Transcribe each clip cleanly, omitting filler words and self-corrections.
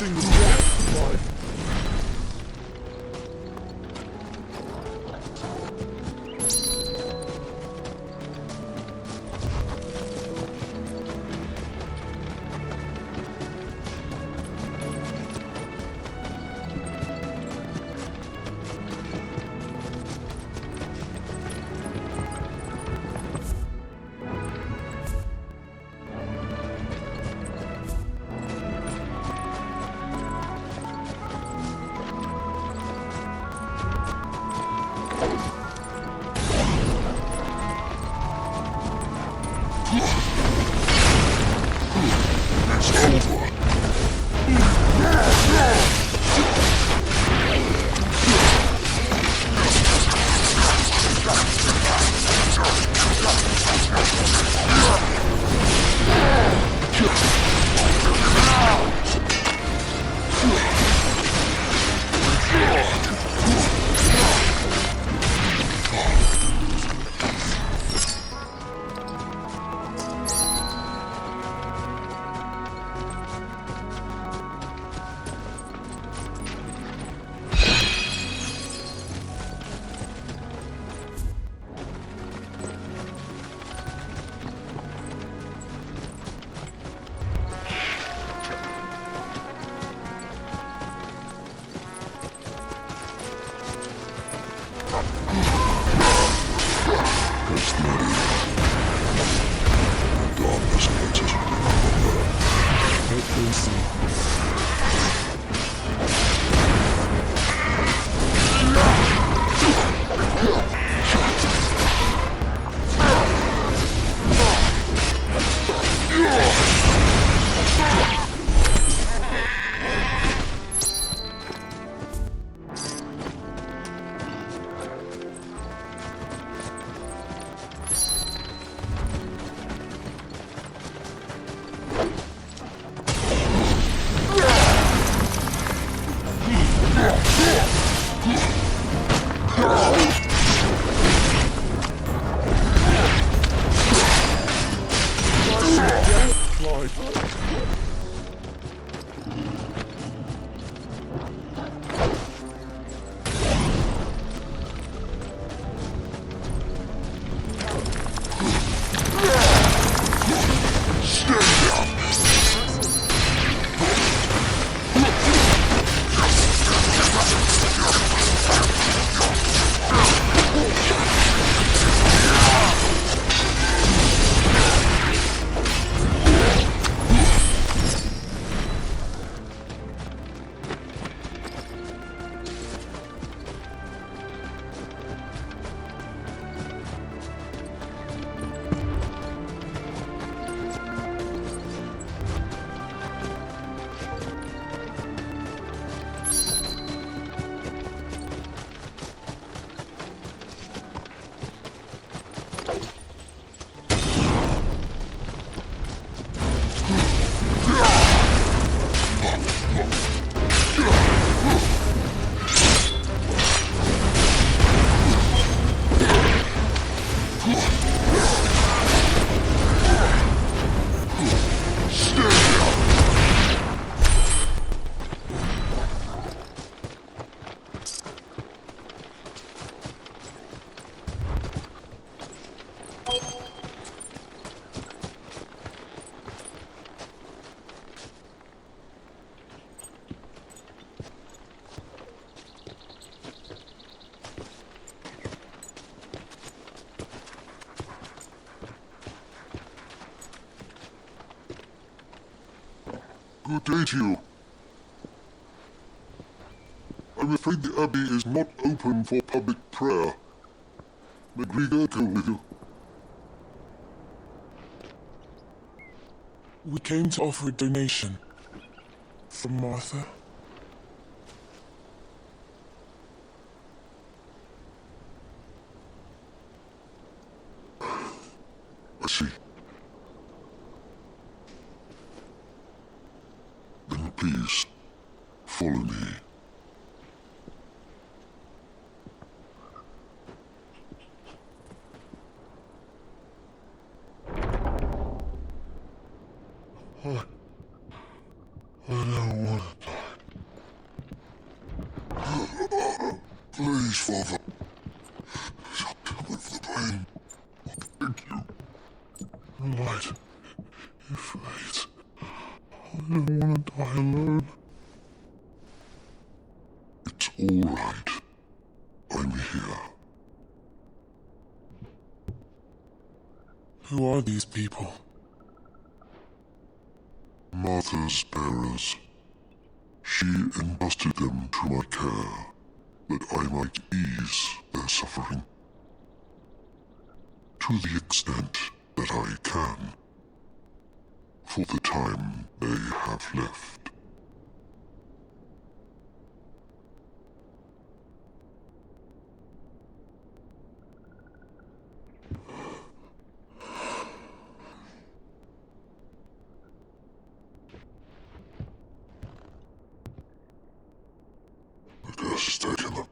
using the jackpot. Good day to you. I'm afraid the Abbey is not open for public prayer. May Grieger go with you. We came to offer a donation. From Martha. I see. Then please, follow me. I don't want to die. Light. Your fate. I don't want to die alone. It's all right. I'm here. Who are these people? Martha's bearers. She entrusted them to my care, that I might ease their suffering. To the extent that I can, for the time they have left. The curse has taken them.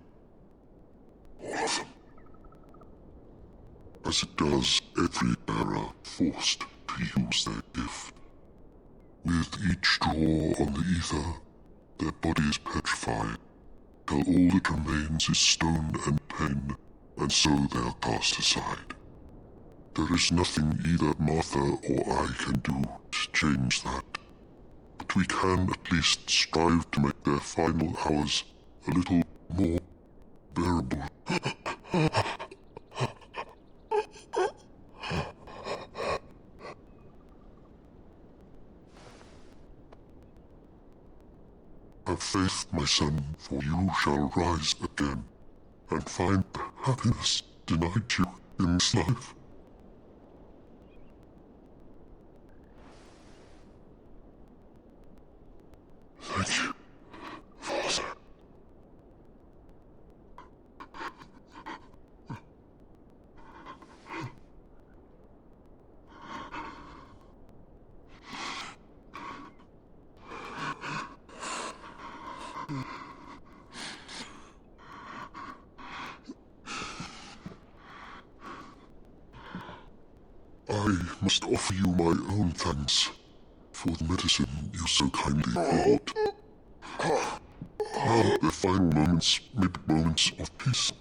All of them. As it does every bearer forced to use their gift. With each draw on the ether, their bodies petrified, till all that remains is stone and pain, and so they are cast aside. There is nothing either Martha or I can do to change that, but we can at least strive to make their final hours a little more bearable. Have faith, my son, for you shall rise again, and find the happiness denied you in this life. Thank you, Father. I must offer you my own thanks for the medicine you so kindly brought. Now their final moments may be moments of peace.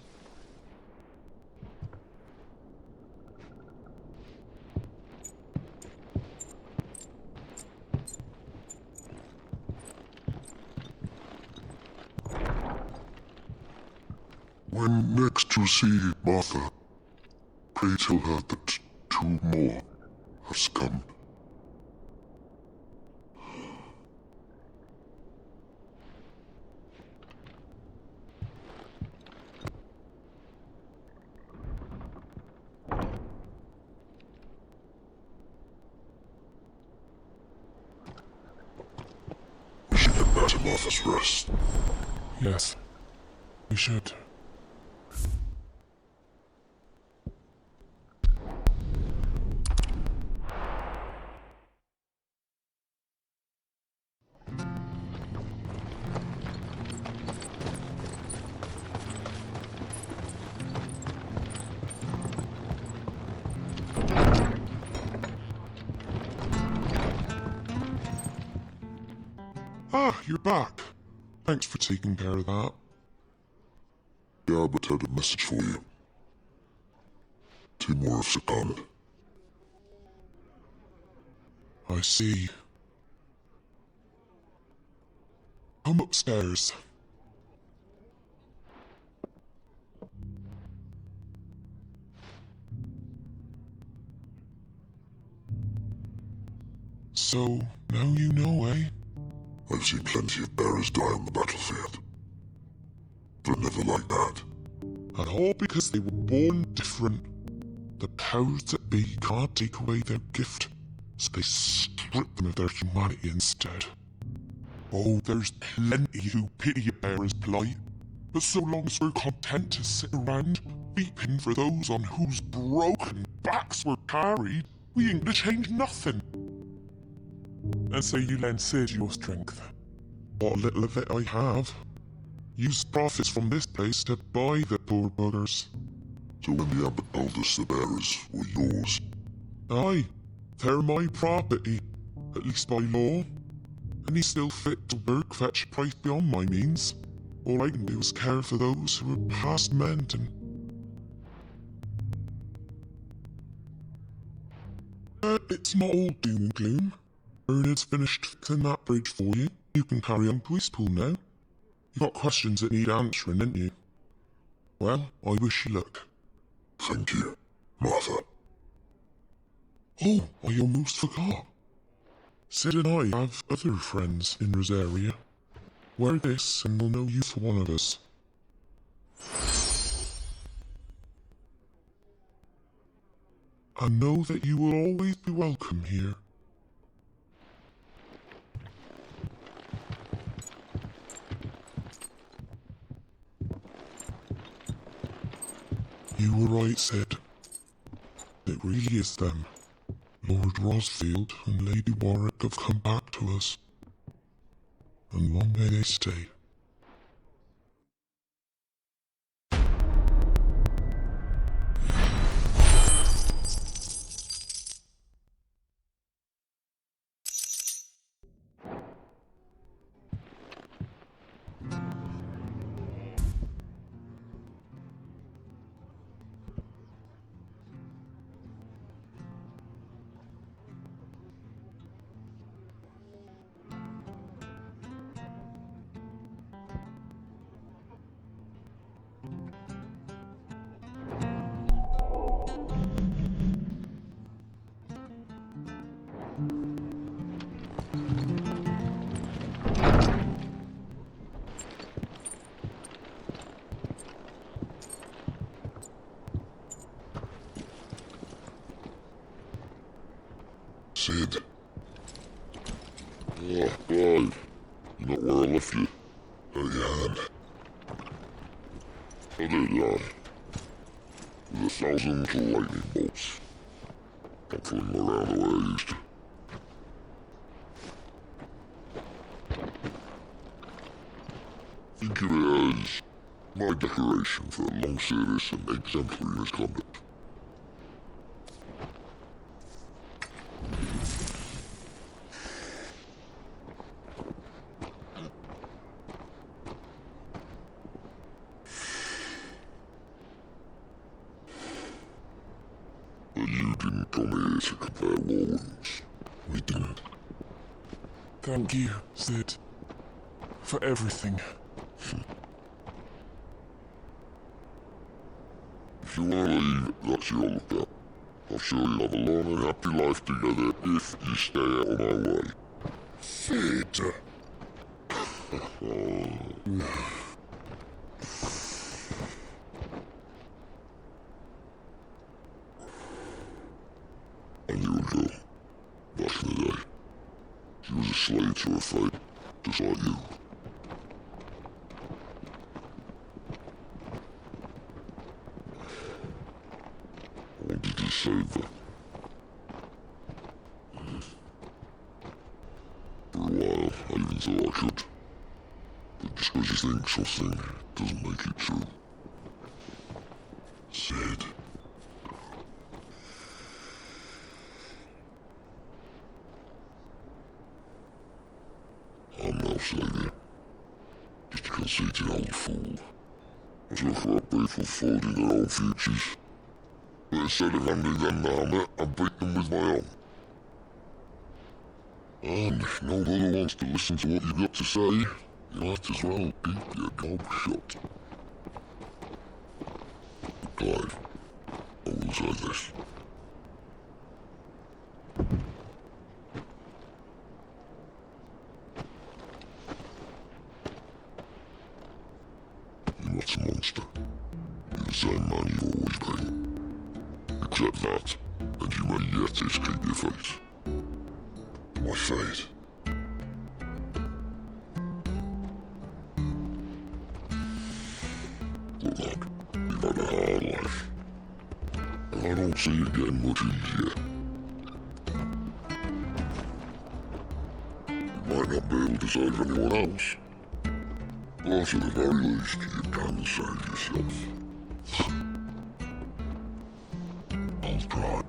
When next you see Martha, pray tell her that 2 more have succumbed. We should get back to Martha's rest. Yes, we should. Ah, you're back. Thanks for taking care of that. The Abbot had a message for you. 2 more have succumbed. I see. Come upstairs. So, now you know, eh? I've seen plenty of bearers die on the battlefield. But never like that. And all because they were born different. The powers that be can't take away their gift, so they strip them of their humanity instead. Oh, there's plenty who pity a bearer's plight, but so long as we're content to sit around, weeping for those on whose broken backs we're carried, we ain't gonna change nothing. And so you lend Sid your strength. What little of it I have. Use profits from this place to buy the poor buggers. So when the Abbot told us the bearers were yours, Aye, they're my property, at least by law. And he's still fit to work fetch a price beyond my means. All I can do is care for those who are past mending. But it's not all doom and gloom. Bernard's finished fixing that bridge for you. You can carry on to his pool now. You've got questions that need answering, didn't you? Well, I wish you luck. Thank you, Martha. Oh, I almost forgot. Sid and I have other friends in Rosaria. Wear this and we'll know you for one of us. And know that you will always be welcome here. You were right, Sid. It really is them. Lord Rosfield and Lady Warwick have come back to us. And long may they stay. Sid. Oh, Clive. You're not where I left you. Out your hand. I did die. With 1,000 little lightning bolts. I'm flinging around the way I used to. Think of it as my decoration for long service and exemplary misconduct. But you didn't come here to compare war wounds. We didn't. Thank you, Sid. For everything. If you want to leave, that's your lookout. I'm sure you'll have a long and happy life together if you stay out of my way. Sid! No. I knew a girl, back in the day. She was a slave to her fate, just like you. I wanted to save her. For a while, I even thought I could. But just because you think something doesn't make it true. Sid. I'm no savior. Just a conceited old fool. I took for a faithful folding their own futures. But instead of handing them the hammer, I beat them with my own. And if nobody wants to listen to what you've got to say, you might as well keep your gob shut. But Clive, I will say this. You're not a monster. You're the same man you've always been. Accept that, and you may yet escape your fate. My fate? Look, lad, you've had a hard life. And I don't see it getting much easier. You might not be able to save anyone else. But at the very least, you can save yourself. I'll try.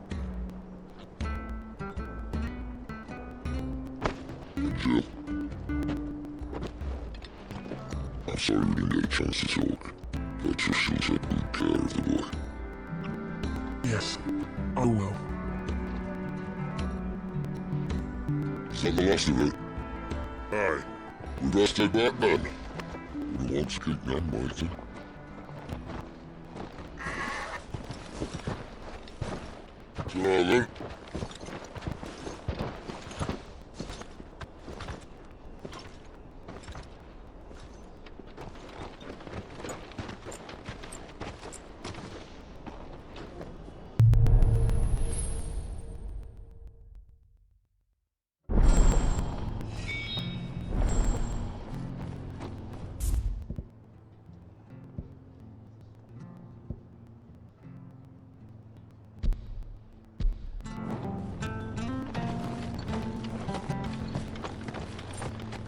Jill. I'm sorry we didn't get a chance to talk. But just she'll take good care of the boy. Yes, I will. got the last of it. Aye, we best take back then. We want to keep young, Michael. So then.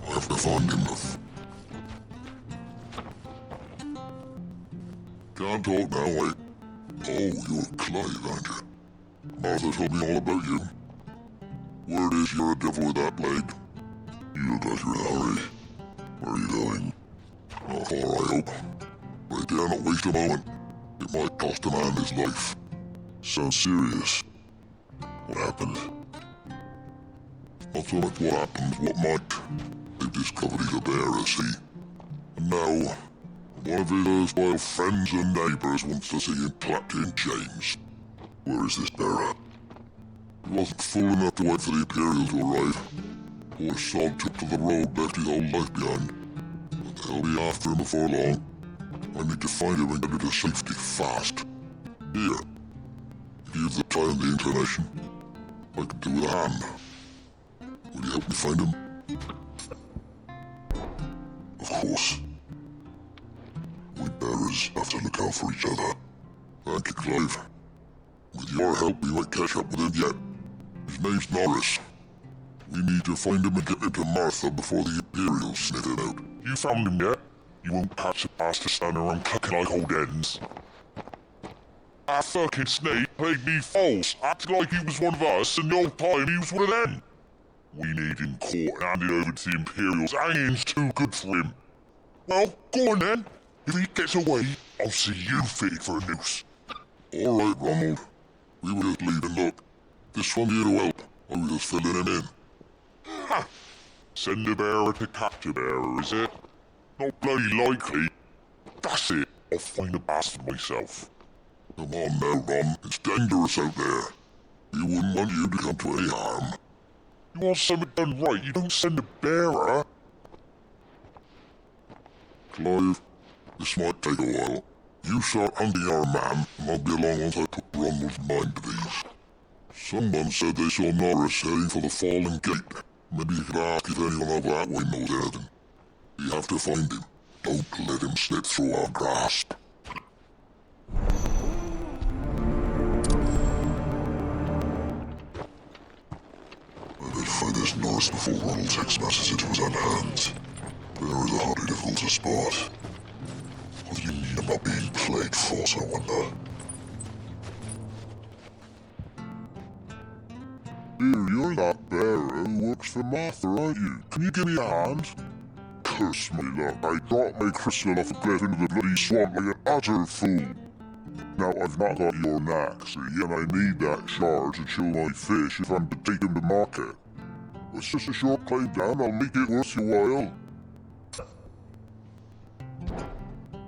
I have to find him. Can't talk now, eh? Oh, you're Clive, aren't you? Martha told me all about you. Word is you're a devil with that blade. You look like you're in a hurry. Where are you going? Not far, I hope. But I dare not waste a moment. It might cost a man his life. Sounds serious. What happened? Not so much what happened, what might. They've discovered he's a bearer, see? And now, one of his erstwhile friends and neighbours wants to see him clapped in chains. Where is this bearer? He wasn't fool enough to wait for the Imperial to arrive. Poor sod took to the road, left his whole life behind. But they'll be after him before long. I need to find him and get him to safety fast. Here. If you have the time and the inclination, I could do with a hand. Will you help me find him? Of course. We bearers have to look out for each other. Thank you, Clive. With your help, we might catch up with him yet. His name's Norris. We need to find him and get him to Martha before the Imperials sniff him out. You found him yet? You won't catch a bastard standing around clucking like old hens. That fucking snake played me false, acted like he was one of us, and the whole time he was one of them. We need him caught and handed over to the Imperials. Hanging's too good for him. Well, go on then. If he gets away, I'll see you fitted for a noose. All right, Ronald. We were just leaving. Look, this one here to help. I was just filling him in. Ha! Send a bearer to catch a bearer, is it? Not bloody likely. That's it. I'll find the bastard myself. Come on now, Ron. It's dangerous out there. We wouldn't want you to come to any harm. You want something done right, you don't send a bearer. Clive, this might take a while. You start hunting our man, and I'll be along once I put Ronald's mind to these. Someone said they saw Norris heading for the Fallen Gate. Maybe you could ask if anyone over that way knows anything. We have to find him. Don't let him slip through our grasp. I better find this Norris before Ronald takes matters into his own hands. There is a hardly difficult to spot. What do you mean about being played false, I wonder? Here, you're that bearer who works for Martha, aren't you? Can you give me a hand? Curse my luck, I dropped my crystal off a cliff into the bloody swamp like an utter fool. Now I've not got your knack, see, and I need that shard to chill my fish if I'm to take them to market. It's just a short climb down, I'll make it worth your while.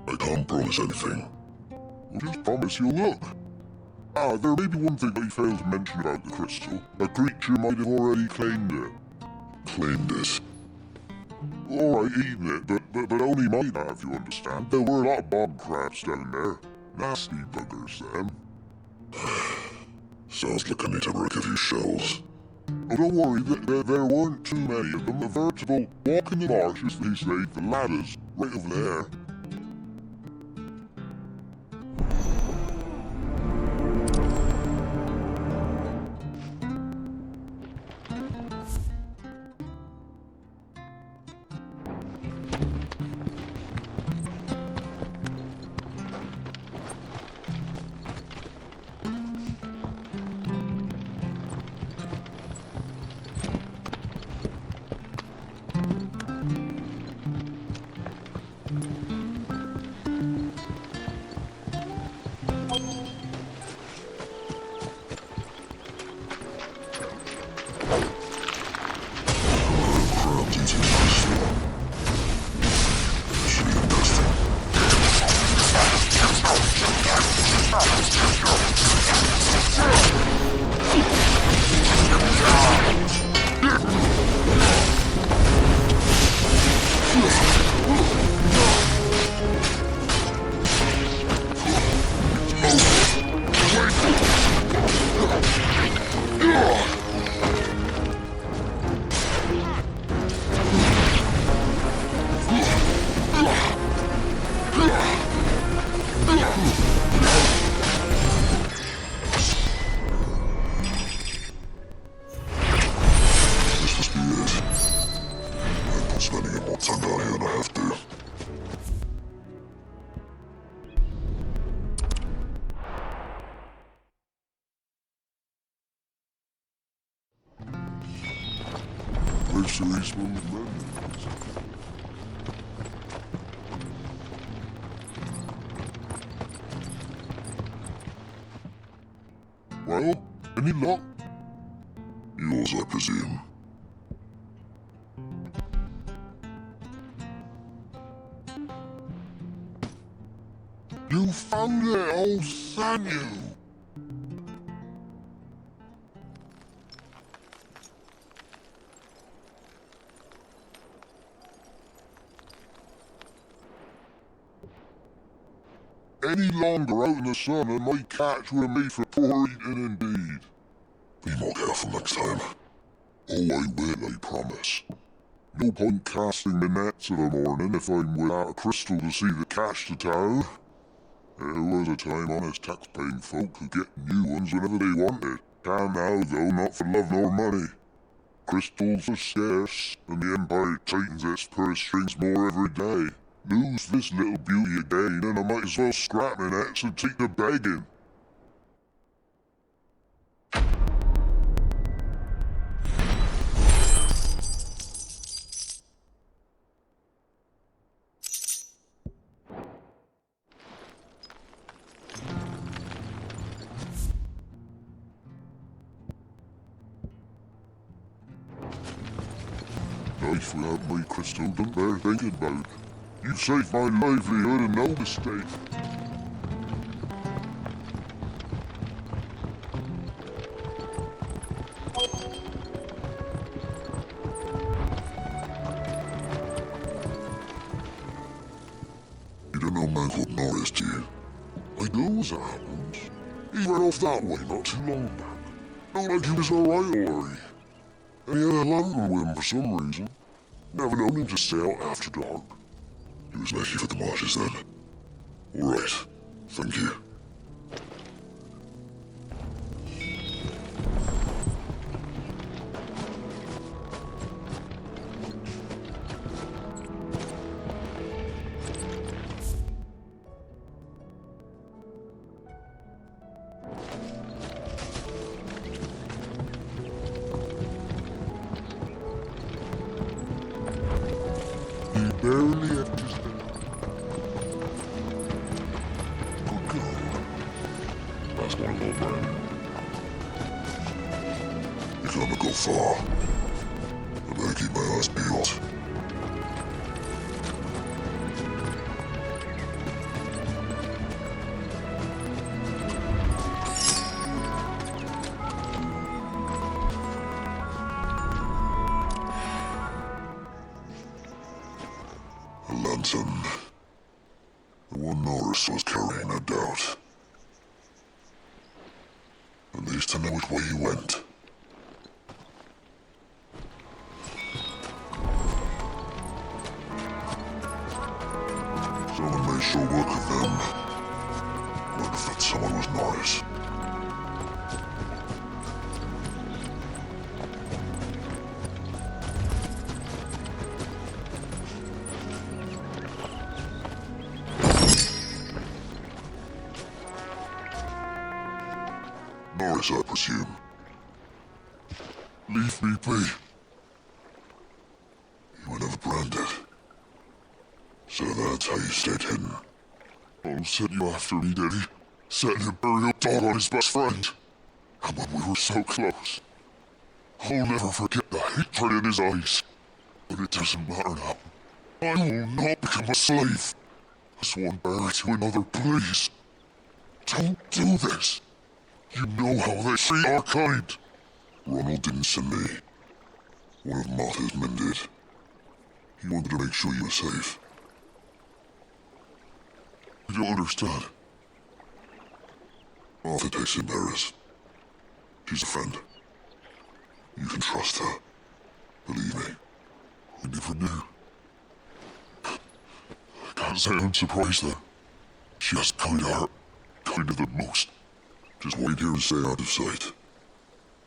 I can't promise anything. Well, just promise you'll look. There may be one thing that you failed to mention about the crystal. A creature might have already claimed it. Claimed it? Alright, eaten it, but only might have, you understand. There were a lot of bog crabs down there. Nasty buggers, them. Sounds like I need to break a few shells. Oh, don't worry, there weren't too many of them. A veritable walk in the marsh, as they say, the ladders, right over there. mystery smooth memories. Well, any luck? Yours, I presume. You found it, old Sanu! Any longer out in the sun and might catch with me for poor eating indeed. Be more careful next time. Oh, I will, I promise. No point casting the nets in the morning if I'm without a crystal to see the cash to town. There was a time honest tax-paying folk could get new ones whenever they wanted. Can't now, though, not for love nor money. Crystals are scarce, and the Empire tightens its purse strings more every day. Lose this little beauty again, and I might as well scrap my nets and take to begging. Life without my crystal don't bear thinking about. You saved my livelihood and no mistake. You don't know a man called Norris, do you? I know as it happens. He ran off that way not too long back. Not like he was alright already. And he had a lantern with him for some reason. Never known him to stay out after dark. He was making for the marshes then. All right. Thank you. He barely left his head. Good God. That's one little brain. You're gonna go far. I better keep my eyes peeled. A lantern. The one Norris was carrying, no doubt. At least I know which way he went. Someone made sure work of them. Wonder if that someone was Norris. Norris, I presume. Leave me be. You were never branded. So that's how you stayed hidden. I'll send you after me, Daddy. Setting a burial dog on his best friend. And when we were so close. I'll never forget the hatred in his eyes. But it doesn't matter now. I will not become a slave. As one bearer to another, please. Don't do this. You know how they treat our kind. Ronald didn't send me. One of Martha's men did. He wanted to make sure you were safe. You don't understand. Martha takes in Paris. She's a friend. You can trust her. Believe me. I never knew. I can't say I'm surprised though. She has kind heart. Kind of the most. Just wait here and stay out of sight.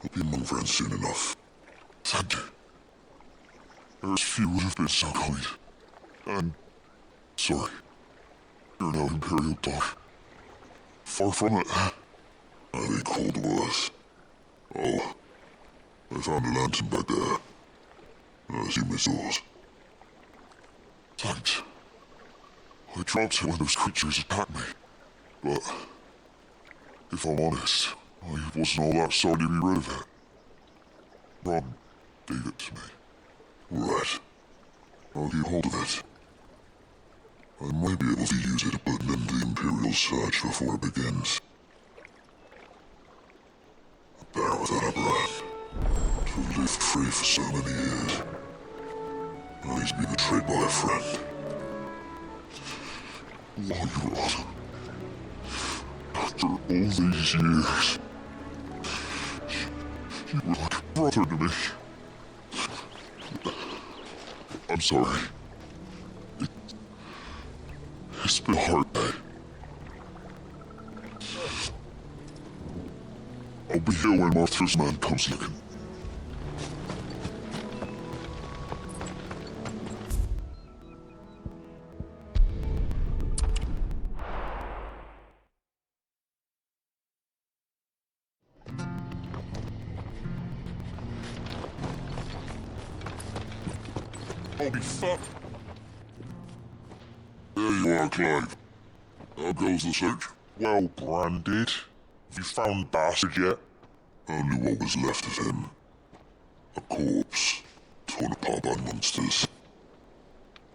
We'll be among friends soon enough. Thank you. There's few would have been so kind. I'm sorry. You're now Imperial dog. Far from it. I ain't cold worse. Oh, I found a lantern back there. As you miss yours. Thanks. I dropped it when those creatures attacked me. But if I'm honest, I wasn't all that sorry to be rid of it. Ron gave it to me. Right. I'll keep hold of it. I might be able to use it to put an end to the Imperial Surge before it begins. A bear without a breath. To have lived free for so many years. Only to be betrayed by a friend. Why, Rod? After all these years, you were like a brother to me. I'm sorry. It's been a hard day. I'll be here when Martha's man comes looking. Holy fuck! There you are, Clive. How goes the search? Well, Branded. Have you found the bastard yet? Only what was left of him. A corpse, torn apart by monsters.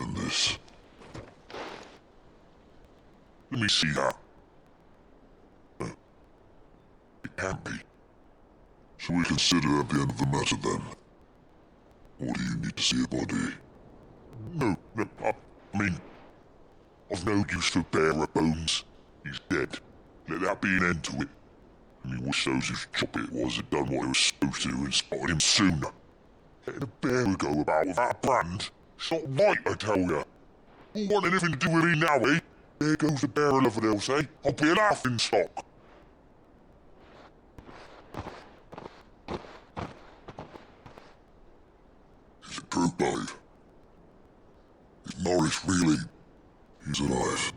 And this. Let me see that. It can't be. Shall we consider at the end of the matter then? Or do you need to see a body? No, I mean, I've no use for bearer bones. He's dead. Let that be an end to it. I mean, wish those whose job it was had done what they were supposed to and spotted him sooner. Letting a bearer go about without a brand? It's not right, I tell ya. Won't want anything to do with me now, eh? There goes the bearer lover, they'll say. I'll be an laughing stock. Is it true, Clive? Is Norris really... He's alive.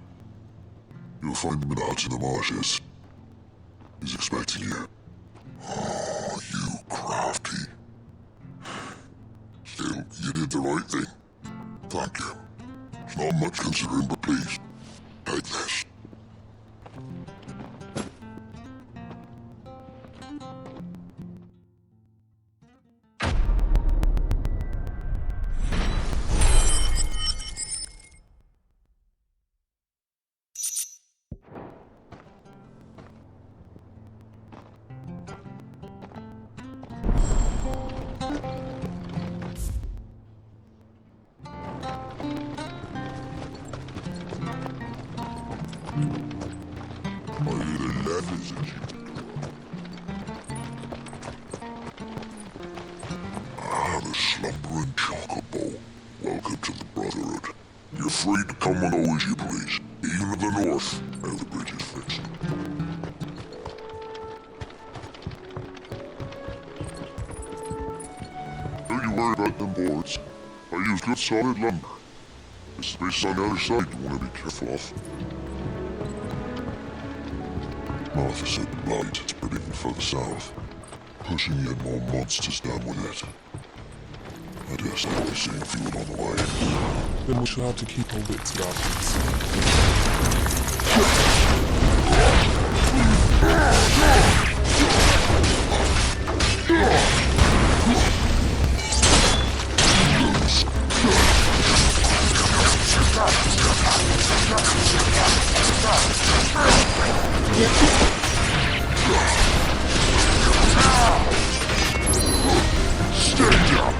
You'll find him in a hut in the marshes. He's expecting you. Oh, you crafty. Still, you did the right thing. Thank you. It's not much considering, but please, take this. The slumbering chocobo. Welcome to the Brotherhood. You're free to come and go as you please, even to the north, now the bridge is fixed. Don't you worry about them boards. I use good solid lumber. There's space on the other side you want to be careful of. Martha said the light spread even further south, pushing yet more monsters down with it. I guess I'll be seeing fuel on the way. Then we shall have to keep our wits about Stay down!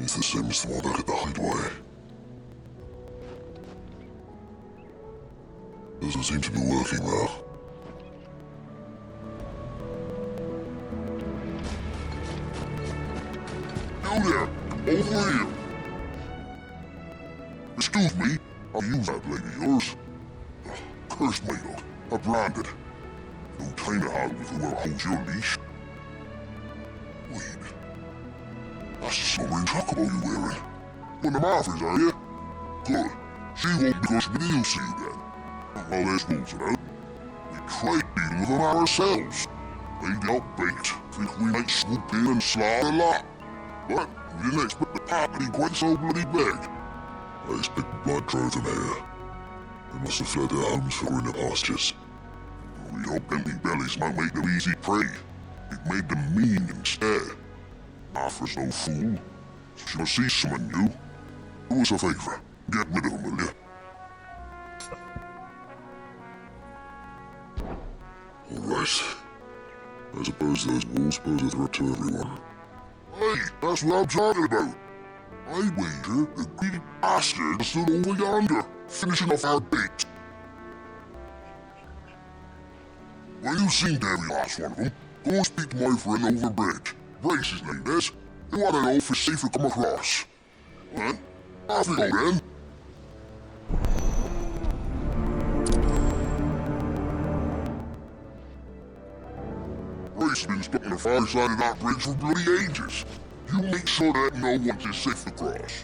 Ether seems the one back at the hideaway. Doesn't seem to be working well. You there! Over here! Excuse me, I'll use that lady of yours. Cursed Madoc, a branded. No kinda hard with whoever holds your leash. Wait. That's the slumbering chocobo you wearing. One of my friends, are you? Good. She won't because we'll see you then. Well, there's rules about. We tried dealing with them ourselves. They got baked. Think we might swoop in and slaughter a lot. But we didn't expect the pop to be quite so bloody big. I expect blood drove them here. They must have fled their homes for greener pastures. We hope empty bellies might make them easy prey. It made them mean instead. Arthur's no fool. She'll see someone new. Do us a favor. Get rid of them, will you? Alright. I suppose those wolves pose a threat to everyone. Hey, that's what I'm talking about. I wager the greedy bastard stood over yonder, finishing off our bait. When you seen every last one of them, go and speak to my friend over bridge. Brace his name is. You want to know if it's safe to come across. Well, off you go then. Brace has been stuck on the far side of that bridge for bloody ages. You make sure that no one is safe to cross.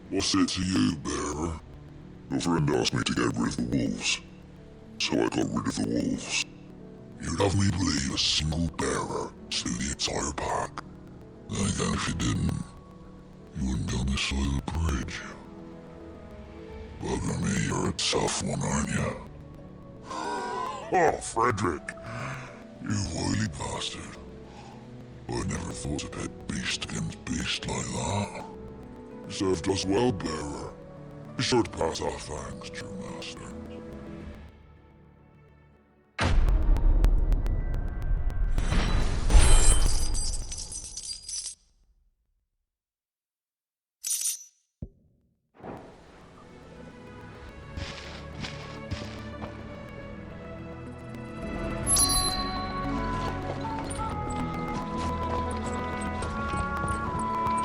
What's it to you, bearer? Your friend asked me to get rid of the wolves, so I got rid of the wolves. You'd have me believe a single bearer slew the entire pack. Then again, if you didn't, you wouldn't be on this side of the bridge. Bugger me, you're a tough one, aren't you? Oh, Frederick! You wily bastard. I never thought a pet beast against beast like that. You served us well, bearer. Be sure to pass our thanks to your master.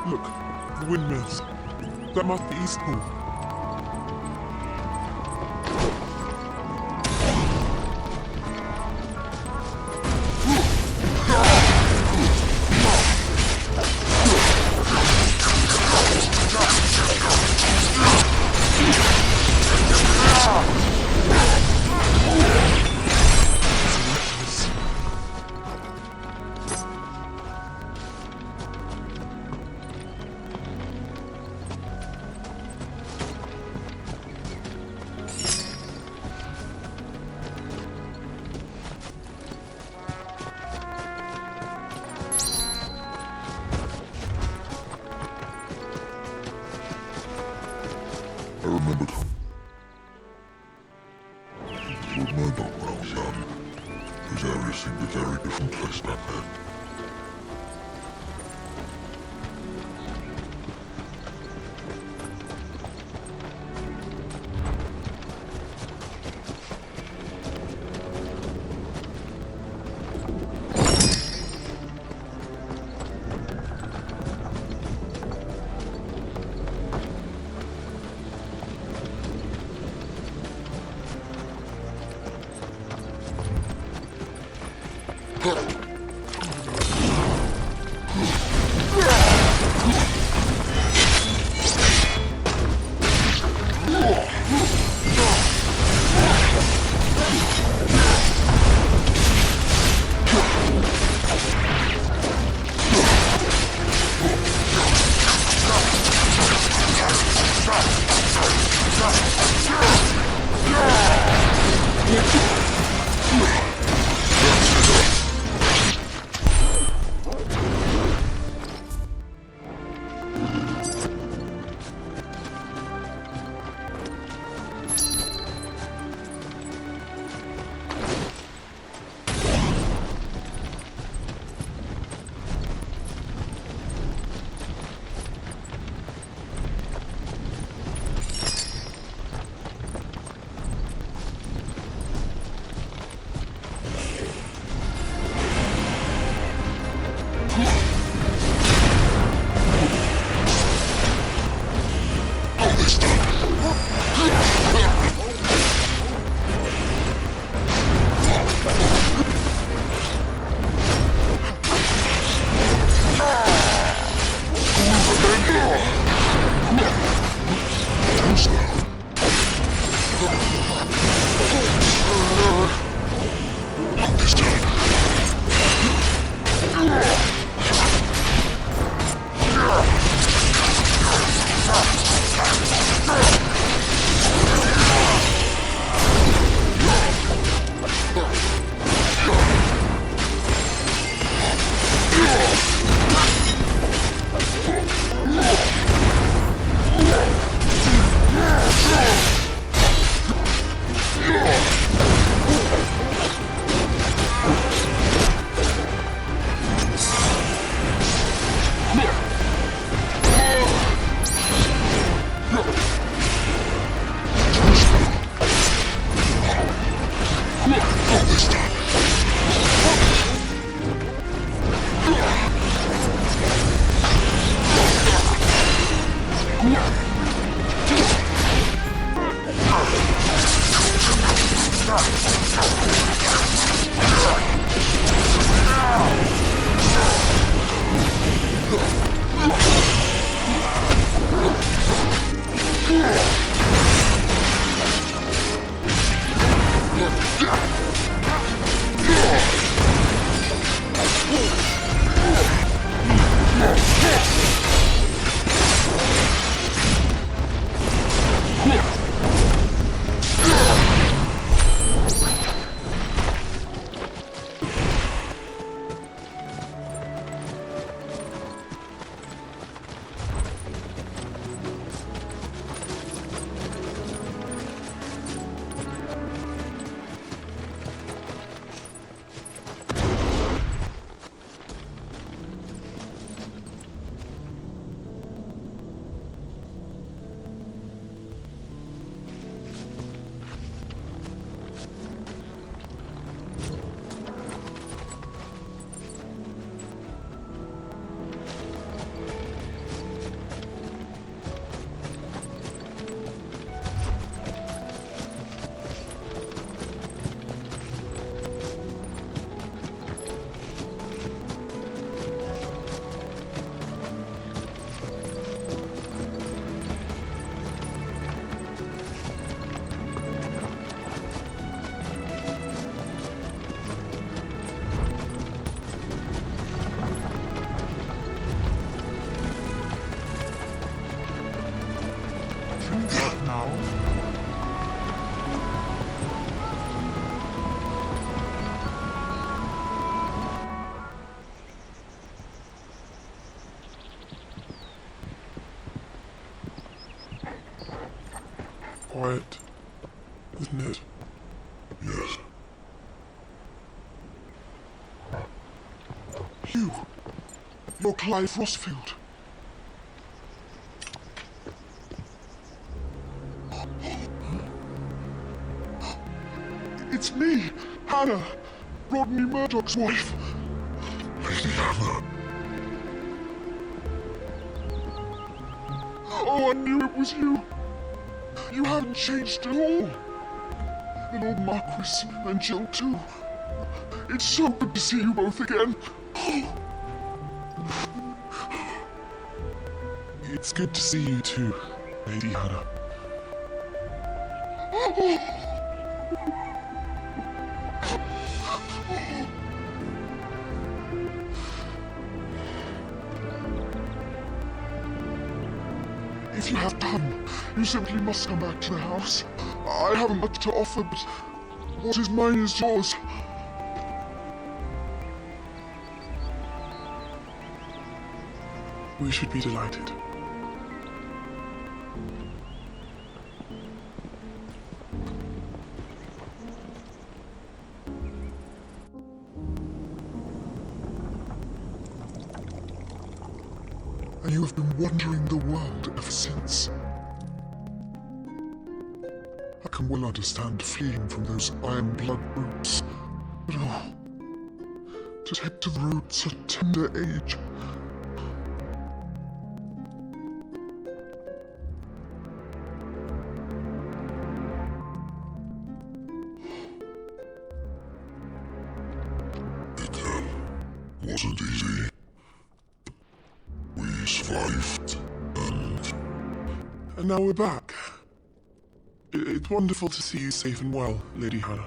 Look, the windmills. That must be Eastpool. Well, no, not well, son. Those areas seemed a very different place back then. Quiet, isn't it? Yeah, You're Clive Rossfield. It's me, Hannah, Rodney Murdoch's wife. Lady Hannah. Oh, I knew it was you. You haven't changed at all. The Lord Marquis and Jill too. It's so good to see you both again. It's good to see you too, Lady Hannah. If you have time, you simply must come back to the house. I haven't much to offer, but what is mine is yours. We should be delighted. And you have been wandering the world ever since. I can well understand fleeing from those iron blood roots, but oh, to take to the road at such a tender age. It wasn't easy. We survived, And now we're back. It's wonderful to see you safe and well, Lady Hannah.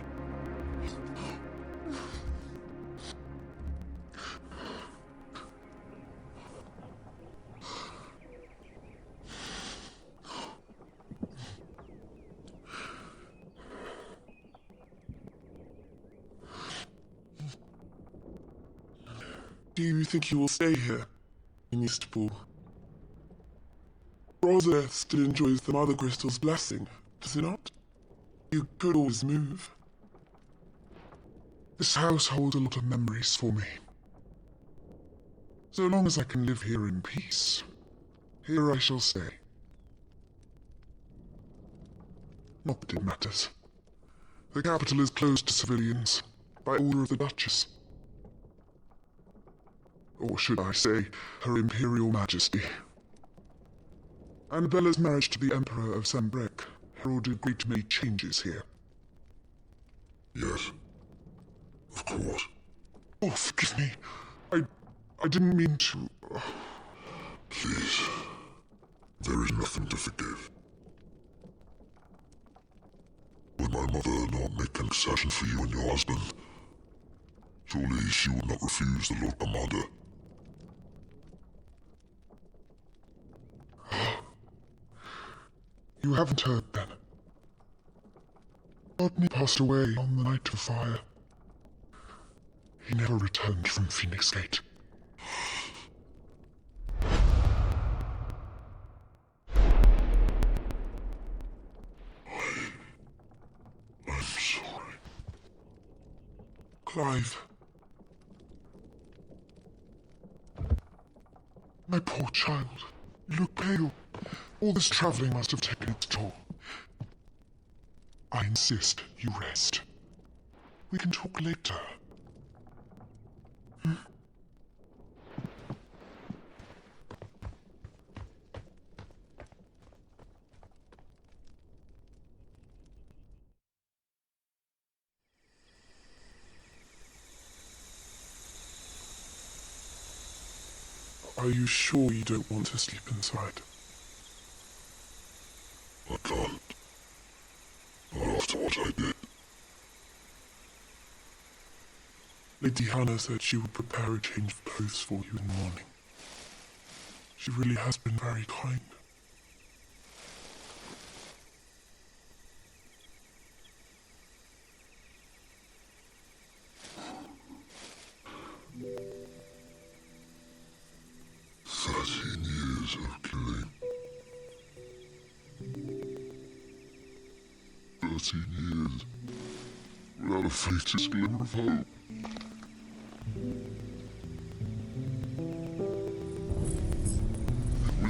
Do you think you will stay here, in Eastpool? Rosa still enjoys the Mother Crystal's blessing, does he not? You could always move. This house holds a lot of memories for me. So long as I can live here in peace, here I shall stay. Not that it matters. The capital is closed to civilians, by order of the Duchess. Or should I say, Her Imperial Majesty. Annabella's marriage to the Emperor of Sambrec heralded a great many changes here. yes, of course. Oh, forgive me. I didn't mean to... Please, there is nothing to forgive. Would my mother not make an exception for you and your husband? Surely she would not refuse the Lord Commander. You haven't heard, then. Rodney passed away on the night of fire. He never returned from Phoenix Gate. I'm sorry. Clive. My poor child. You look pale. All this traveling must have taken its toll. I insist you rest. We can talk later. Are you sure you don't want to sleep inside? I can't. Not after what I did. Lady Hannah said she would prepare a change of clothes for you in the morning. She really has been very kind. Years of killing. 13 years without a faintest glimmer of hope.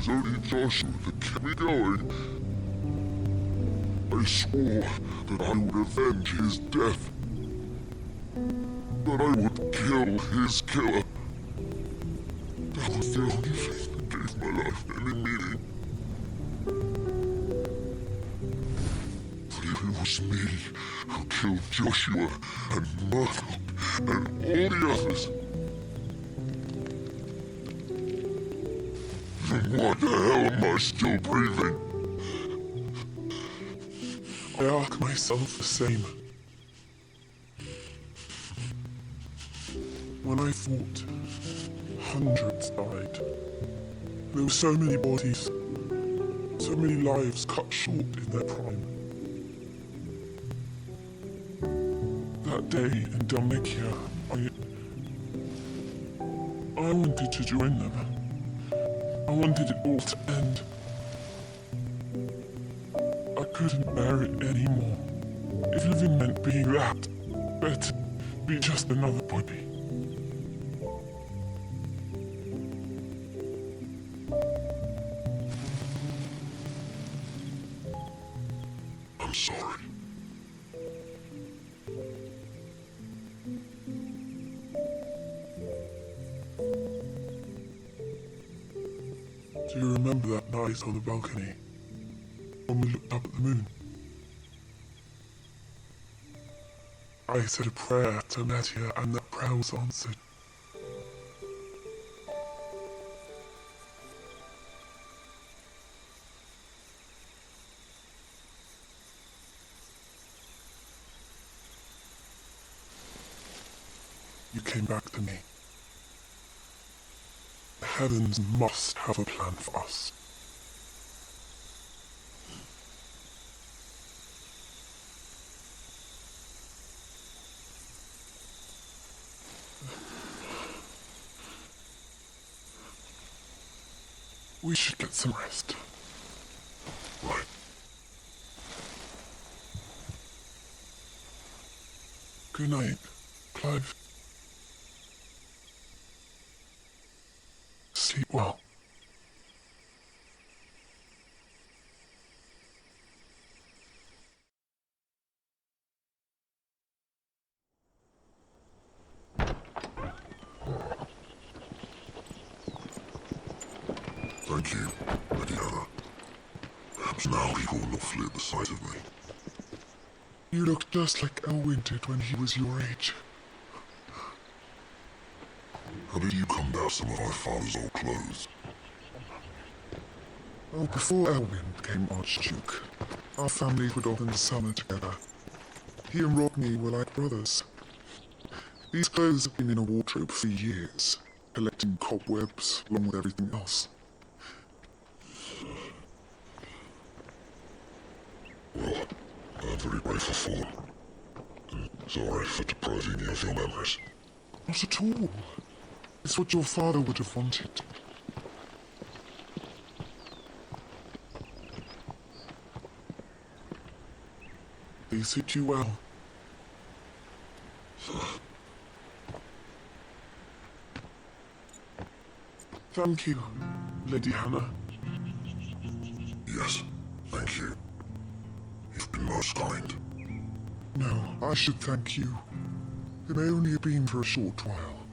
was only Joshua that kept me going. I swore that I would avenge his death. That I would kill his killer. That was the only thing that gave my life any meaning. But if it was me who killed Joshua and Murdoch and all the others, then why the hell am I still breathing? I ask myself the same. When I fought, hundreds died. There were so many bodies, so many lives cut short in their prime. That day in Dalmatia, I wanted to join them. I wanted it all to end. I couldn't bear it anymore. If living meant being that, better be just another body. I'm sorry. Do you remember that night on the balcony, when we looked up at the moon? I said a prayer to Nadia and that prayer was answered. You came back to me. The heavens must have a plan for us. We should get some rest. Right. Good night, Clive. Sleep well. Thank you, Lady Hannah. Perhaps now people will not flee at the sight of me. You look just like Elwyn did when he was your age. How did you come to have some of my father's old clothes? Oh, before Elwyn became Archduke, our families would often summer together. He and Rodney were like brothers. These clothes have been in a wardrobe for years, collecting cobwebs along with everything else. Well, I'm very grateful for them. And sorry for depriving you of your memories. Not at all. It's what your father would have wanted. They suit you well. Thank you, Lady Hannah. Yes, thank you. You've been most kind. No, I should thank you. It may only have been for a short while,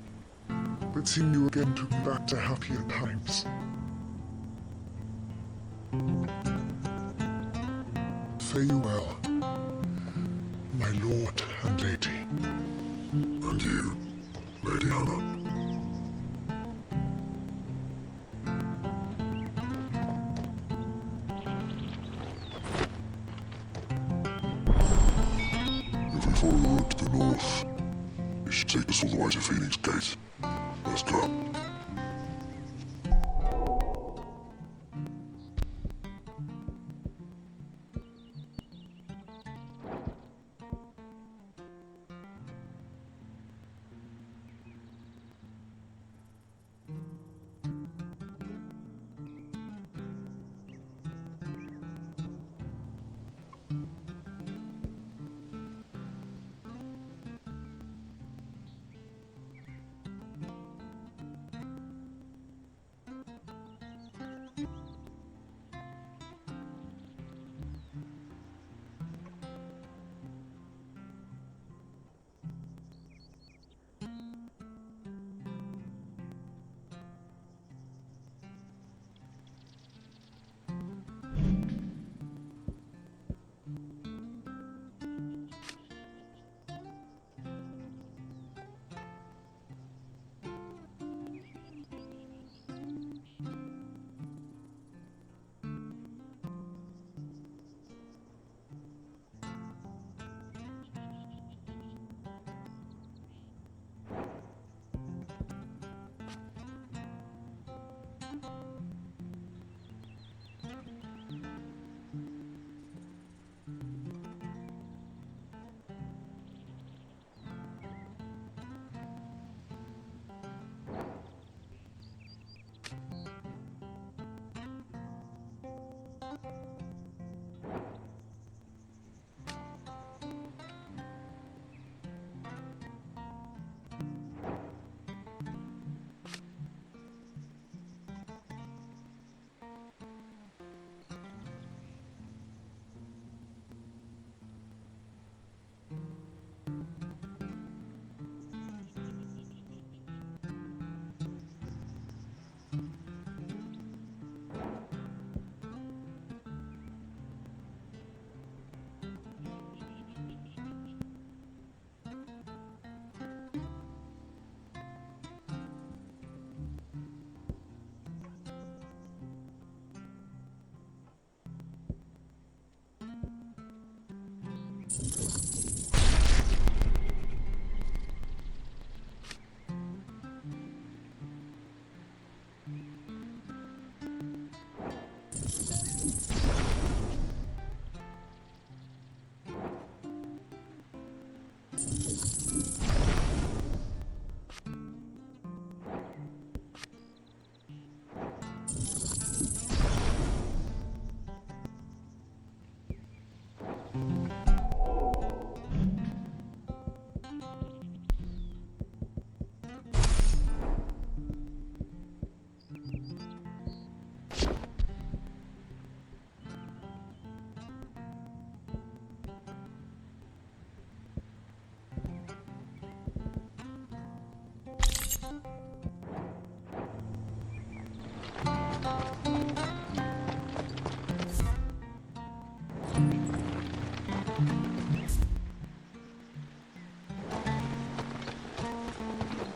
but seeing you again took me back to happier times. Fare you well, my lord and lady. And you, Lady Hannah. If we follow the road to the north, it should take us all the way to Phoenix Gate. Let's go.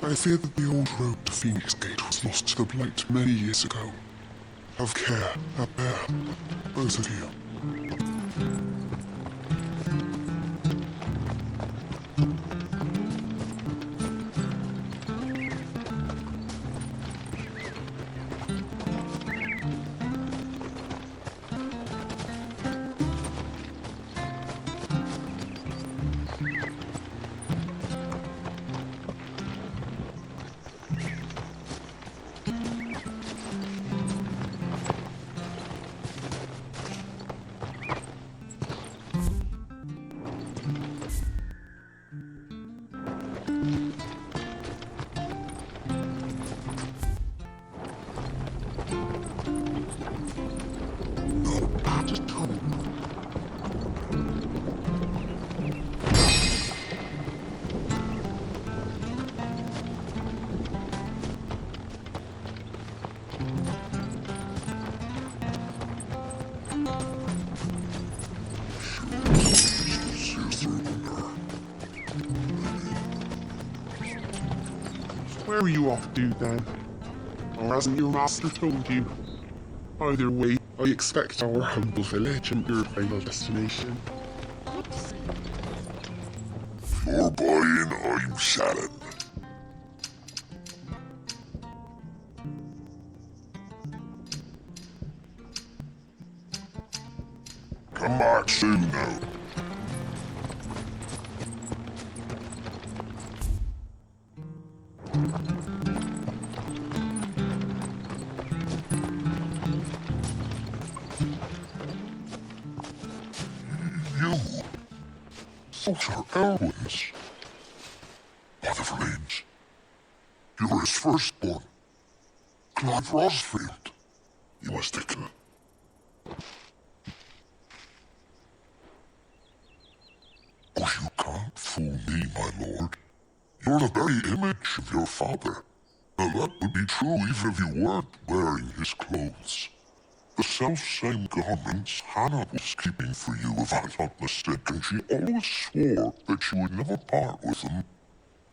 I fear that the old road to Phoenix Gate was lost to the Blight many years ago. Have care up there, both of you. Where are you off to then? Or hasn't your master told you? Either way, I expect our humble village and your final destination. For buying, I'm selling. Come back soon now. Those are Elwyn's. By the flames. You were his firstborn. Clive Rosfield. You must take him. Oh, you can't fool me, my lord. You're the very image of your father. Now that would be true even if you weren't wearing his clothes. The self-same garments Hannah was keeping for you, if I'm not mistaken. She always swore that she would never part with them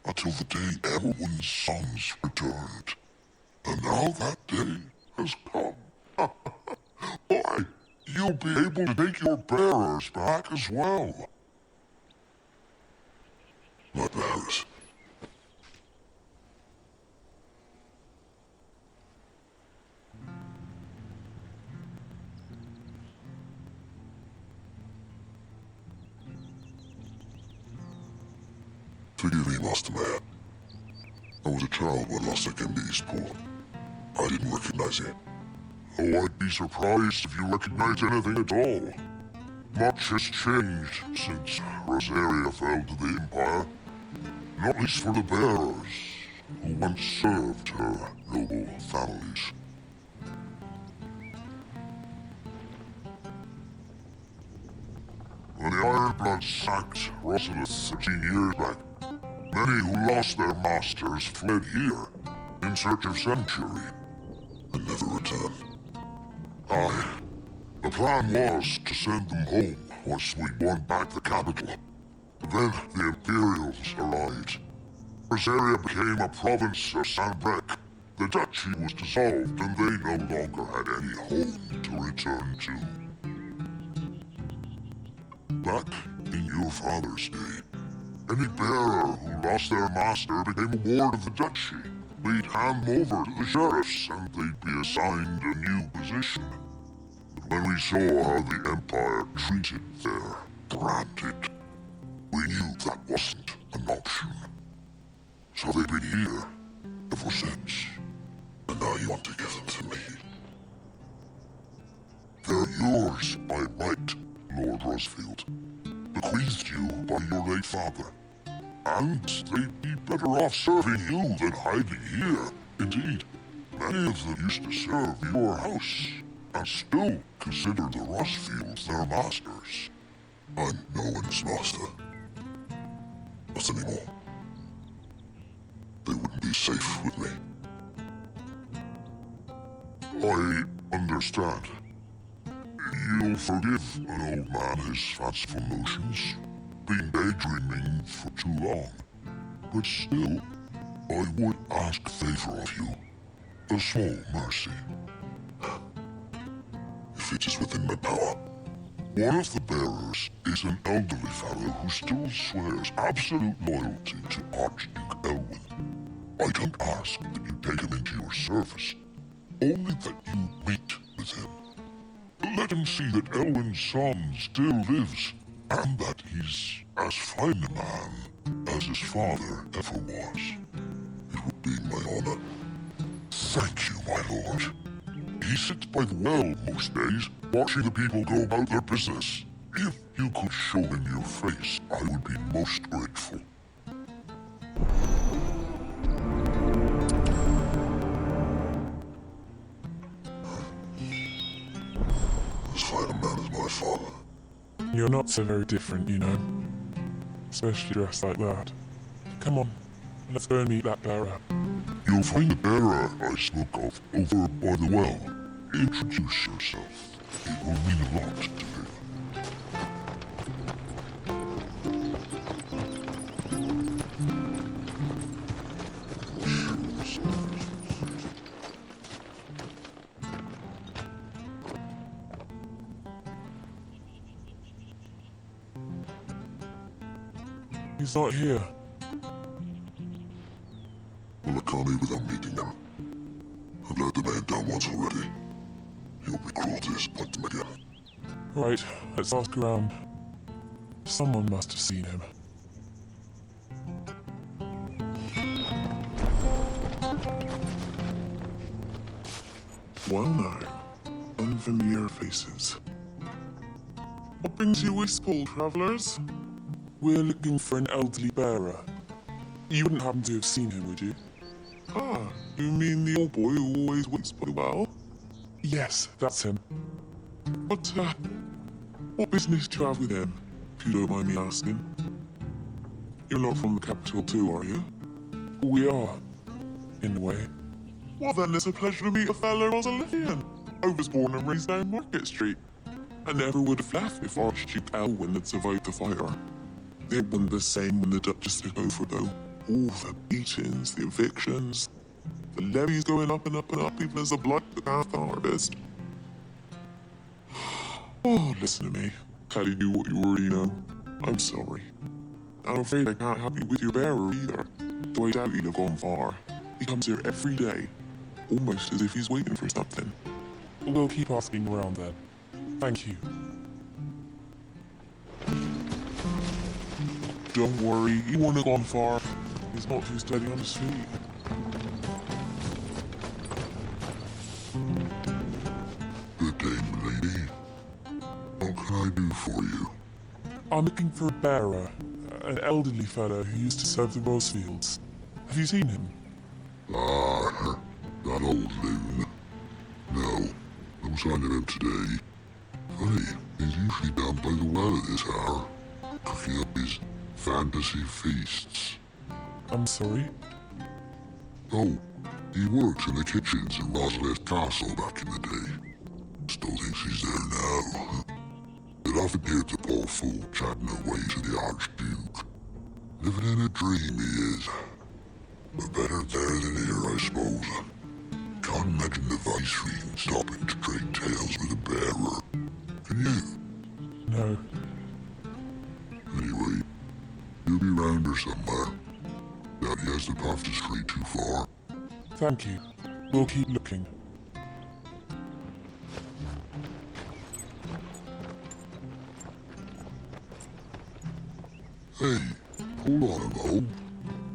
until the day Elwyn's sons returned. And now that day has come. Why, you'll be able to take your bearers back as well. My bearers? Forgive me, Master Man. I was a child when lost again to Eastport. I didn't recognize it. Oh, I'd be surprised if you recognized anything at all. Much has changed since Rosaria fell to the Empire. Not least for the bearers, who once served her noble families. When the Ironbloods sacked Rosalith 13 years back, many who lost their masters fled here in search of sanctuary and never returned. Aye, the plan was to send them home once we won back the capital. Then the Imperials arrived. Rosaria became a province of Sanbrec. The duchy was dissolved and they no longer had any home to return to. Back in your father's day, any bearer who lost their master became a ward of the duchy. We'd hand them over to the sheriffs and they'd be assigned a new position. But when we saw how the Empire treated their branded, we knew that wasn't an option. So they've been here ever since. And now you want to give them to me. They're yours by right, Lord Rosfield. Bequeathed you by your late father. And they'd be better off serving you than hiding here. Indeed, many of them used to serve your house, and still consider the Rosfields their masters. I'm no one's master. Not anymore. They wouldn't be safe with I understand. You'll forgive an old man his fanciful notions, been daydreaming for too long. But still, I would ask a favor of you. A small mercy. If it is within my power. One of the bearers is an elderly fellow who still swears absolute loyalty to Archduke Elwyn. I don't ask that you take him into your service, only that you meet with him. Let him see that Elwyn's son still lives, and that he's as fine a man as his father ever was. It would be my honor. Thank you, my lord. He sits by the well most days, watching the people go about their business. If you could show him your face, I would be most grateful. As fine a man as my father. You're not so very different, you know. Especially dressed like that. Come on, let's go and meet that bearer. You'll find the bearer I spoke of over by the well. Introduce yourself. It will mean a lot to me. He's not here. Well, I can't leave without meeting him. I've let the man down once already. He'll be cruel to disappoint him again. Right, let's ask around. Someone must have seen him. Well now, unfamiliar faces. What brings you east, Pole travelers? We're looking for an elderly bearer. You wouldn't happen to have seen him, would you? Ah, you mean the old boy who always waits by the well? Yes, that's him. What business do you have with him, if you don't mind me asking? You're not from the capital too, are you? We are, in a way. Well then, it's a pleasure to meet a fellow Mausolean. I was born and raised down Market Street. I never would have left if Archduke Elwyn had survived the fire. It wasn't the same when the Duchess took over though. All the beatings, the evictions, the levies going up and up and up even as the blood began to harvest. Oh, listen to me. Telling you what you already know. I'm sorry. I'm afraid I can't help you with your bearer either. Though I doubt he'd have gone far. He comes here every day, almost as if he's waiting for something. We'll keep asking around then. Thank you. Don't worry, he won't have gone far. He's not too steady on his feet. Good day, milady. What can I do for you? I'm looking for a bearer, an elderly fellow who used to serve the Rosefields. Have you seen him? Ah, that old loon. No, no sign of him today. Funny, he's usually down by the well at this hour, cooking up his fantasy feasts. I'm sorry? Oh, he worked in the kitchens at Rosalith Castle back in the day. Still thinks he's there now. But often hear the poor fool chatting away to the Archduke. Living in a dream he is. But better there than here, I suppose. Can't imagine the Viceroy stopping to trade tales with a bearer. Can you? No. Anyway, he'll be round here somewhere. Doubt he has the path to stray too far. Thank you. We'll keep looking. Hey, hold on a mo.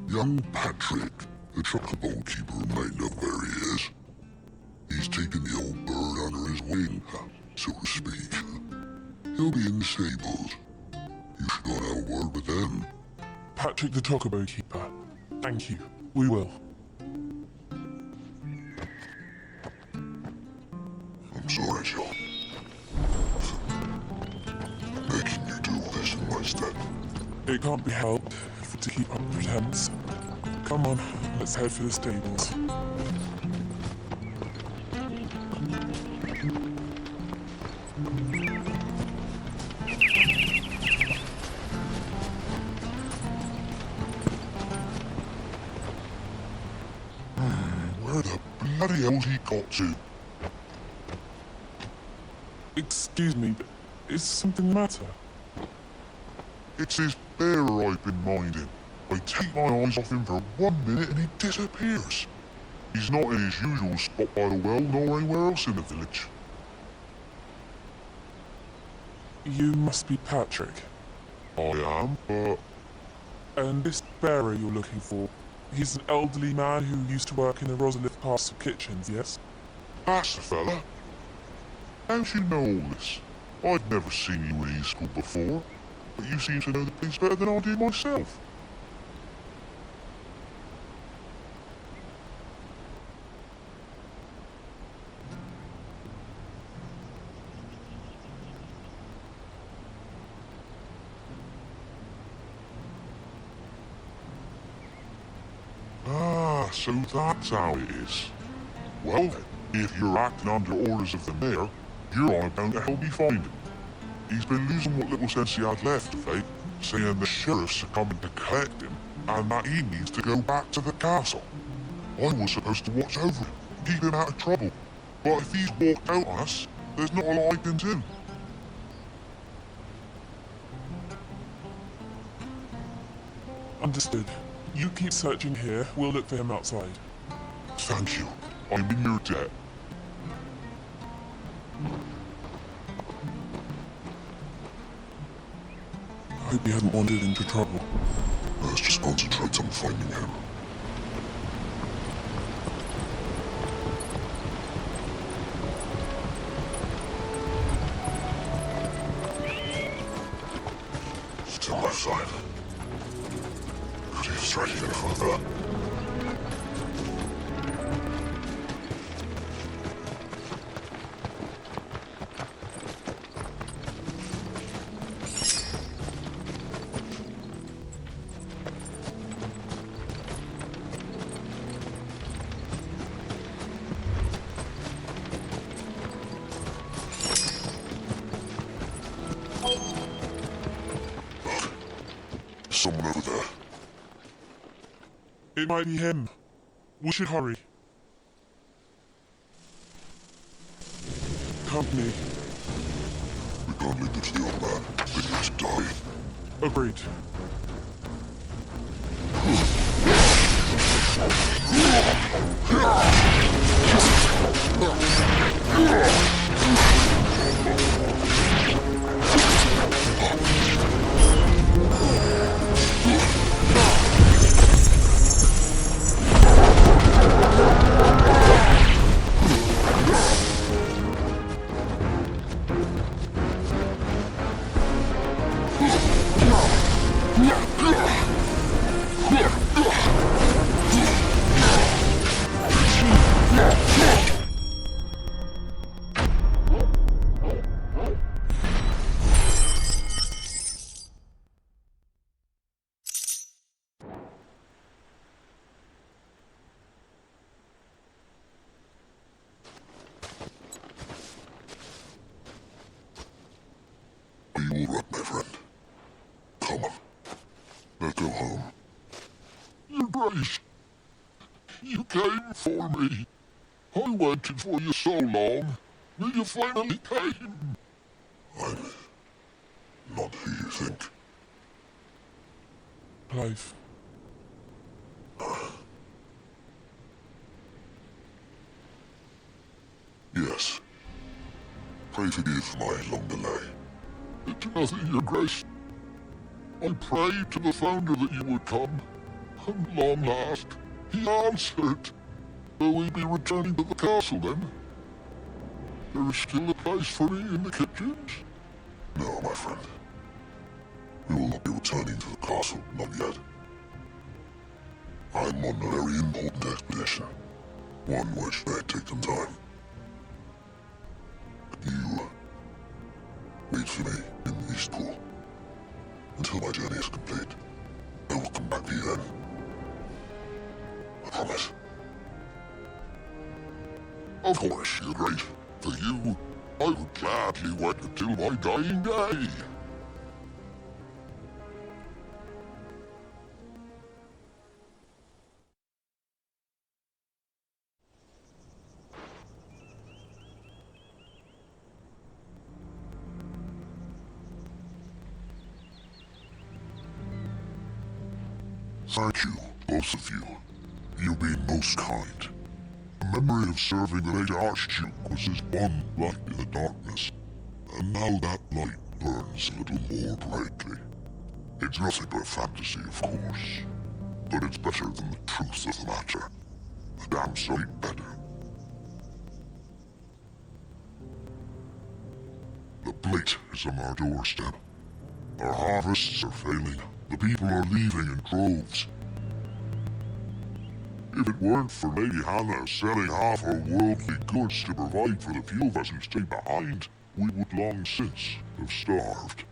Young Patrick, the chocobo keeper, might know where he is. He's taken the old bird under his wing, so to speak. He'll be in the stables. You should go and have a word with them. Patrick the Chocobo Keeper. Thank you. We will. I'm sorry, Joe. Making you do all this in my stead. It can't be helped to keep up pretense. Come on, let's head for the stables. Where the bloody hell's he got to? Excuse me, but is something the matter? It's this bearer I've been minding. I take my eyes off him for 1 minute and he disappears. He's not in his usual spot by the well nor anywhere else in the village. You must be Patrick. I am, but And this bearer you're looking for, he's an elderly man who used to work in the Rosalith Castle kitchens, yes? that's the fella. How'd you know all this? I've never seen you in E-School before, but you seem to know the place better than I do myself. Ah, so that's how it is. Well then, if you're acting under orders of the mayor, you're on account to help me find him. He's been losing what little sense he had left of it, saying the sheriffs are coming to collect him, and that he needs to go back to the castle. I was supposed to watch over him, keep him out of trouble, but if he's walked out on us, there's not a lot I can do. Understood. You keep searching here, we'll look for him outside. Thank you. I'm in your debt. I hope you haven't wandered into trouble. Let's just concentrate on finding him. Still left side. Could he have strayed even further? Someone over there. It might be him. We should hurry. Come with me. We can't leave them to the old man. They need to die. Agreed. Are you all right, my friend? Come on. Let's go home. Your Grace, you came for me. I waited for you so long. Will you finally came? I'm not who you think. Clive. Yes. Pray forgive my long delay. It's nothing, Your Grace. I prayed to the founder that you would come, and long last, he answered. Will we be returning to the castle then? There is still a place for me in the kitchens? No, my friend. We will not be returning to the castle, not yet. I'm on a very important expedition, one which may take some time. You wait for me in the East Pool. Until my journey is complete, I will come back to you then. I promise. Of course, Your Grace. For you, I would gladly wait until my dying day. Thank you, both of you. You've been most kind. The memory of serving the late Archduke was as one light in the darkness, and now that light burns a little more brightly. It's nothing but fantasy, of course, but it's better than the truth of the matter. A damn sight better. The blight is on our doorstep. Our harvests are failing. The people are leaving in droves. If it weren't for Lady Hannah selling half her worldly goods to provide for the few of us who stayed behind, we would long since have starved.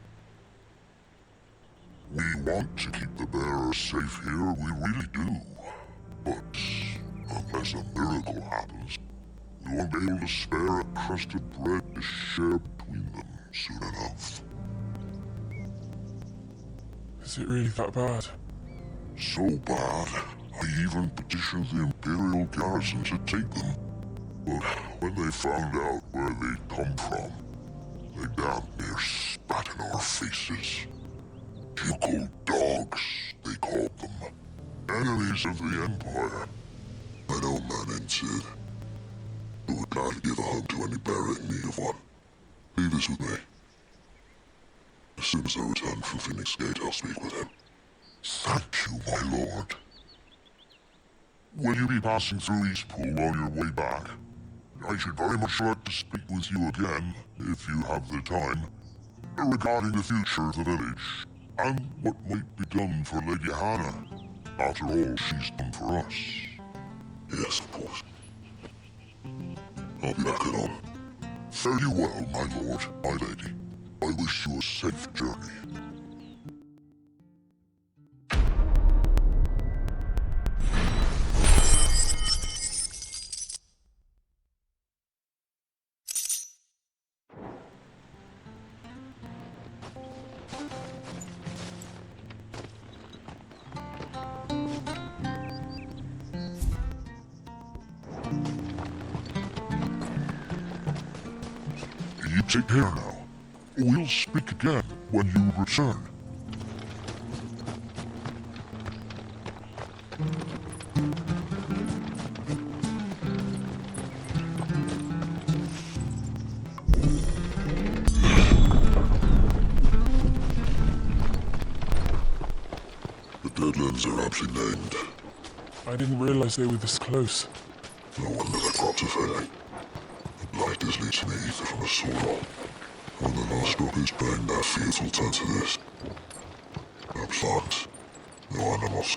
We want to keep the bearers safe here, we really do. But unless a miracle happens, we won't be able to spare a crust of bread to share between them soon enough. Is it really that bad? So bad, I even petitioned the Imperial garrison to take them. But when they found out where they'd come from, they damn near spat in our faces. Ducal dogs, they called them. Enemies of the Empire. I don't man inside. I would gladly give a hug to any bearer in need of one. Leave this with me. As soon as I return from Phoenix Gate, I'll speak with him. Thank you, my lord. Will you be passing through Eastpool on your way back? I should very much like to speak with you again, if you have the time, regarding the future of the village, and what might be done for Lady Hannah. After all she's done for us. Yes, of course. I'll be back anon. Fare you well, my lord, my lady. I wish you a safe journey. You take care now. We'll speak again when you return. The Deadlands are aptly named. I didn't realize they were this close. No wonder the crops are failing. The blight is leeching the ether from a soil. When the last drop is burned, our fields will turn to this. No plants, no animals,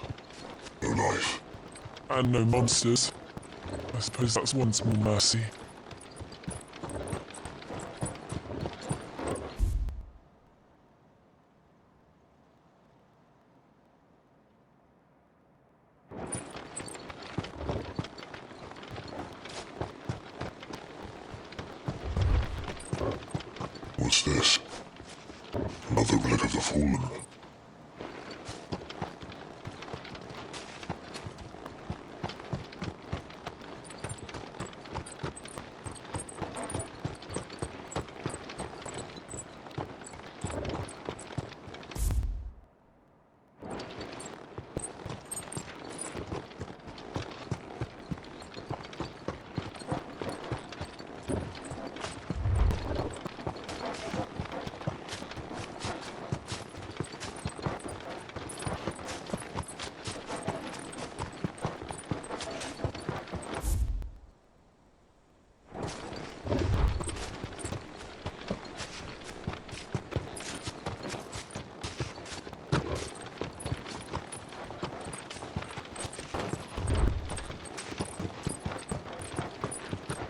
no life. And no monsters. I suppose that's one small mercy. What's this? Another relic of the fallen.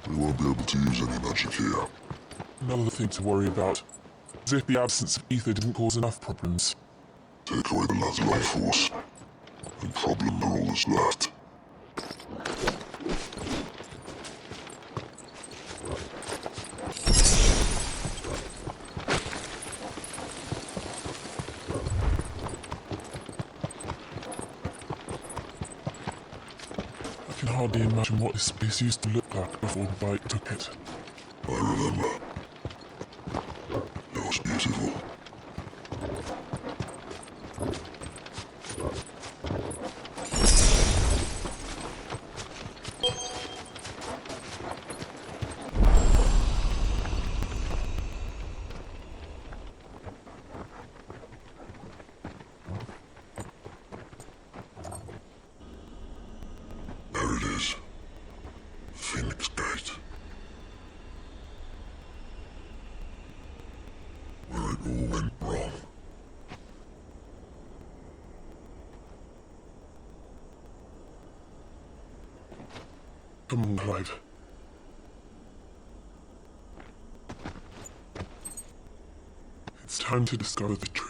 We won't be able to use any magic here. Another thing to worry about. As if the absence of ether didn't cause enough problems. Take away the lad's life force, and problems are all that's left. I can hardly imagine what this place used to look like before the bite took it. I remember. It was beautiful. Come on, Clive. It's time to discover the truth.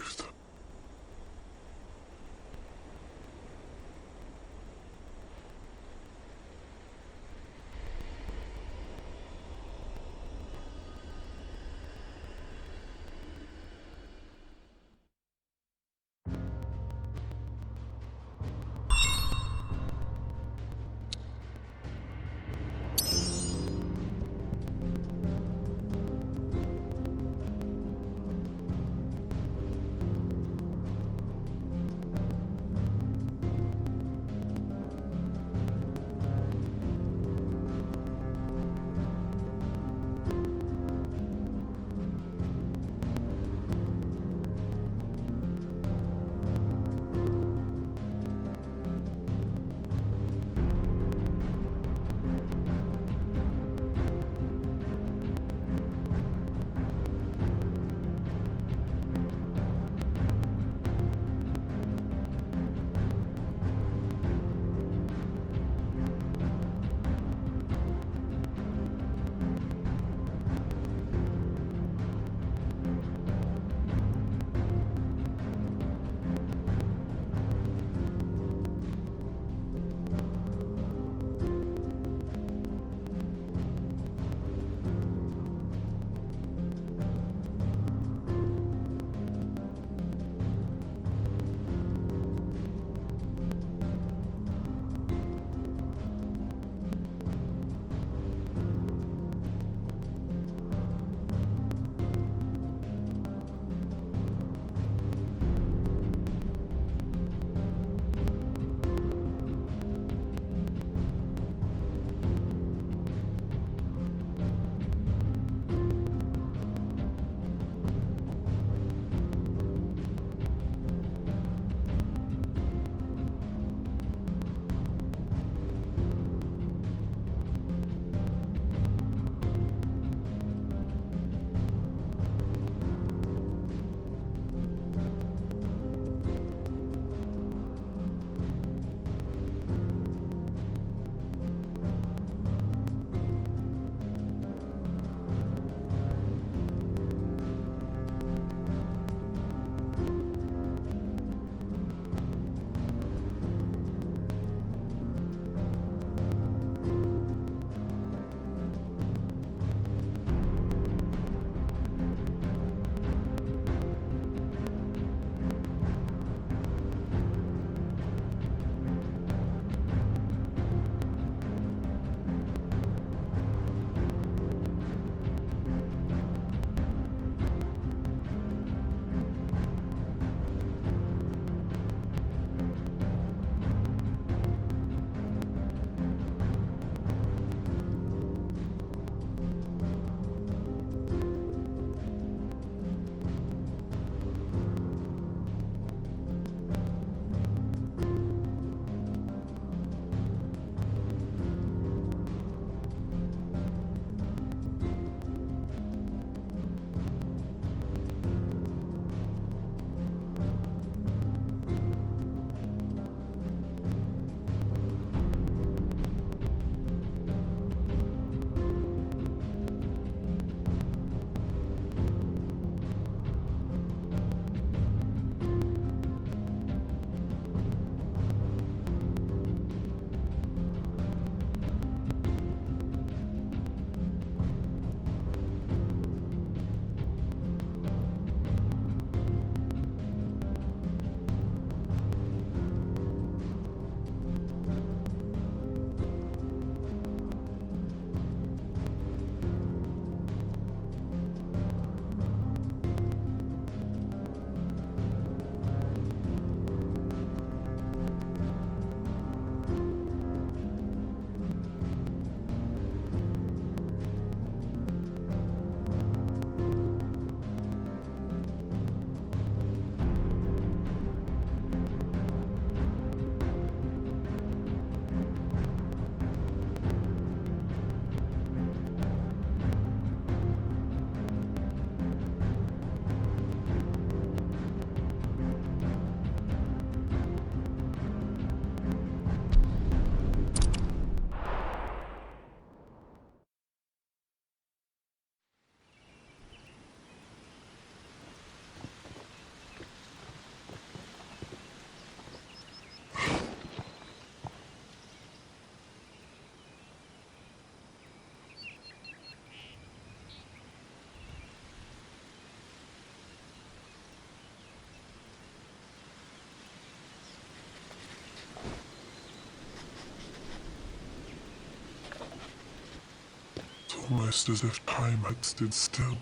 almost as if time had stood still.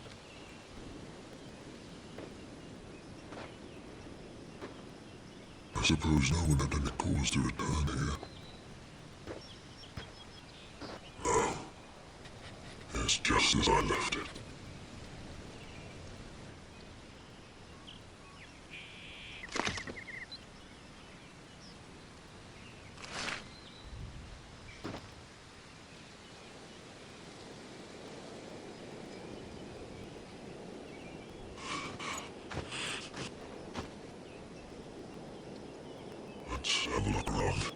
I suppose no one had any cause to return here. No. It's just as I left it. Let's have a look around.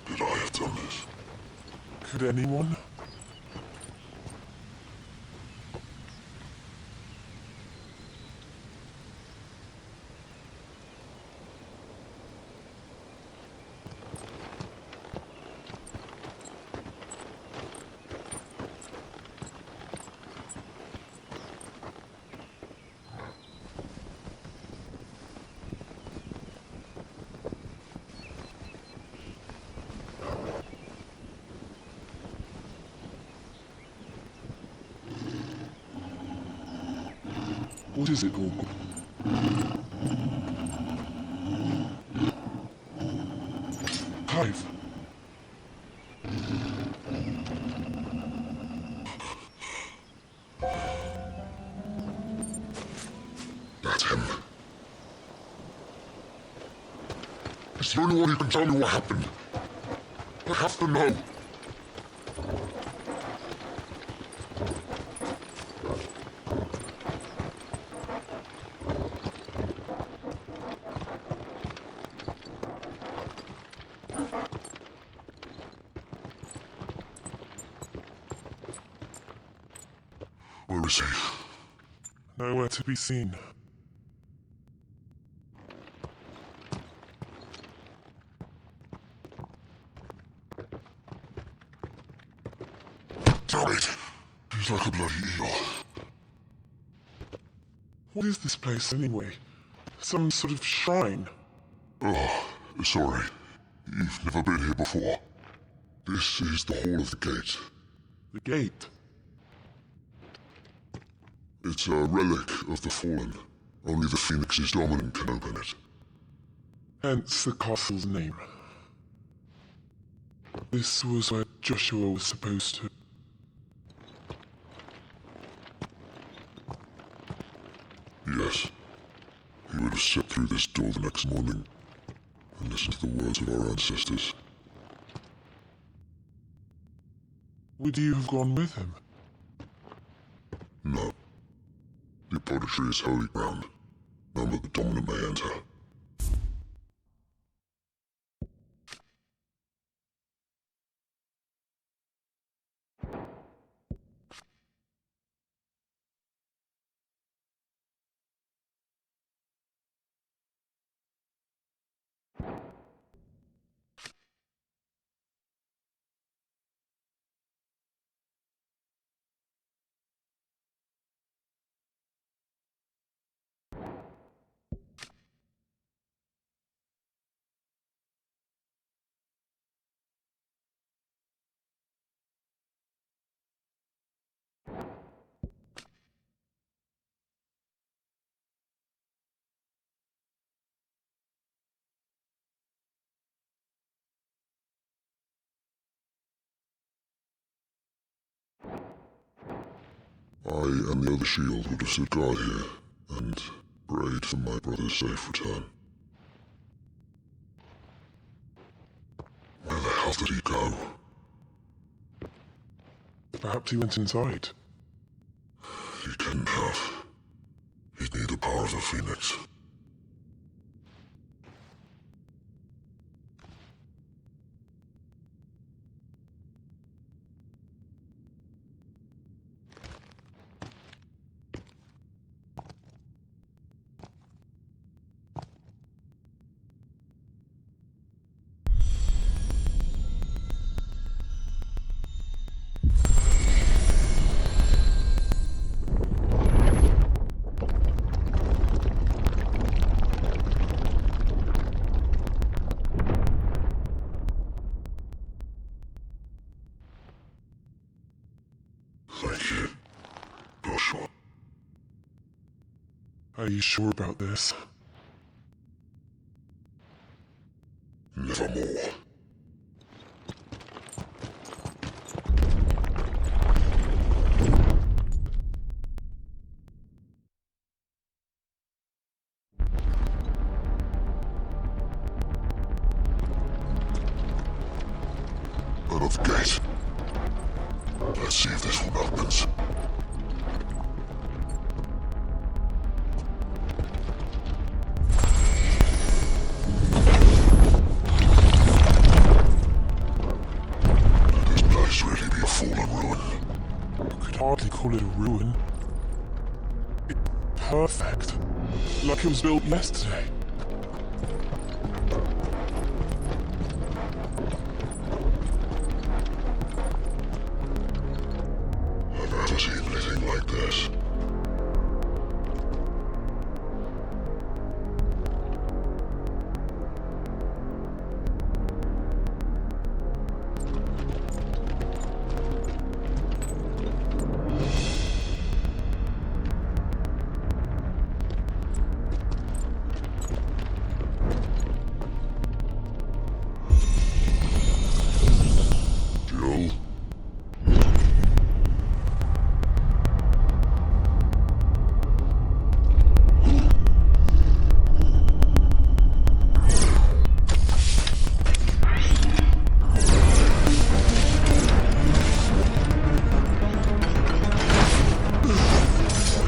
Did I have done this? Could anyone? What is it all? Clive. That's him. It's the only one who can tell me what happened. I have to know. Where is he? Nowhere to be seen. Damn it! He's like a bloody eel. What is this place anyway? Some sort of shrine? Oh, sorry. You've never been here before. This is the Hall of the Gate. The gate? It's a relic of the Fallen. Only the Phoenix's dominant can open it. Hence the castle's name. This was where Joshua was supposed to... Yes. He would have stepped through this door the next morning and listened to the words of our ancestors. Would you have gone with him? No. The poetry is holy ground. None but the dominant may enter. I and the other shield would have stood guard here and prayed for my brother's safe return. Where the hell did he go? Perhaps he went inside. He couldn't have. He'd need the power of the Phoenix. Thank you, Joshua. Are you sure about this? Nevermore. Another gate. Let's see if this one opens. This place really be a fallen ruin. You could hardly call it a ruin. It's perfect. Like it was built yesterday. I've never seen anything like this. Jill?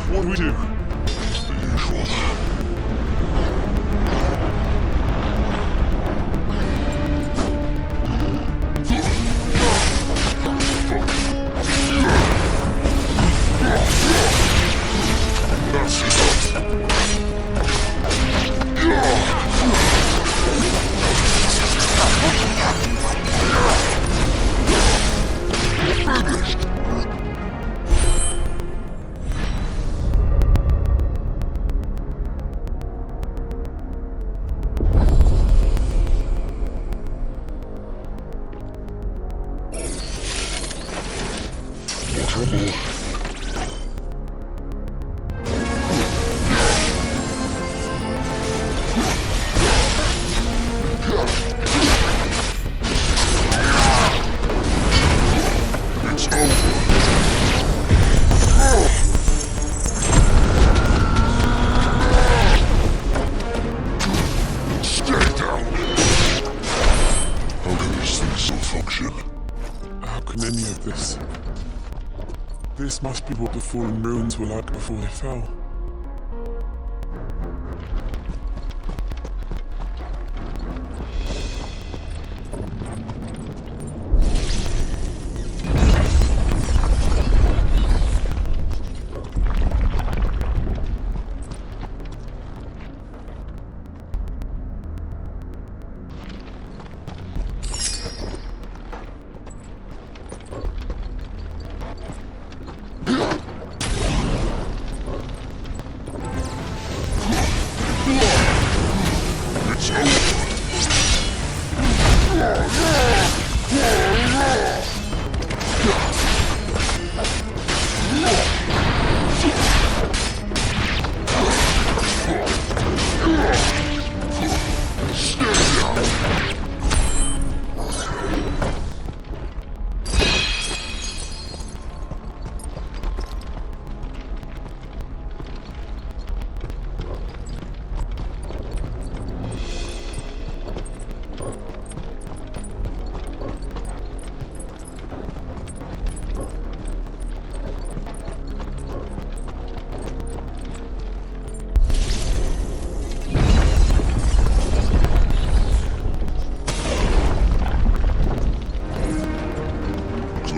What do we do? The usual. That's it. More trouble. It's over. Stay down. How can these things still function? How can any of this? This must be what the fallen ruins were like before they fell.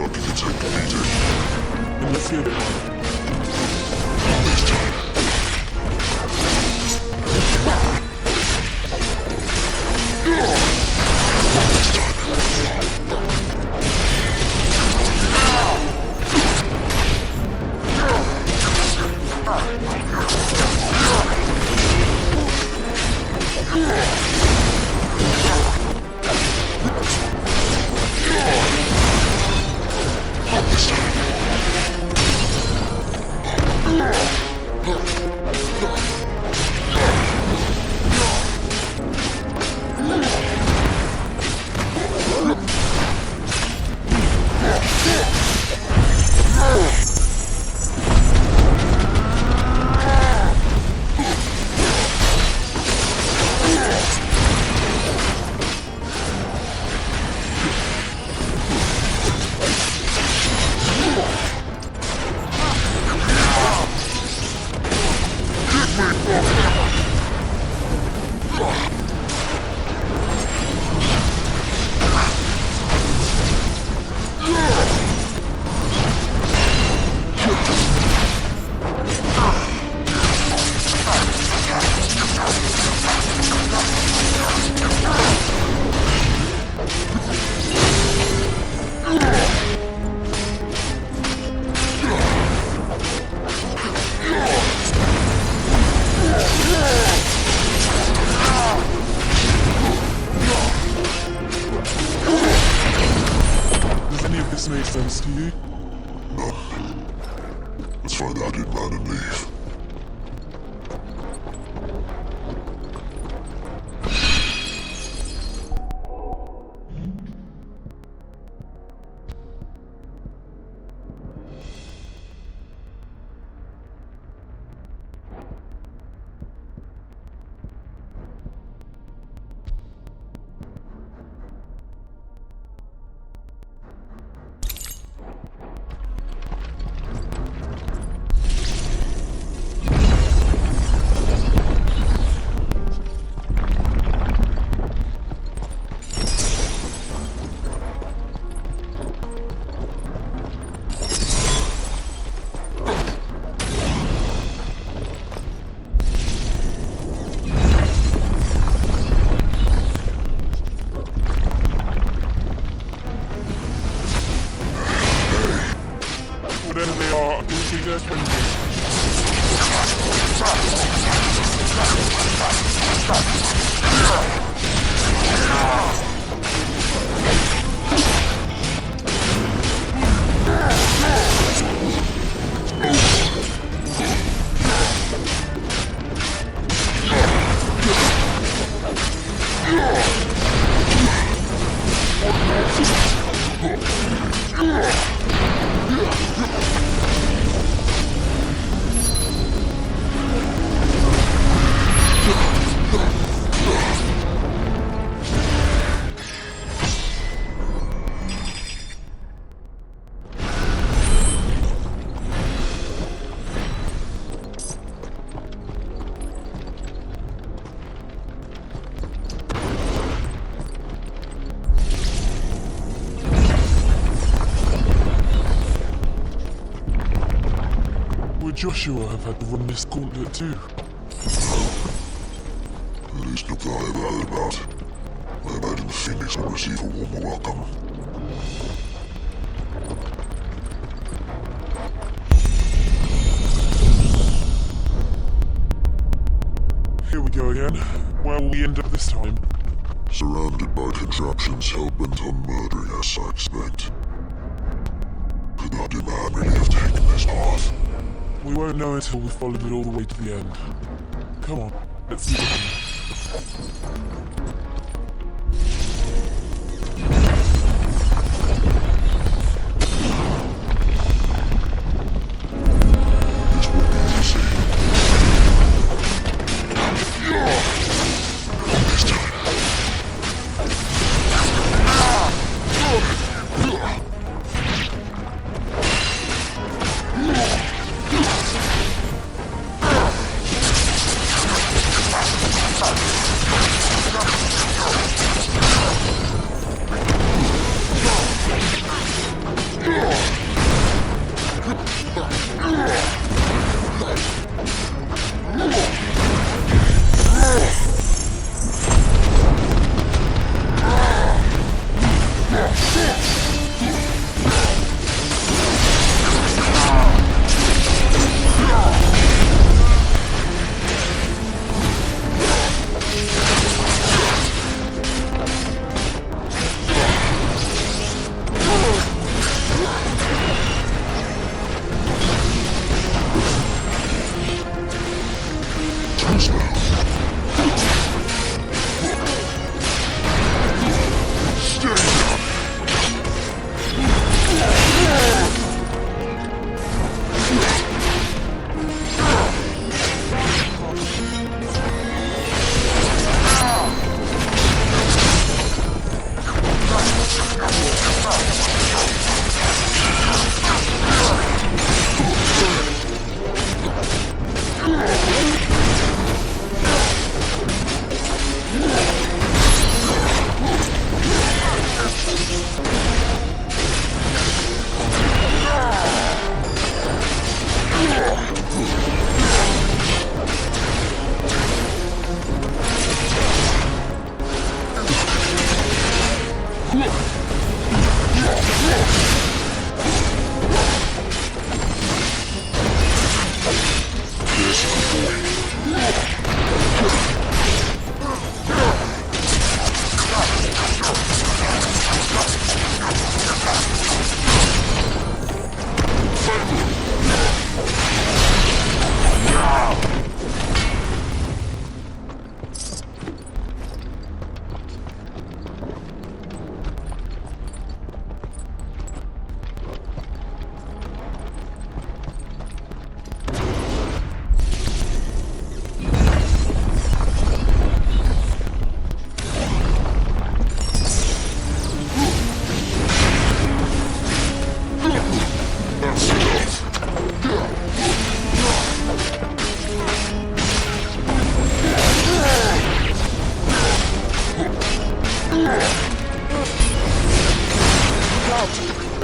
lucky to take the beating. And let's get it. Not this time. This makes sense to you? Let's find out in man and leave. Whatever they are, we suggest when would Joshua have had to run this gauntlet too? At least not that I ever heard about. I imagine the Phoenix will receive a warmer welcome. Here we go again. Where will we end up this time? Surrounded by contraptions hell-bent on murdering us, I expect. Could that man really have taken this path? We won't know until we've followed it all the way to the end. Come on, let's see what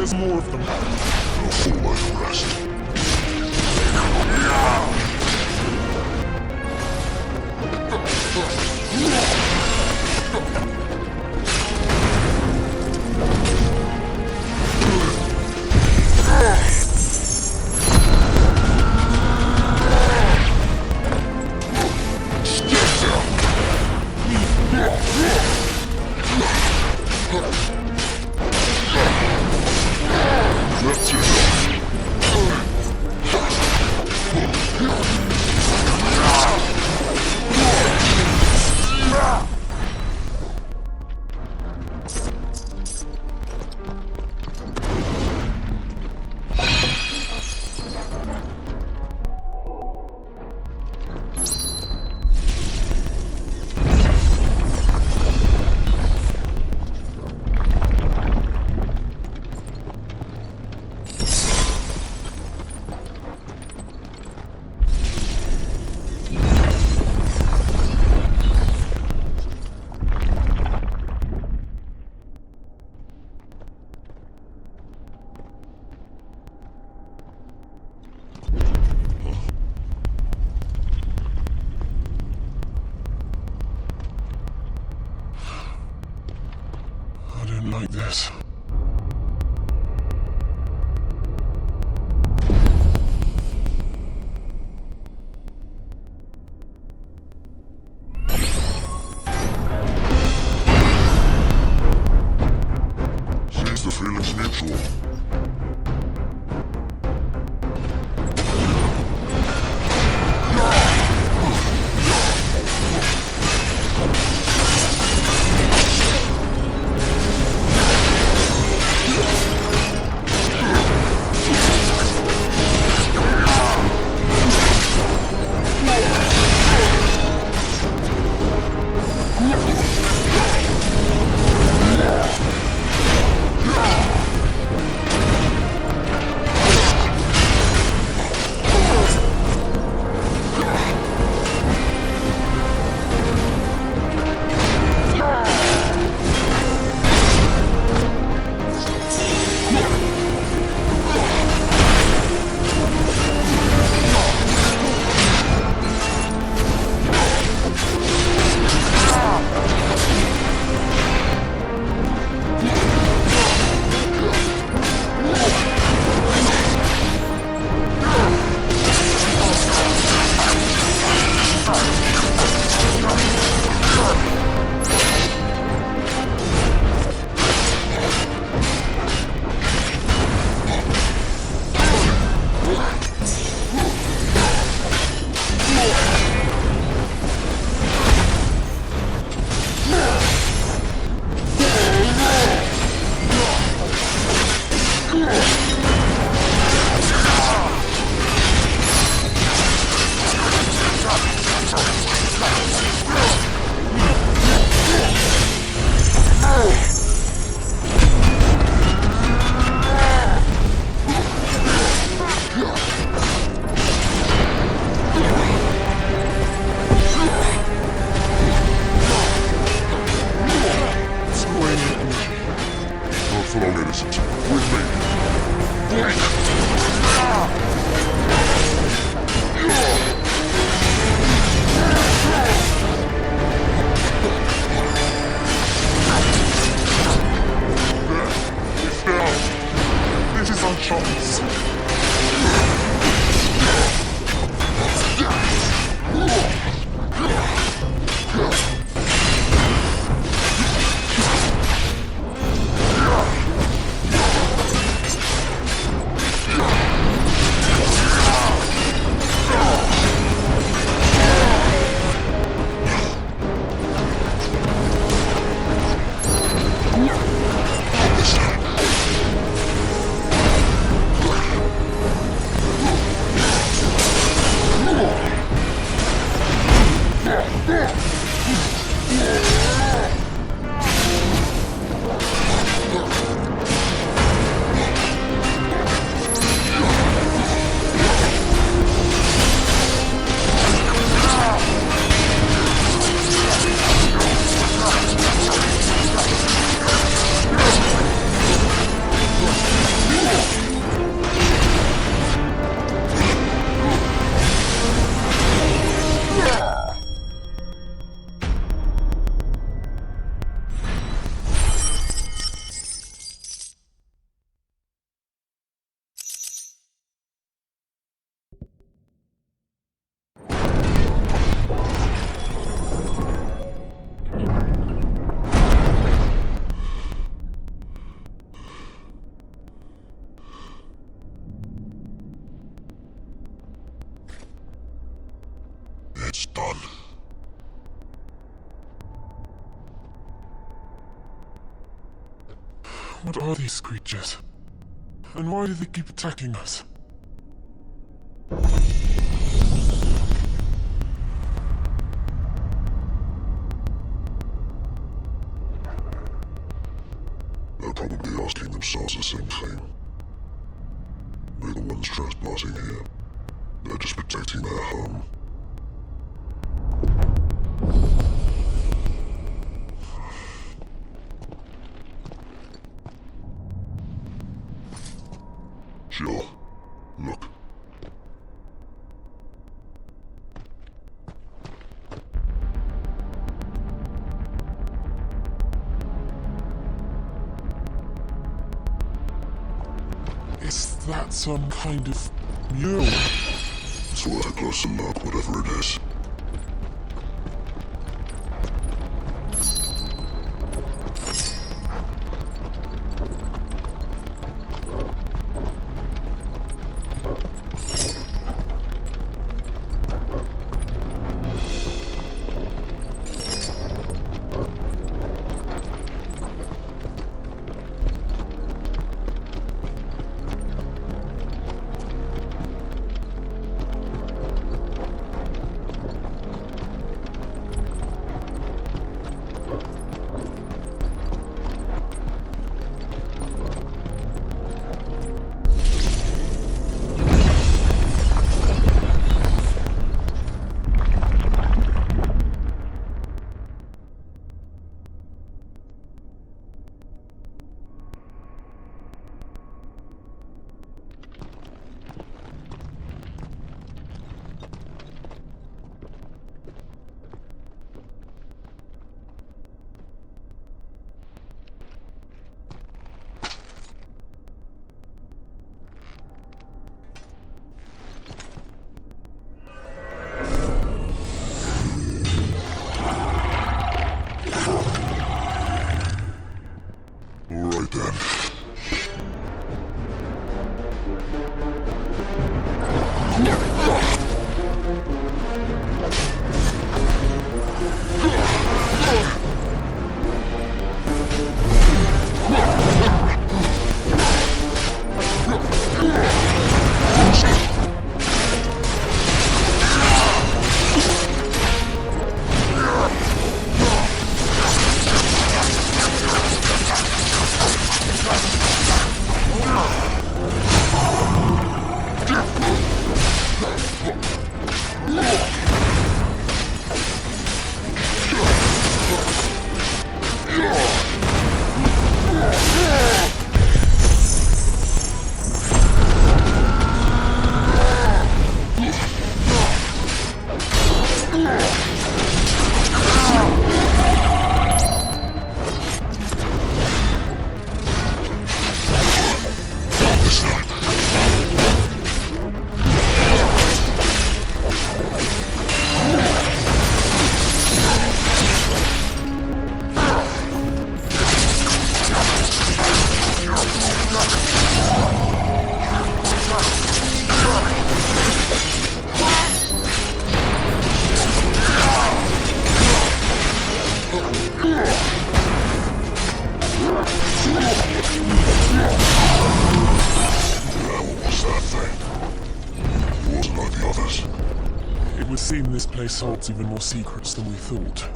there's more of them. Hold my rest. I don't like this. Seems the feeling's mutual. done. What are these creatures? And why do they keep attacking us? They're probably asking themselves the same thing. We're the ones trespassing here. They're just protecting their home. Sure. Look. Is that some kind of mural? It's worth a closer look, whatever it is. Alright then. It would seem this place holds even more secrets than we thought.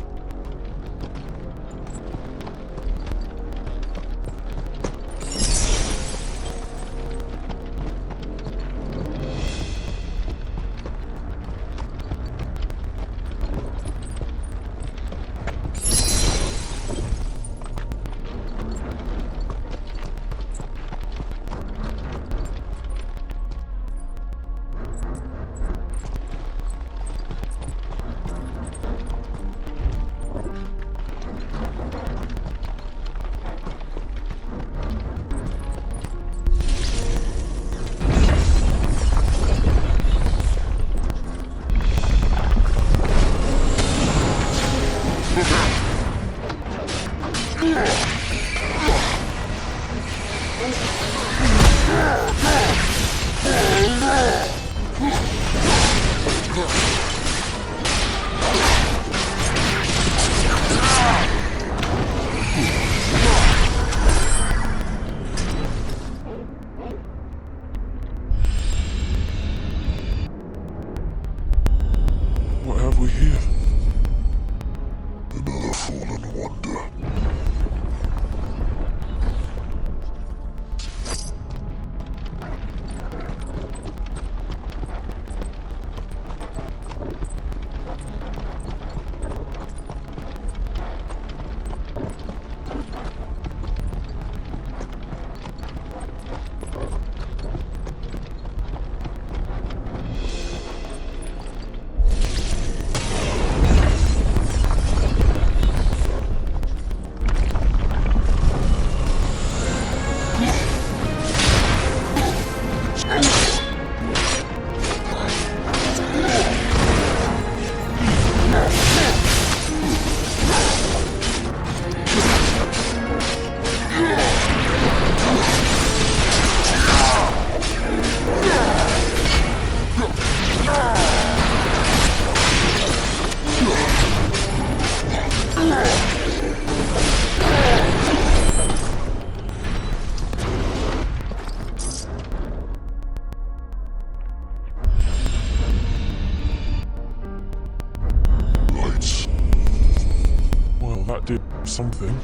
something.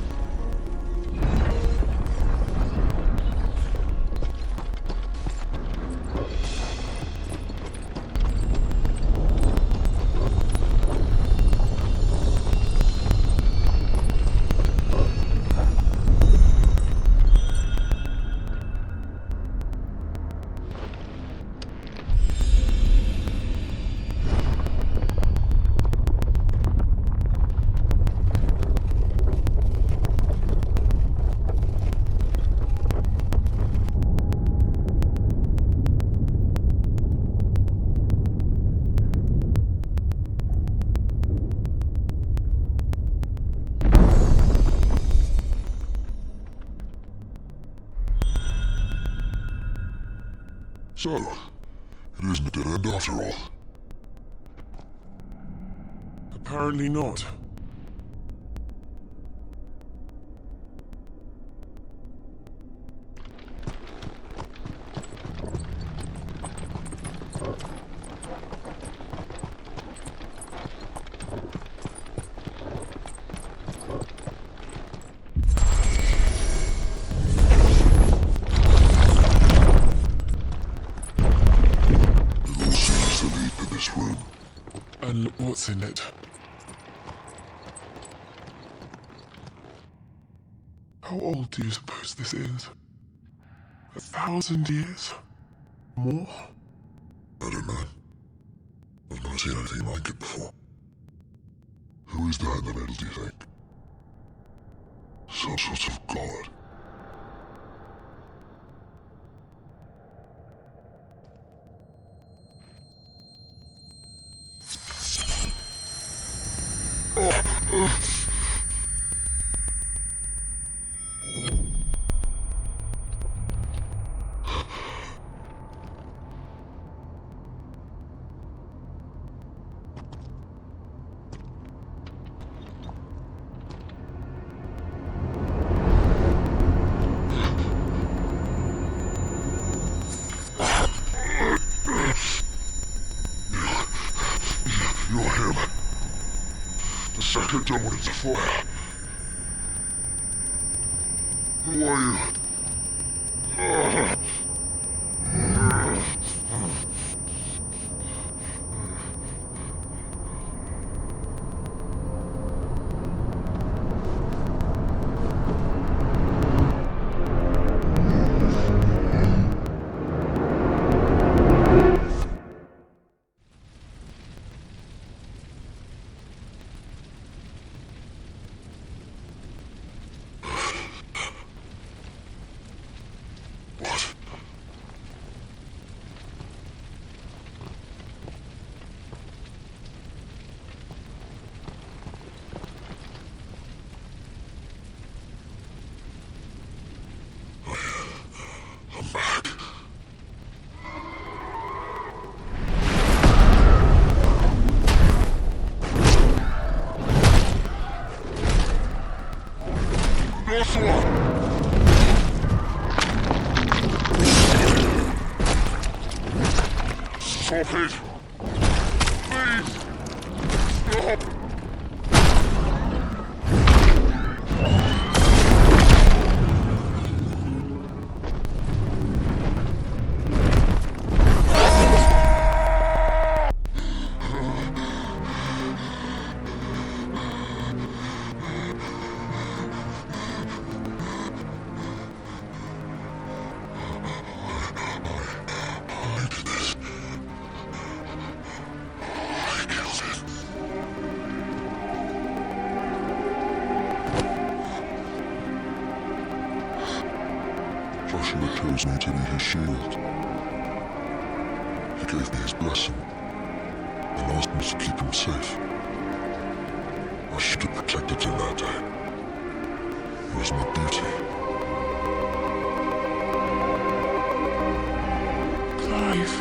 So, it isn't a dead end after all. Apparently not. It all seems to lead to this room. And look what's in it. How old do you suppose this is? 1,000 years? More? I don't know. I've never seen anything like it before. Who is that in the middle, do you think? Some sort of god. You're him. The second door is fire. Who are you? What? I'm back. This one! Stop it! Please! Stop! I did this. I killed it. Joshua chose me to be his shield. He gave me his blessing and asked me to keep him safe. I should have protected him that day. It was my duty. Clive.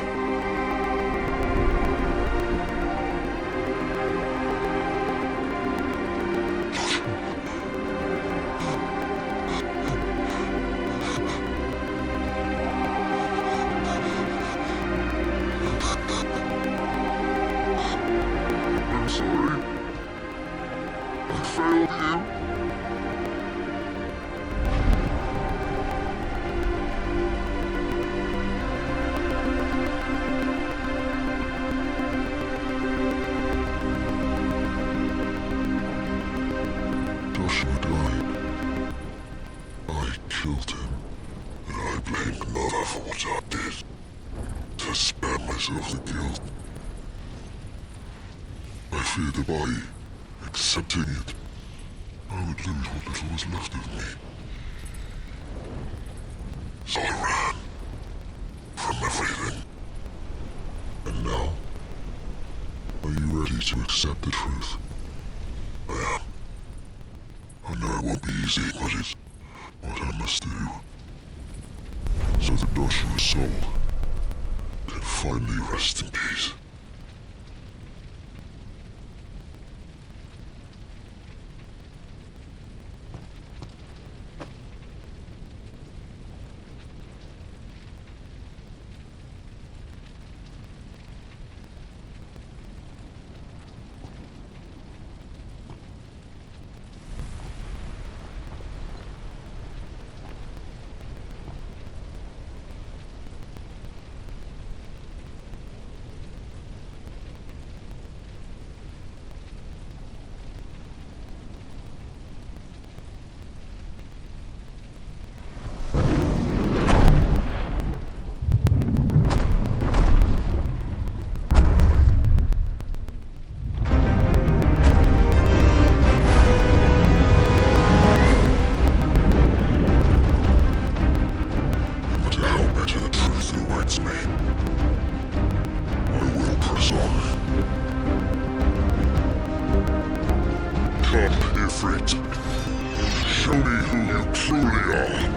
I'm sorry. I failed you. for what I did, to spare myself the guilt. I feared that by accepting it, I would lose what little was left of me. So I ran from everything. And now, are you ready to accept the truth? I am. I know it won't be easy, but it's what I must do. So that Joshua's soul can finally rest in peace. Show me who you truly are.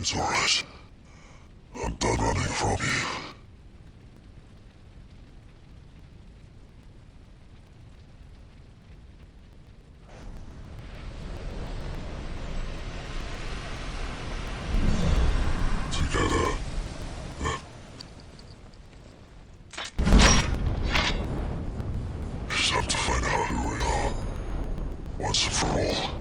It's alright. I'm done running from you. Together. Just have to find out who we are. Once and for all.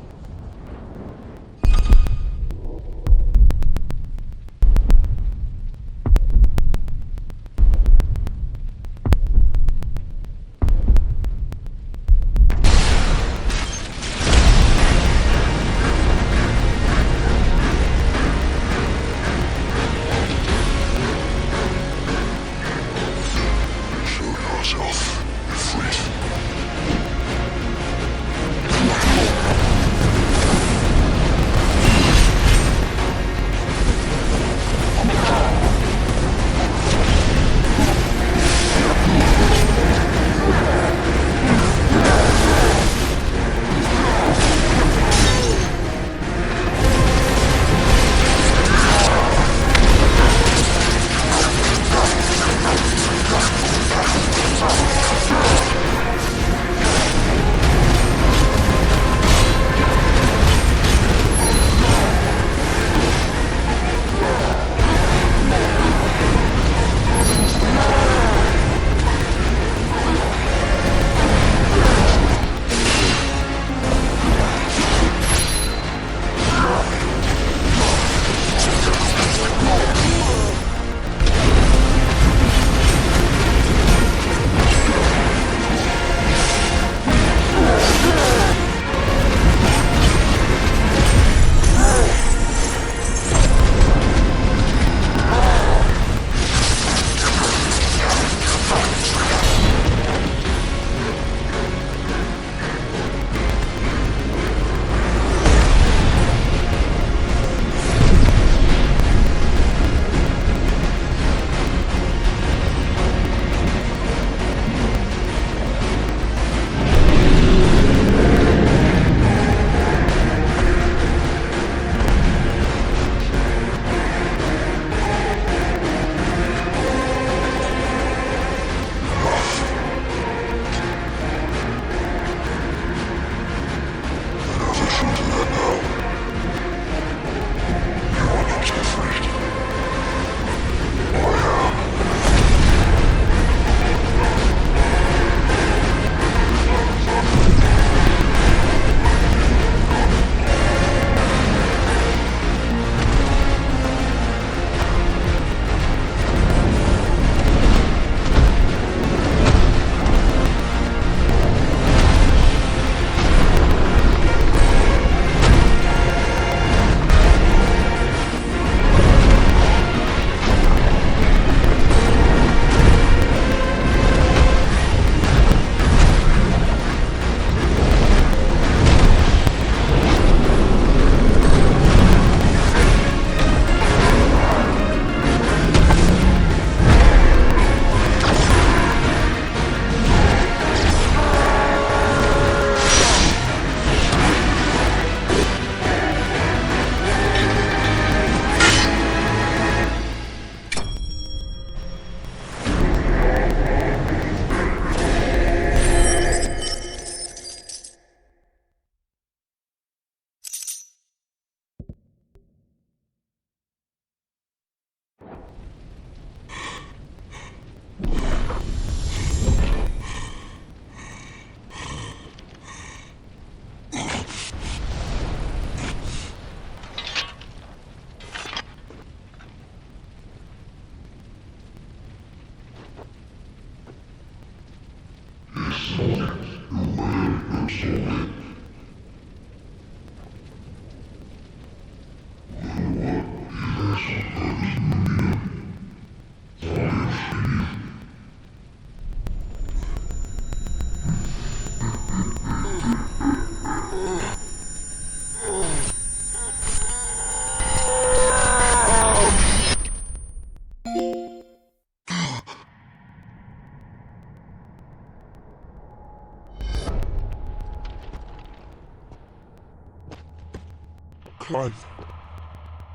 Clive,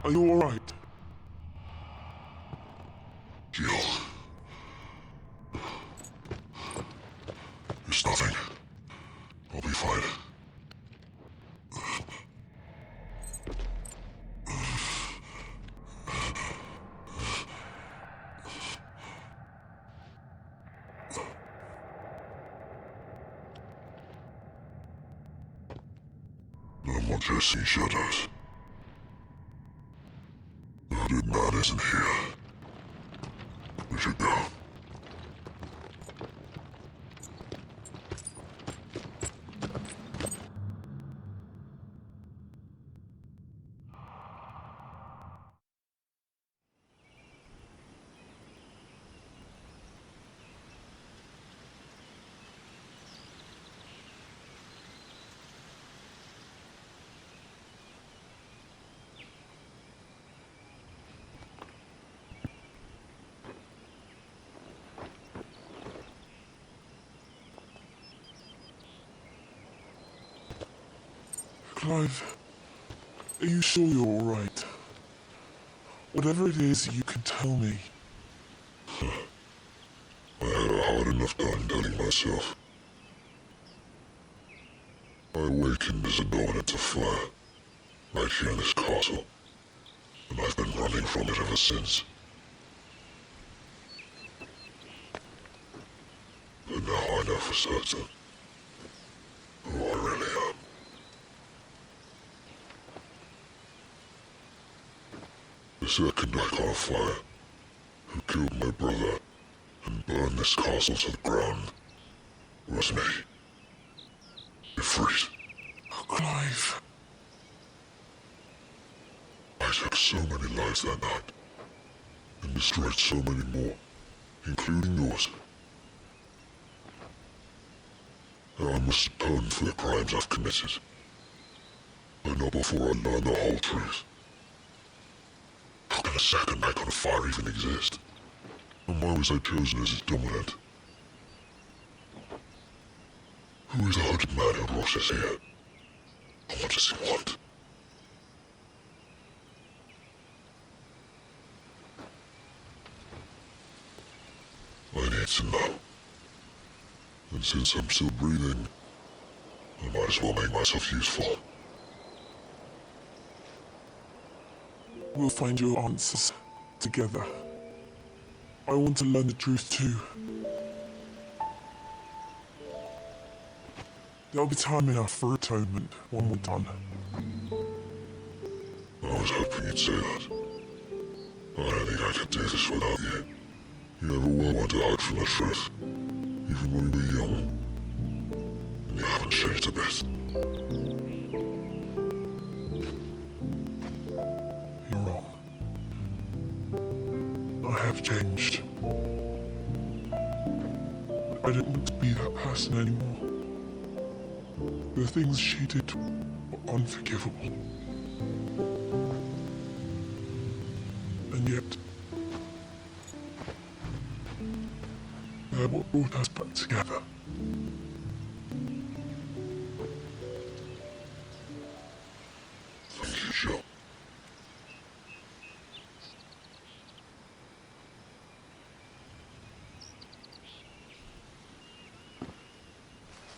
are you alright? Jill. It's nothing. I'll be fine. No more chasing shadows. Murdered man isn't here. We should go. Clive, are you sure you're alright? Whatever it is, you can tell me. I had a hard enough time telling myself. I awakened as a dawn into fire, right here in this castle, and I've been running from it ever since. But now I know for certain who I really am. The second I caught fire, who killed my brother and burned this castle to the ground, was me. Ifrit. Oh, Clive. I took so many lives that night, and destroyed so many more, including yours. And I must atone for the crimes I've committed, but not before I learn the whole truth. How can a second night on a fire even exist? And why was I chosen as its dominant? Who is the hunted man who brought us here? And what does he want? I need to know. And since I'm still breathing, I might as well make myself useful. We'll find your answers together. I want to learn the truth too. There'll be time enough for atonement when we're done. I was hoping you'd say that. I don't think I could do this without you. You never were one to hide from the truth, even when we were young. And you haven't changed a bit. You're wrong. I have changed. I don't want to be that person anymore. The things she did were unforgivable. And yet, they're what brought us back together. Thank you, Jill.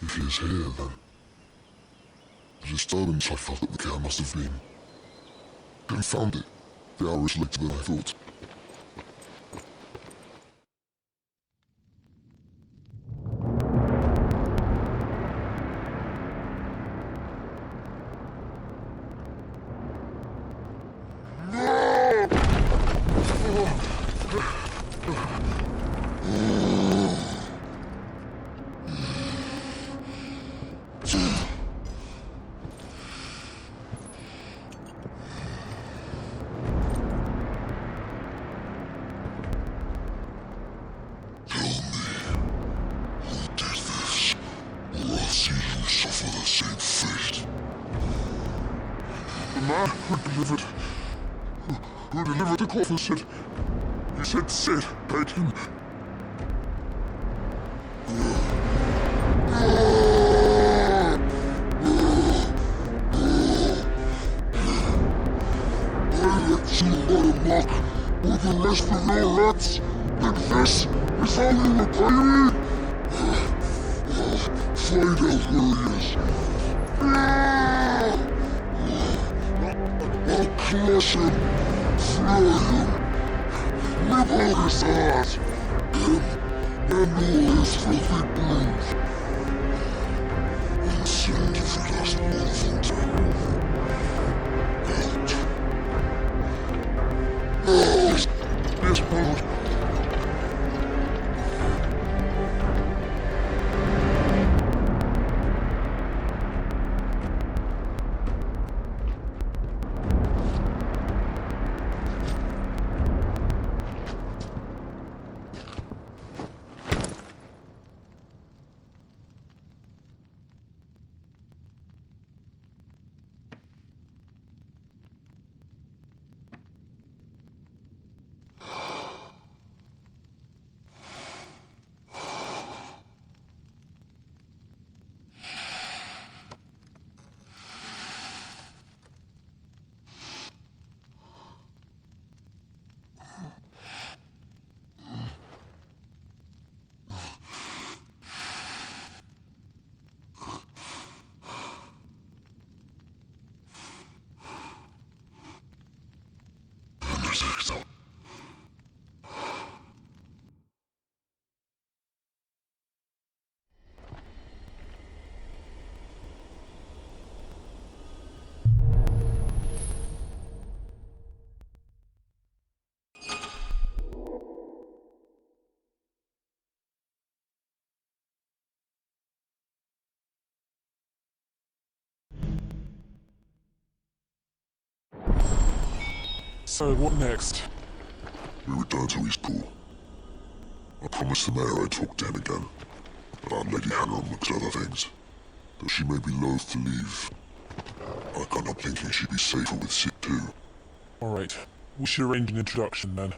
If he is here, then the disturbance I felt at the care must have been confounded. The hour is later than I thought. Suffer the same fate. The man who delivered the coffin said, he said Sid paid him. with the rest of your rats, and this is how you repay me? Find out where he is. I'll crush him, flay him, rip out his heart, him and all his filthy brood, and send every last one of them to hell. Yes, my lord. So, what next? We return to Eastpool. I promised the mayor I'd talk to him again, but our Lady Hannah looks at other things. Though she may be loath to leave, I can't help thinking she'd be safer with Sid too. Alright, we should arrange an introduction then.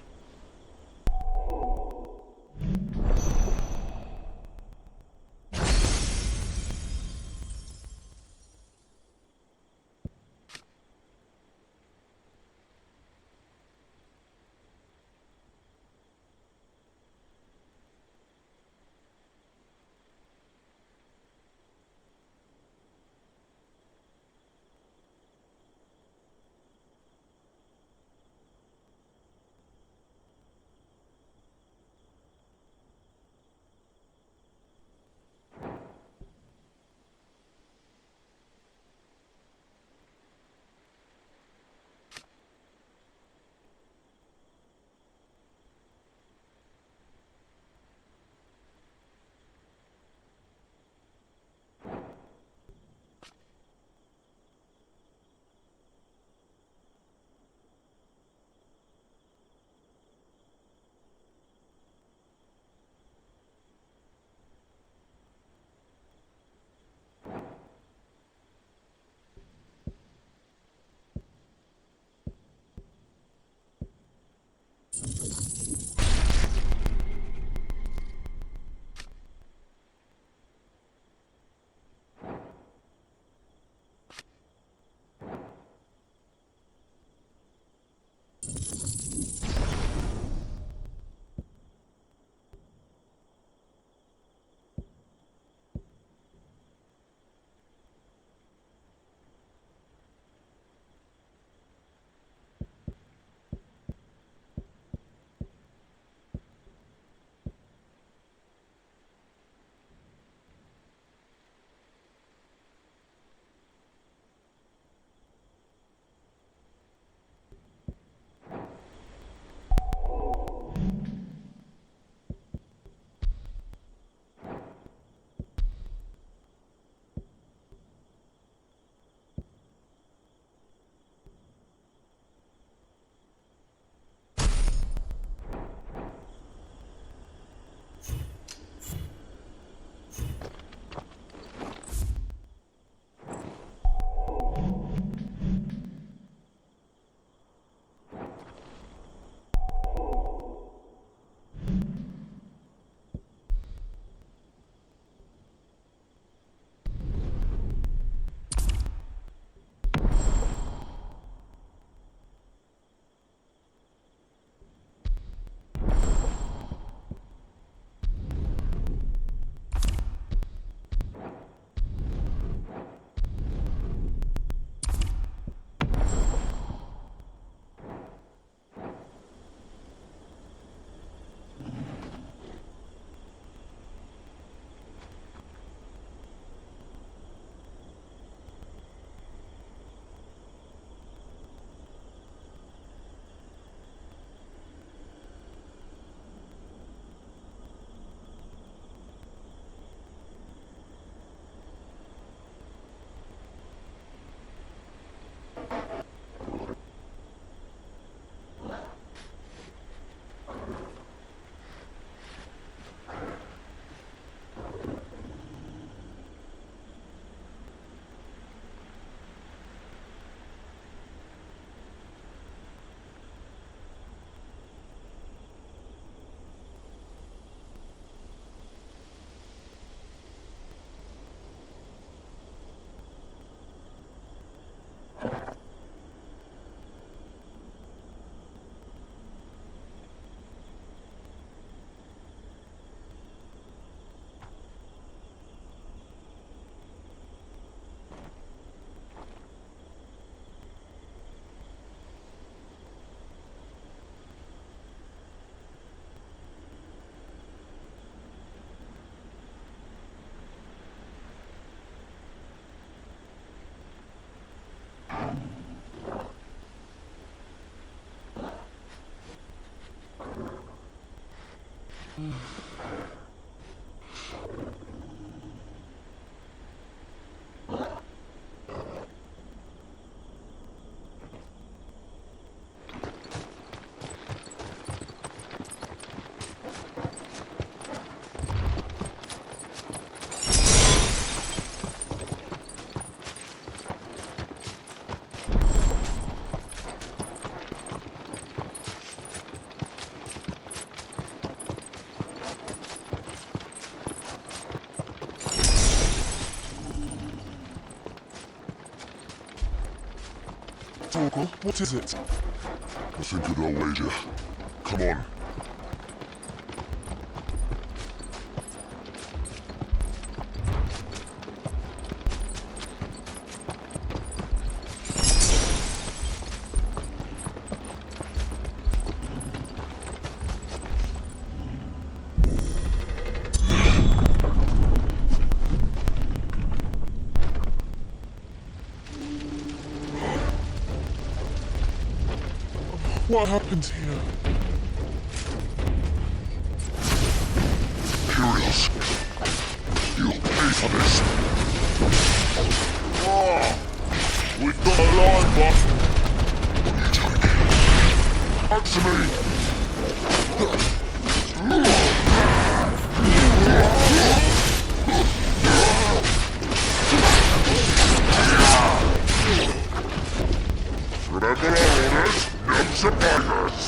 Torgal, what is it? I think it all wager. Come on. What happened here? Curious. You'll pay for this. We've got a line, but... What are you doing? Answer me! Remember our orders? No surprises!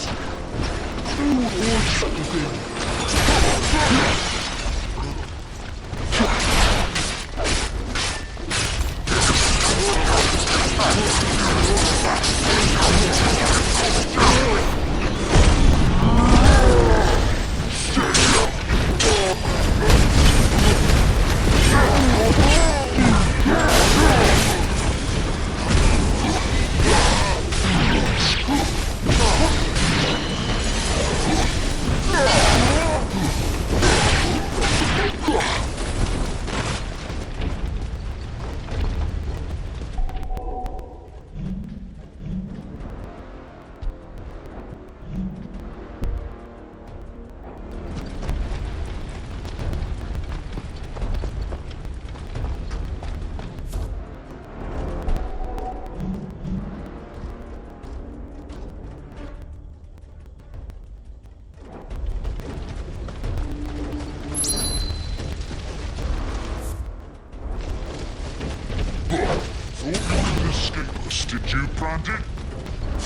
Escape us, did you, Brandon?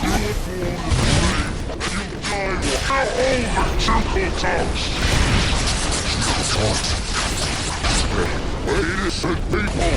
You were born as a slave, and you'll die how old at Chuckle Toss? We're innocent people!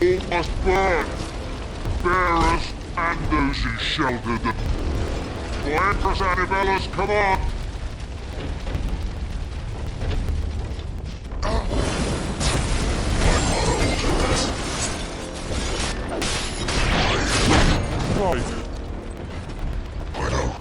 all must burn. Bearers and those who sheltered them. For Empress Annivella's command. Right. I know.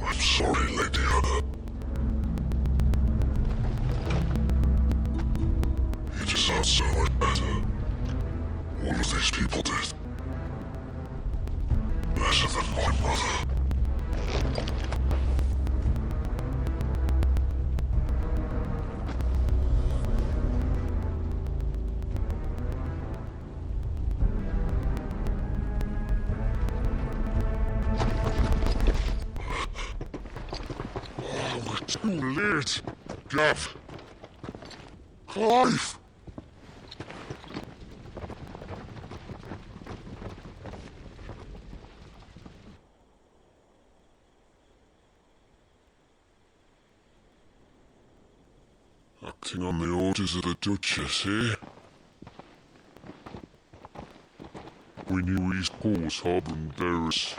I'm sorry, Lady Anna. It just sounds so much better. All of these people did. Better than my mother. Too late. Gav. Clive. Acting on the orders of the Duchess, eh? We knew East Hall was harbouring bearers.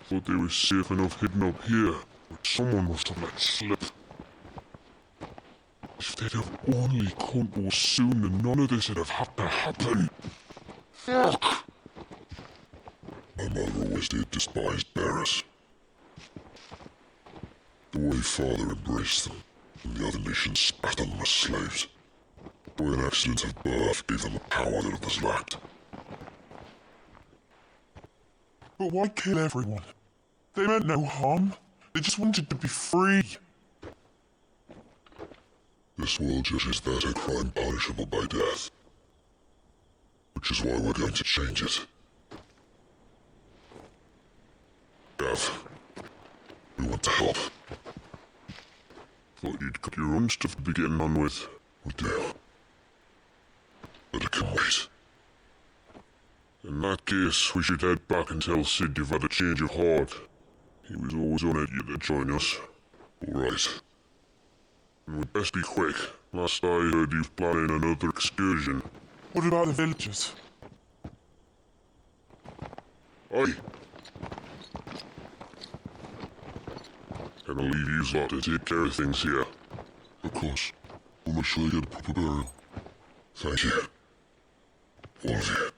Thought they were safe enough hidden up here. Someone must have let slip. If they'd have only come to us sooner, none of this would have had to happen. Fuck! My mother always did despise bearers. The way father embraced them, and the other nations spat on them as slaves. The way an accident of birth gave them a power that others lacked. But why kill everyone? They meant no harm. They just wanted to be free. This world judges that a crime punishable by death. Which is why we're going to change it. Gav, we want to help. Thought you'd got your own stuff to be getting on with. We do. But it can wait. In that case, we should head back and tell Sid you've had a change of heart. He was always on you to join us. All right. And we'd best be quick. Last I heard, he was planning another excursion. What about the villagers? Oi! Gonna leave you lot to take care of things here. Of course. We'll make sure you get a proper burial. Thank you. All of you.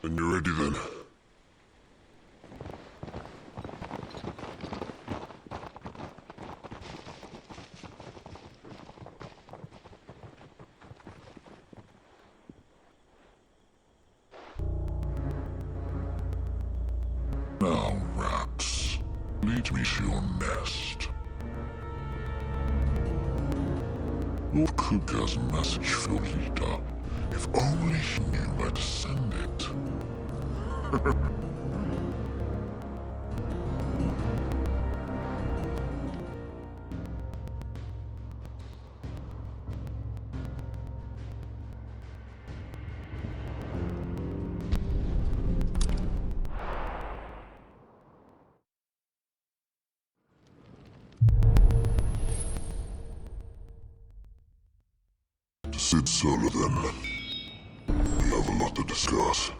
When you're ready then. Now, rats, lead me to your nest. Lord Cook has a message for your leader. If only he knew where to send it. Sit solo then. We have a lot to discuss.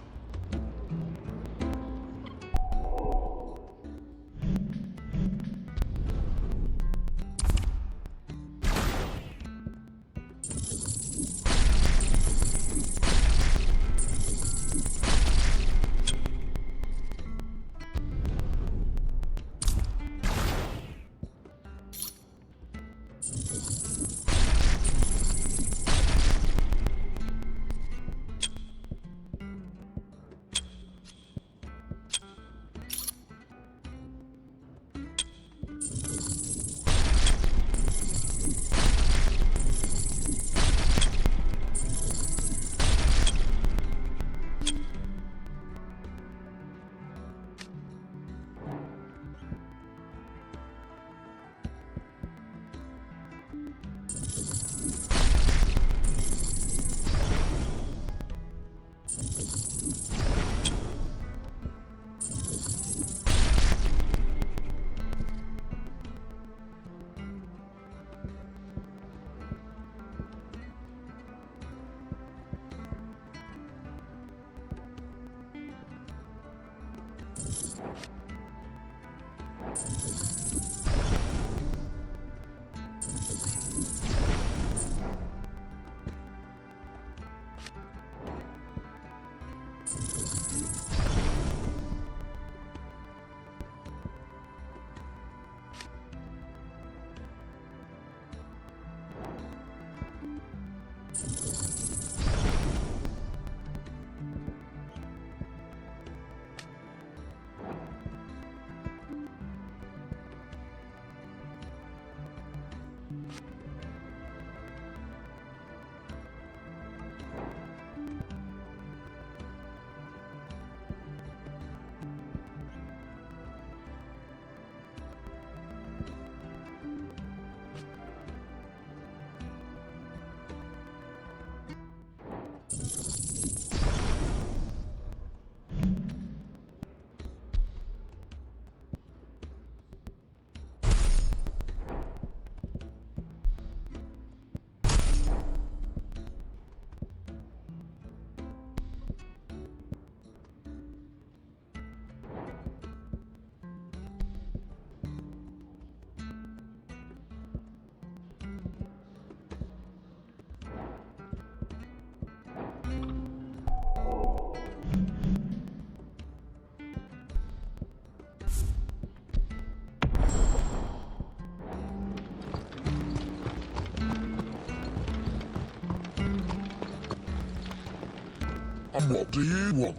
And what do you want?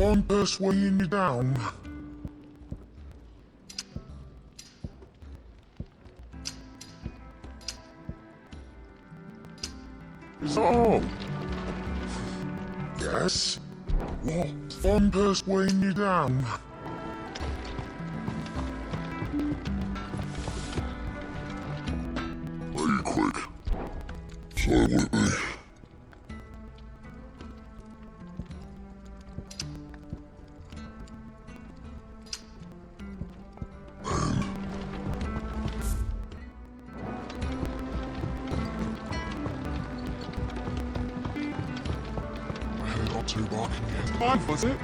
I'm persuading you down. Is that all? Yes? What? I'm persuading you down. Are you quick? Stay with me. two barking yet. 5, was it?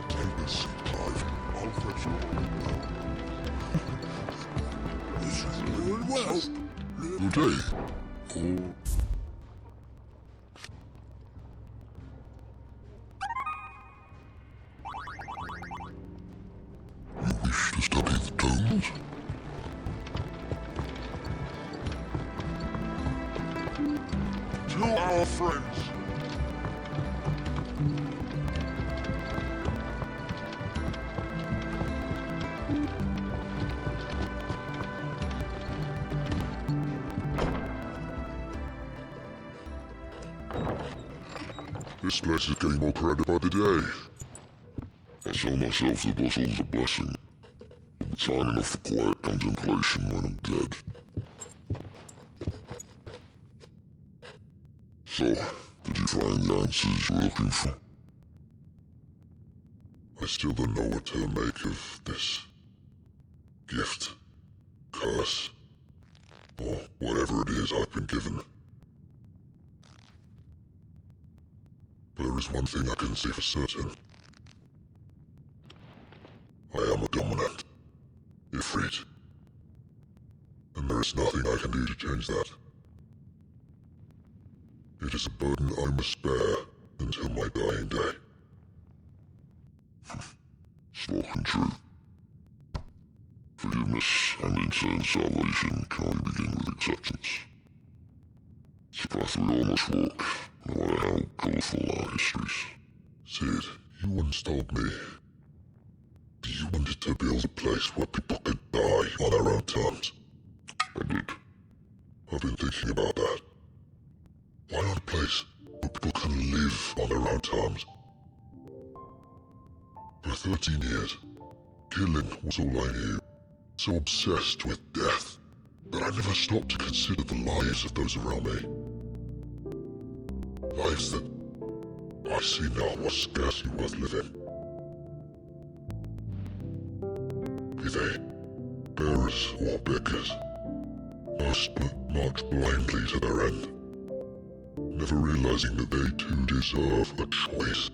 Take a seat, Clive. I'll fetch you all now. This is doing well. Good day. Oh. You wish to study the tomes? To our friends. This place is getting more crowded by the day. I tell myself the bustle's a blessing. Time enough for quiet contemplation when I'm dead. So, did you find the answers you were looking for? I still don't know what to make of this gift, curse, or whatever it is I've been given. But there is one thing I can say for certain. I am a dominant, Ifrit, and there is nothing I can do to change that. It is a burden I must bear until my dying day. Spoken true. Forgiveness and in turn salvation can only begin with acceptance. It's a path we all must walk, no matter how colourful our histories. Sid, you once told me you wanted to build a place where people could die on their own terms. I did. I've been thinking about that. Why not a place where people can live on their own terms? For 13 years, killing was all I knew. So obsessed with death that I never stopped to consider the lives of those around me. Lives that I see now were scarcely worth living. Be they bearers or beggars, most march blindly to their end, never realizing that they too deserve a choice.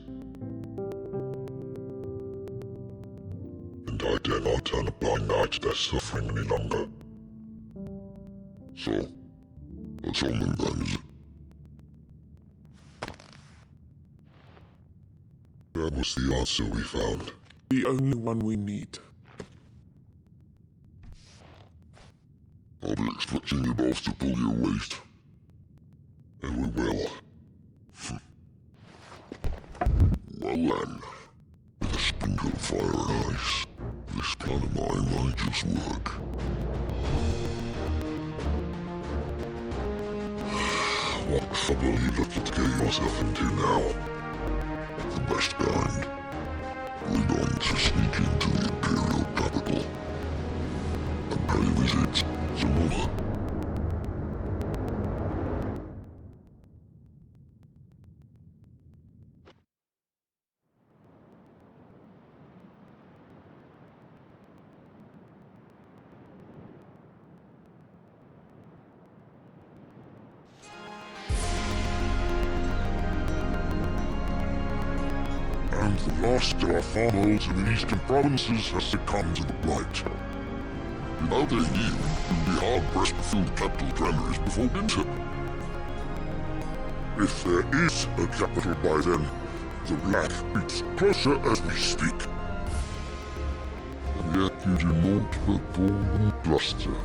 And I dare not turn a blind eye to their suffering any longer. So, atonement then, is it? That was the answer we found. The only one we need. I'll be expecting you both to pull your weight. And we will. Well then, with a sprinkle of fire and ice, this plan of mine might just work. What trouble you looking to get yourself into now? The best kind. We're going to sneak into the Imperial capital and pay a visit to Mother. And the last of our farmholds in the eastern provinces has succumbed to the blight. Without a yield, you'll be hard-pressed to fill capital granaries before winter. If there is a capital by then, the black beats closer as we speak. And yet you do naught but bawl and bluster.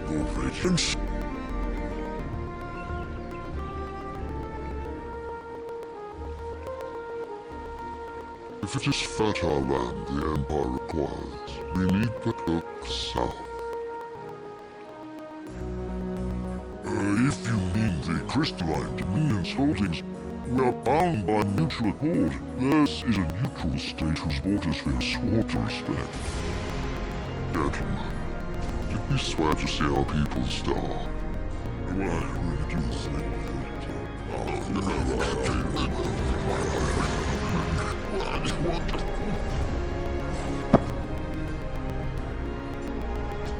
Your radiance? If it is fertile land the Empire requires, we need but look south. If you mean the crystalline Dominion's holdings, we are bound by mutual accord. Theirs is a neutral state whose waters we have sworn to respect. Gentlemen, did we swear to see our peoples die? Do I really do the same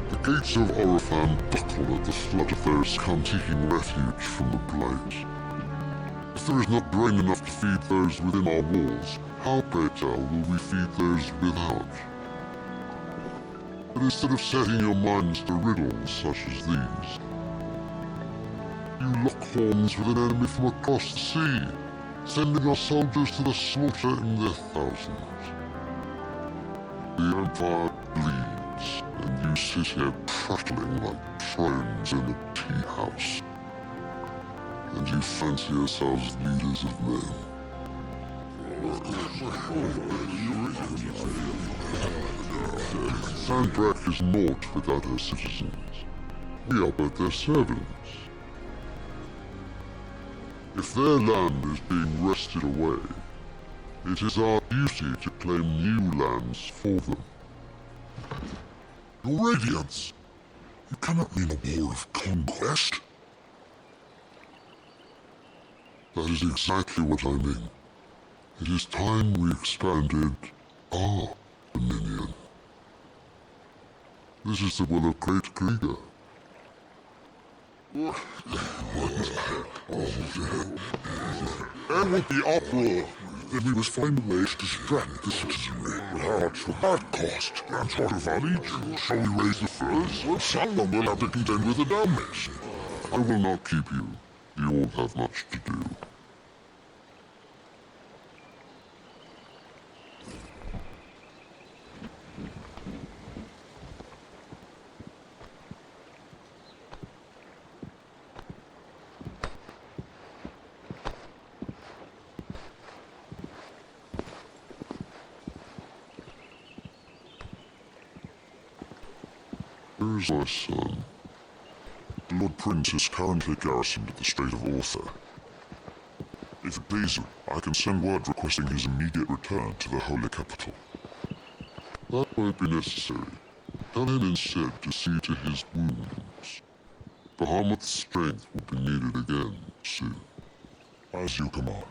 The gates of Orifan buckle at the flood of those come seeking refuge from the blaze. If there is not grain enough to feed those within our walls, how, pray tell, will we feed those without? But instead of setting your minds to riddles such as these, you lock horns with an enemy from across the sea, sending our soldiers to the slaughter in their thousands. The Empire bleeds, and you sit here prattling like drones in a tea house. And you fancy yourselves leaders of men. Sandbrak is naught without her citizens. We are but their servants. If their land is being wrested away, it is our duty to claim new lands for them. Your Radiance! You cannot mean a war of conquest. That is exactly what I mean. It is time we expanded our dominion. This is the will of Great Krieger. And with the uproar, then we must find a way to distract the citizenry. How much will that cost? And sort of our legions. Shall we raise the furs? Well, someone will have to contend with the damage. I will not keep you. You all have much to do. Where is my son? The Lord Prince is currently garrisoned at the Strait of Author. If it please you, I can send word requesting his immediate return to the Holy Capital. That won't be necessary. Tell him instead to see to his wounds. Bahamut's strength will be needed again soon. As you command.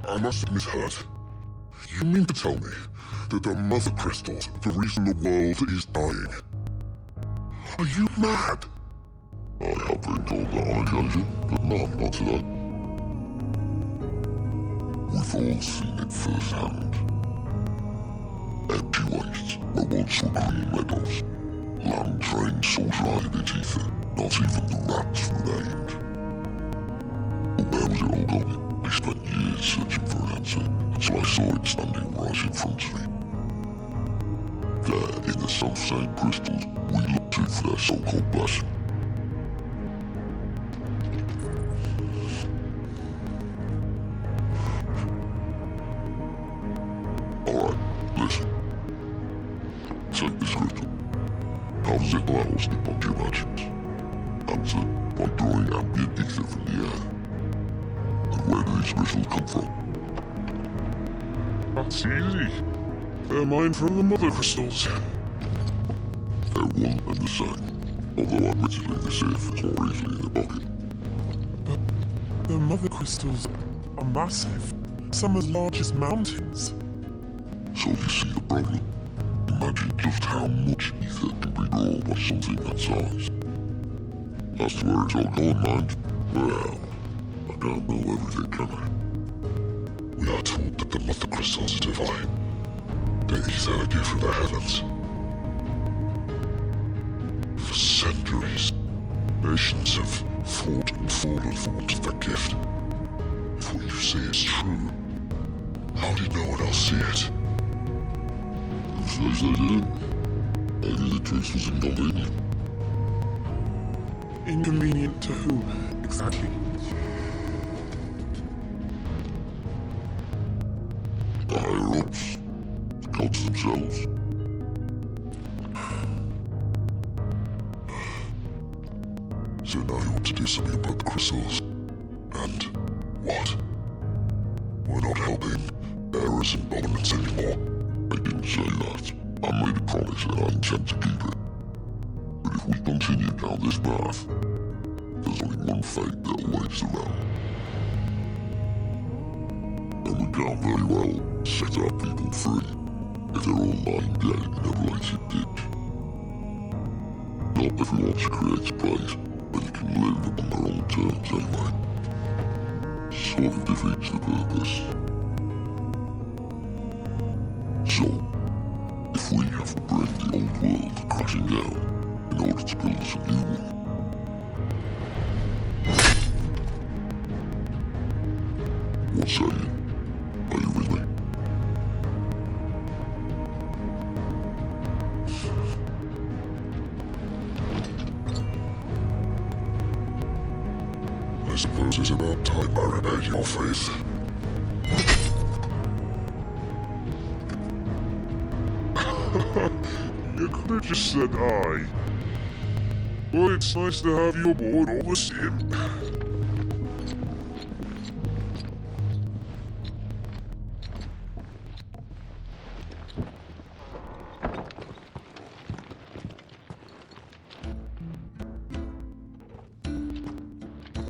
I must have misheard. You mean to tell me that the Mother Crystals are the reason the world is dying? Are you mad? I have been told that on occasion, but not today. We've all seen it firsthand. Empty wastes where once were green meadows. Land trains so dry in its ether, not even the rats remained. But where was it all going? I spent years searching for an answer until I saw it standing right in front of me. There, in the self-same crystals, we looked to for their so-called blessing. Alright, listen. Take this crystal. How does it allow us to debunk your magics? Answer, by drawing ambient ether from the air. Where do these crystals come from? That's easy. They're mine from the Mother Crystals. They're one and the same, although admittedly this here fits more easily in the pocket. But the Mother Crystals are massive. Some as large as mountains. So you see the problem? Imagine just how much ether can be drawn by something that size. As to where it's all going, mind, well, I don't know everything, can I? We are told that the Mother Crystals are divine. They ether a gift from the heavens. For centuries, nations have fought and fallen for want of that gift. If what you say is true, how did no one else see it? Who says they didn't? Maybe the truth was inconvenient. Inconvenient to who, exactly? The higher-ups, the gods themselves. piece of your blood crystals. And what? We're not helping errors and dominance anymore. I didn't say that. I made a promise and I intend to keep it. But if we continue down this path, there's only one fate that awaits around. And we can't very well set our people free if they're all lying dead in a blighted ditch. Not everyone creates a place where they can live on their own terms anyway. Sort of defeats the purpose. So, if we have to bring the old world crashing down in order to build us a new one, what say you? Are you with me? I suppose it's about time I repaired your faith. You could have just said aye. Well, it's nice to have you aboard all the same.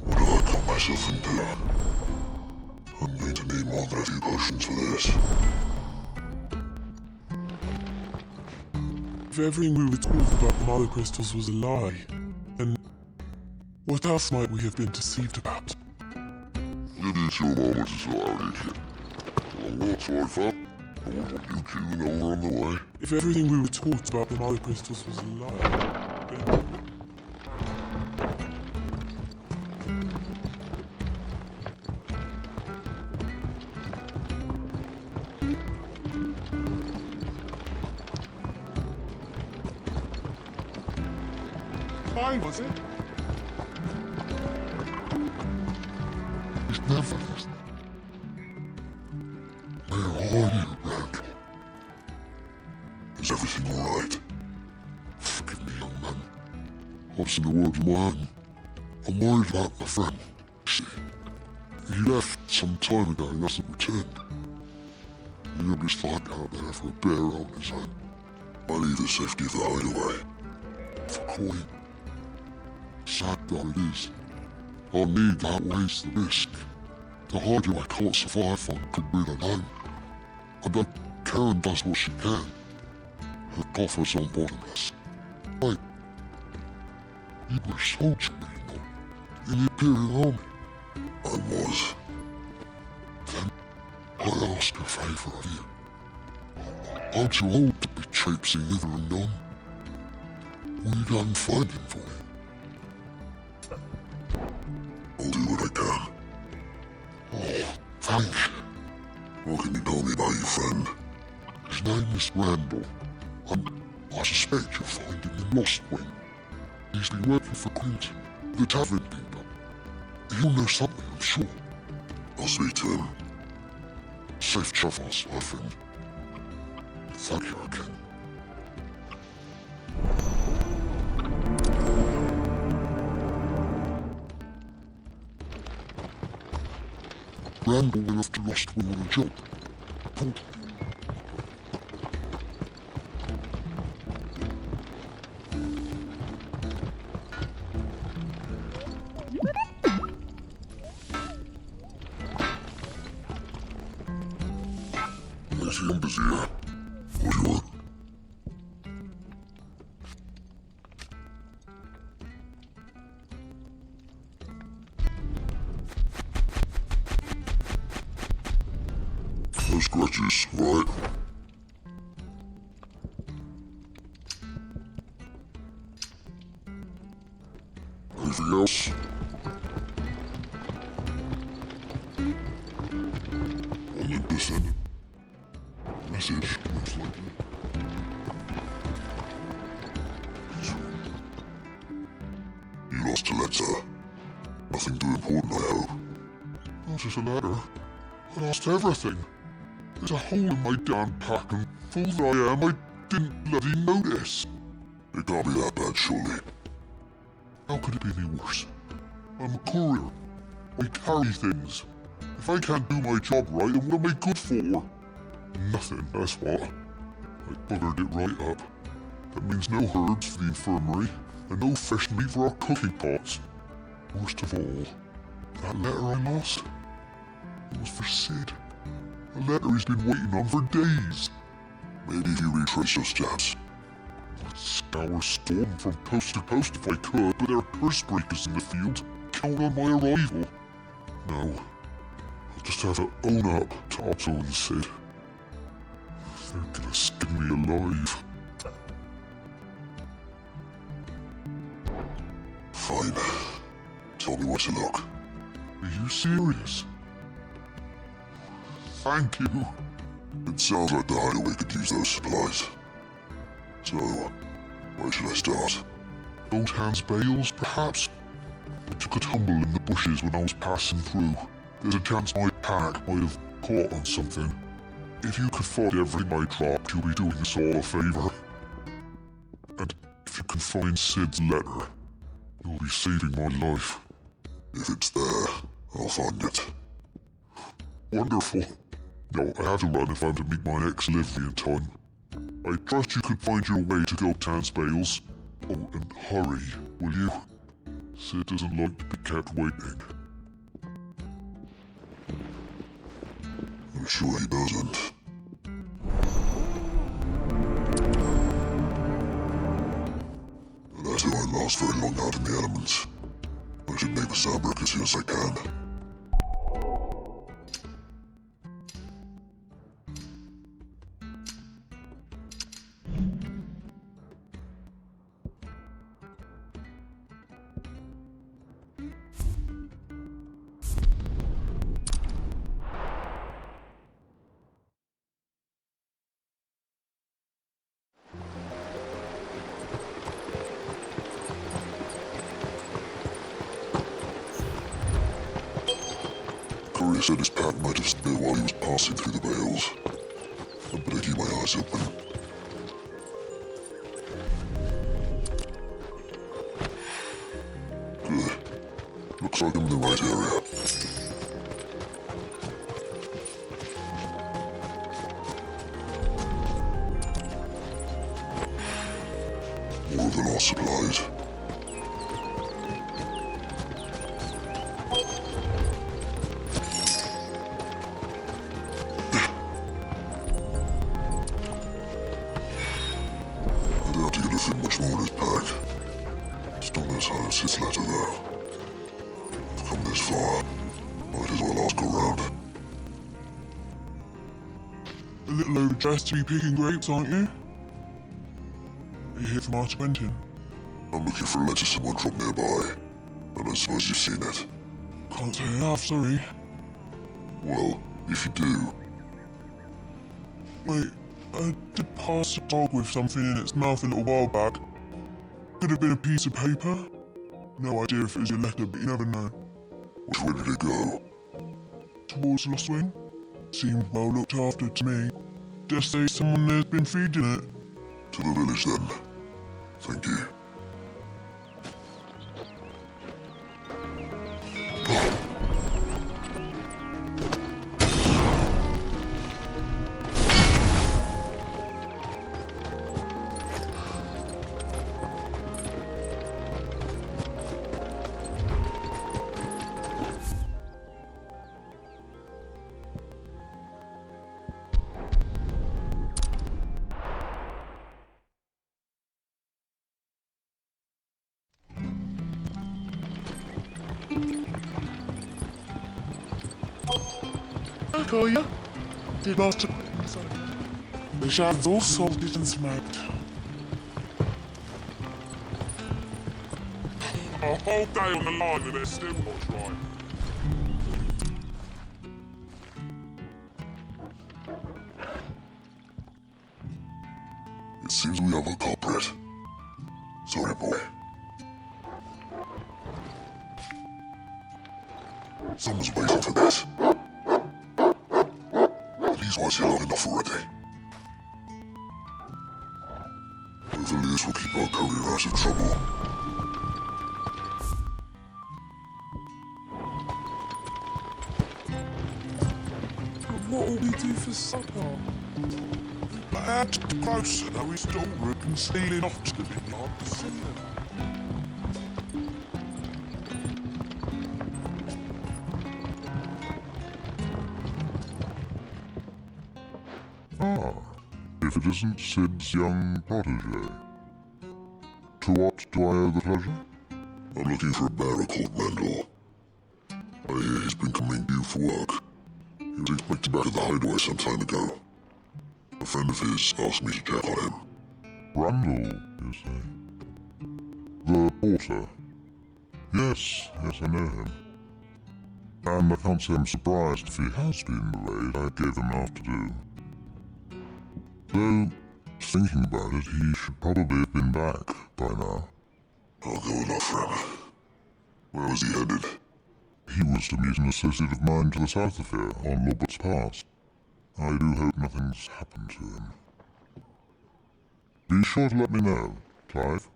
What do I got myself into? I'm going to need more than a few potions for this. If everything we were told about the mother crystals was a lie, then what else might we have been deceived about? It is your moment to sort it. Well, what's my fun? I want you queuing over on the way. If everything we were taught about the mother crystals was a lie, then... Why was it? He's never listening. Where are you, Randall? Is everything alright? Forgive me, young man. I've seen the world in my own. I'm worried about my friend. See, he left some time ago and hasn't returned. He'll just find out there for a bear on his own. I need the safety of the hideaway. For coin. Sad though it is, our need outweighs the risk. The hideaway can't survive on goodwill alone. I know Karen does what she can. Her coffers are bottomless. Wait, you were a soldier, were you not? In the Imperial Army? I was. Then I ask a favour of you. I'm too old to be traipsing hither and yon. Will you go and find him for me? I'll do what I can. Oh, thank you. What can you tell me about your friend? His name is Randall. I suspect you'll find him in Lost Wing. He's been working for Quinton, the tavern keeper. He'll know something, I'm sure. I'll speak to him. Safe travels, my friend. Thank you again. Randall went off to Lost Wing on a job. Pulled. There's numbers here. What do you want? No scratches, right? Anything else? Olympus and message, most likely. You lost a letter. Nothing too important, I hope. Not just a letter. I lost everything. There's a hole in my damn pack, and fool that I am, I didn't bloody notice. It can't be that bad, surely. How could it be any worse? I'm a courier. I carry things. If I can't do my job right, then what am I good for? Nothing, that's what. I buggered it right up. That means no herbs for the infirmary, and no fresh meat for our cooking pots. Worst of all, that letter I lost, it was for Sid. A letter he's been waiting on for days. Maybe if you retrace your steps. I'd scour storm from post to post if I could, but there are curse breakers in the field. Count on my arrival. No, I'll just have to own up to Otto and Sid. They're gonna skin me alive. Fine. Tell me where to look. Are you serious? Thank you. It sounds like the hideaway could use those supplies. So, where should I start? Old Hans Bales, perhaps? I took a tumble in the bushes when I was passing through. There's a chance my pack might have caught on something. If you could find everything I dropped, you'll be doing us all a favor. And if you can find Sid's letter, you'll be saving my life. If it's there, I'll find it. Wonderful. No, I have to run if I'm to meet my next livery in time. I trust you can find your way to Giltan's Bales. Oh, and hurry, will you? Sid doesn't like to be kept waiting. I'm sure he doesn't. That won't last very long out in the elements. I should make the fabric as soon as I can. Courier said his pack might have split while he was passing through the bales. I better keep my eyes open. Good. Looks like I'm in the right area. More of the lost supplies. Much more in his pack. Still knows how to Sid's letter though. I've come this far. Might as well ask around. A little overdressed to be picking grapes, aren't you? Are you here from Arch Quentin? I'm looking for a letter someone dropped nearby. And I suppose you've seen it. Can't say I have, sorry. Well, if you do, Wait, I did pass a dog with something in its mouth a little while back. Could have been a piece of paper. No idea if it was your letter, but you never know. which way did it go? Towards Lost Wing? Seemed well looked after to me. Just say someone there's been feeding it. To the village then. Thank you. I call you. Did Master... The shab's all salted and smoked. A whole day on the line and they're still not dry. It seems we have a culprit. Sorry, boy. Someone's waiting for this. Please, why is he long enough already? Hopefully, this will keep our courier out of trouble. what will we do for supper? But how to get closer, though his daughter had been stealing off to the vineyard to see them. Ah, if it isn't Sid's young protege. To what do I owe the pleasure? I'm looking for a bearer called Randall. I hear he's been coming to you for work. He was expected back at the hideaway some time ago. A friend of his asked me to check on him. Randall, you say? The porter? Yes, I know him. And I can't say I'm surprised if he has been the raid I gave him enough to do. Though, thinking about it, he should probably have been back by now. I'll go look for him. Where was he headed? He was to meet an associate of mine to the south of here, on Robert's Pass. I do hope nothing's happened to him. Be sure to let me know, Clive.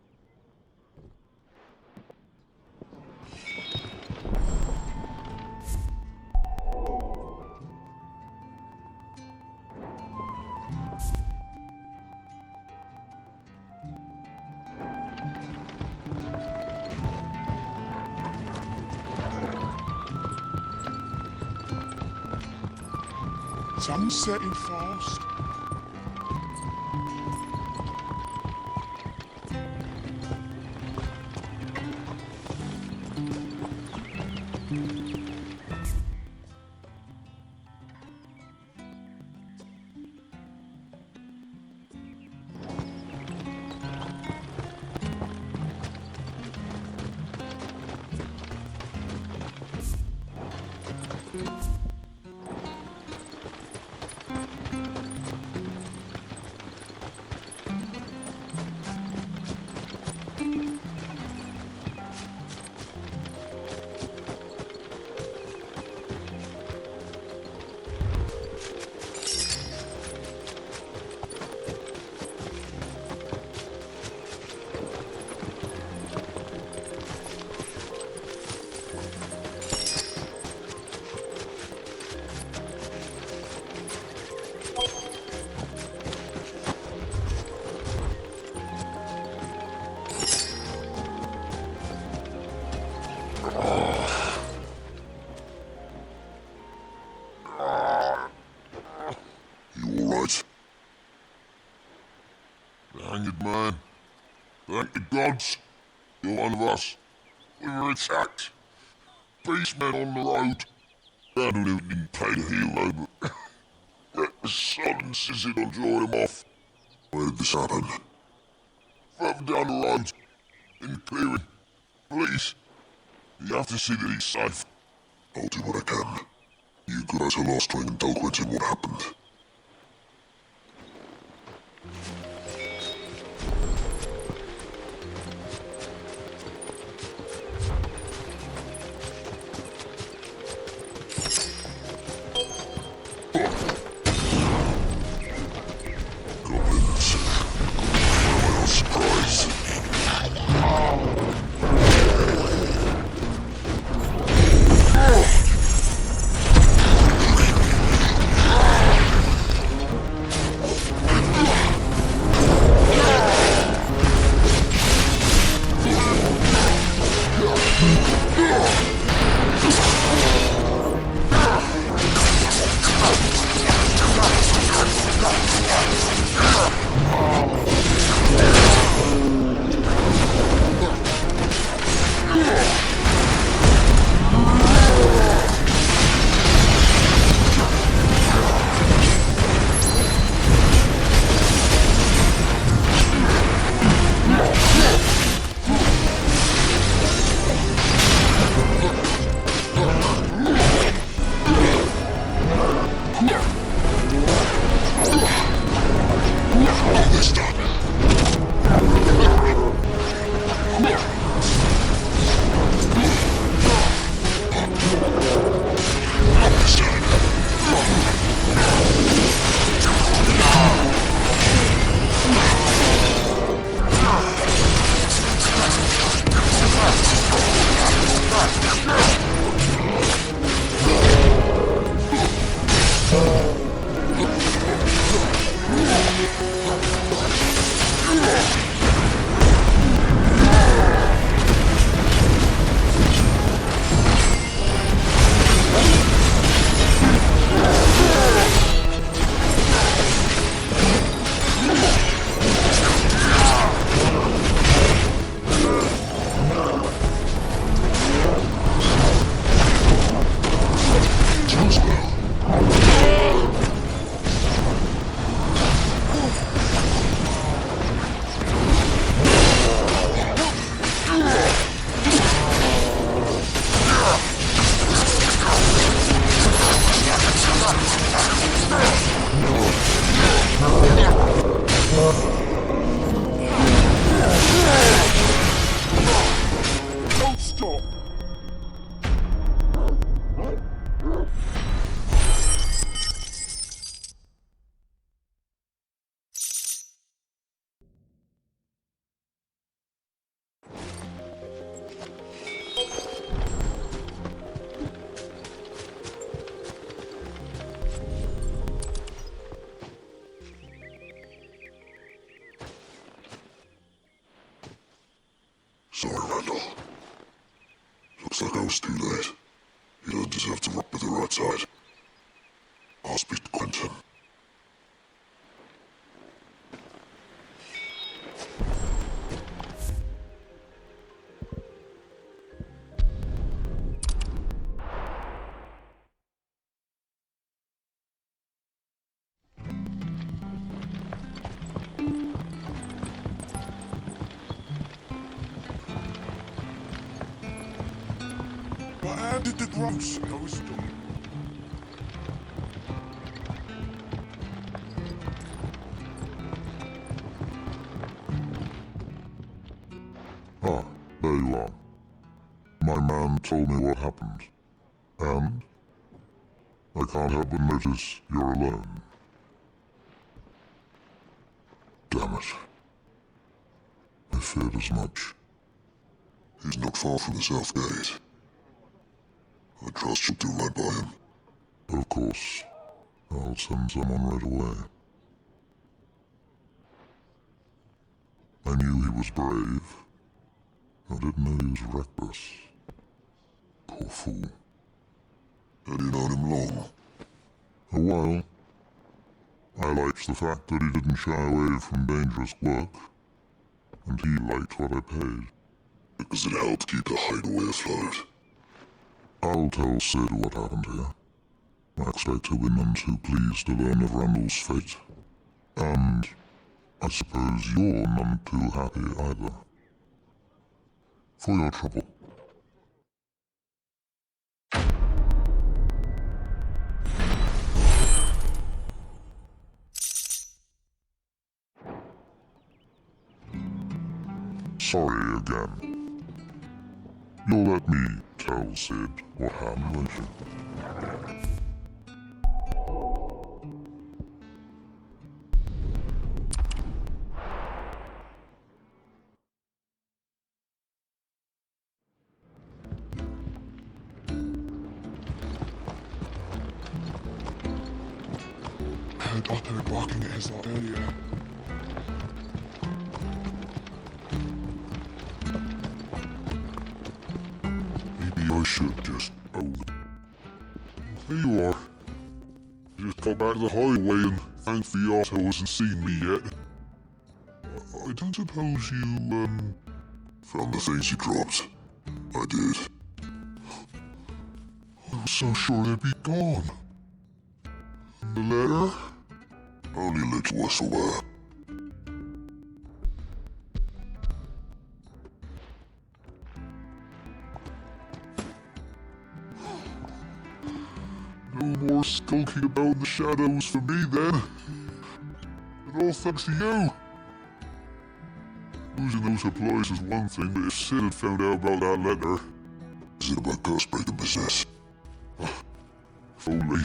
Sun's setting fast. Hanged man. Thank the gods. You're one of us. We were attacked. Beastmen on the road. Randall didn't play the hero, but let the sun and Sizzy don't draw him off. Where did this happen? Further down the road. In the clearing. Please. You have to see that he's safe. I'll do what I can. You guys are lost when tell Quentin what happened. letter outside. I'll speak to Quentin. But how did the grouse know it's done? Ah, there you are. My man told me what happened. And I can't help but notice you're alone. Damn it. I feared as much. He's not far from the south gate. I trust you'll do right by him. Of course. I'll send someone right away. I knew he was brave. I didn't know he was reckless. Poor fool. Had you known him long? A while. I liked the fact that he didn't shy away from dangerous work. And he liked what I paid. Because it helped keep the hideaway afloat. I'll tell Sid what happened here. I expect he'll be none too pleased to learn of Randall's fate. And I suppose you're none too happy either. For your trouble. Sorry again. You'll let me tell Sid what happened, won't you? I heard Otto barking at his lot earlier. Maybe I should just own it. Here you are. I just got back to the highway and thankfully Otto hasn't seen me yet. I don't suppose you, Found the things you dropped. I did. I was so sure they'd be gone. And the letter? Only a little was aware. No more skulking about in the shadows for me then. And all thanks to you. Losing those supplies is one thing, but if Sid had found out about that letter... Is it about curse breaking business? If only.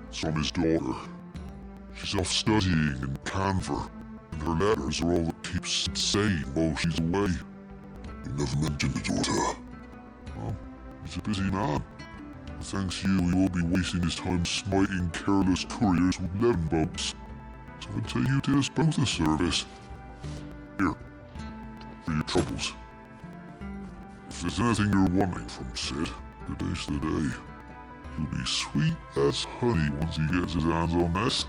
It's from his daughter. She's off studying in Canver, and her letters are all that keeps Sid sane while she's away. You never mentioned the daughter. Well, he's a busy man. But thanks to you, he won't be wasting his time smiting careless couriers with lemon bugs. So I'd say you did us both a service. Here, for your troubles. If there's anything you're wanting from Sid, today's the day. He'll be sweet as honey once he gets his hands on this.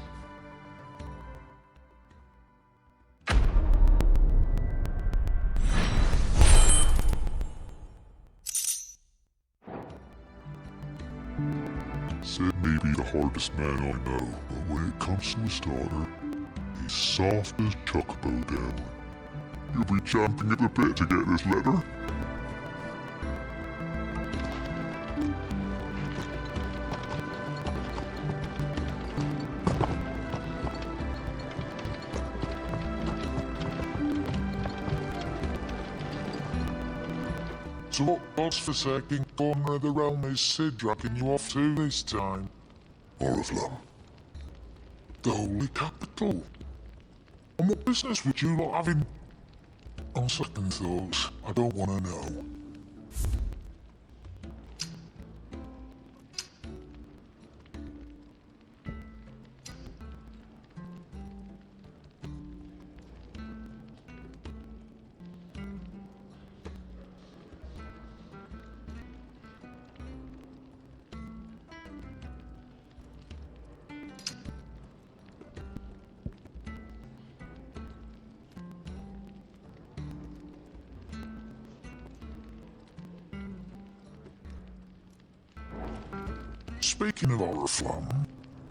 Sid may be the hardest man I know, but when it comes to his daughter, he's soft as chocobo down. You'll be champing at the bit to get this letter. So what's for second corner of the realm is Sid dragging you off to this time? Oriflamme. The Holy Capital. And what business would you lot have in... On second thoughts, I don't want to know. Speaking of Oriflamme,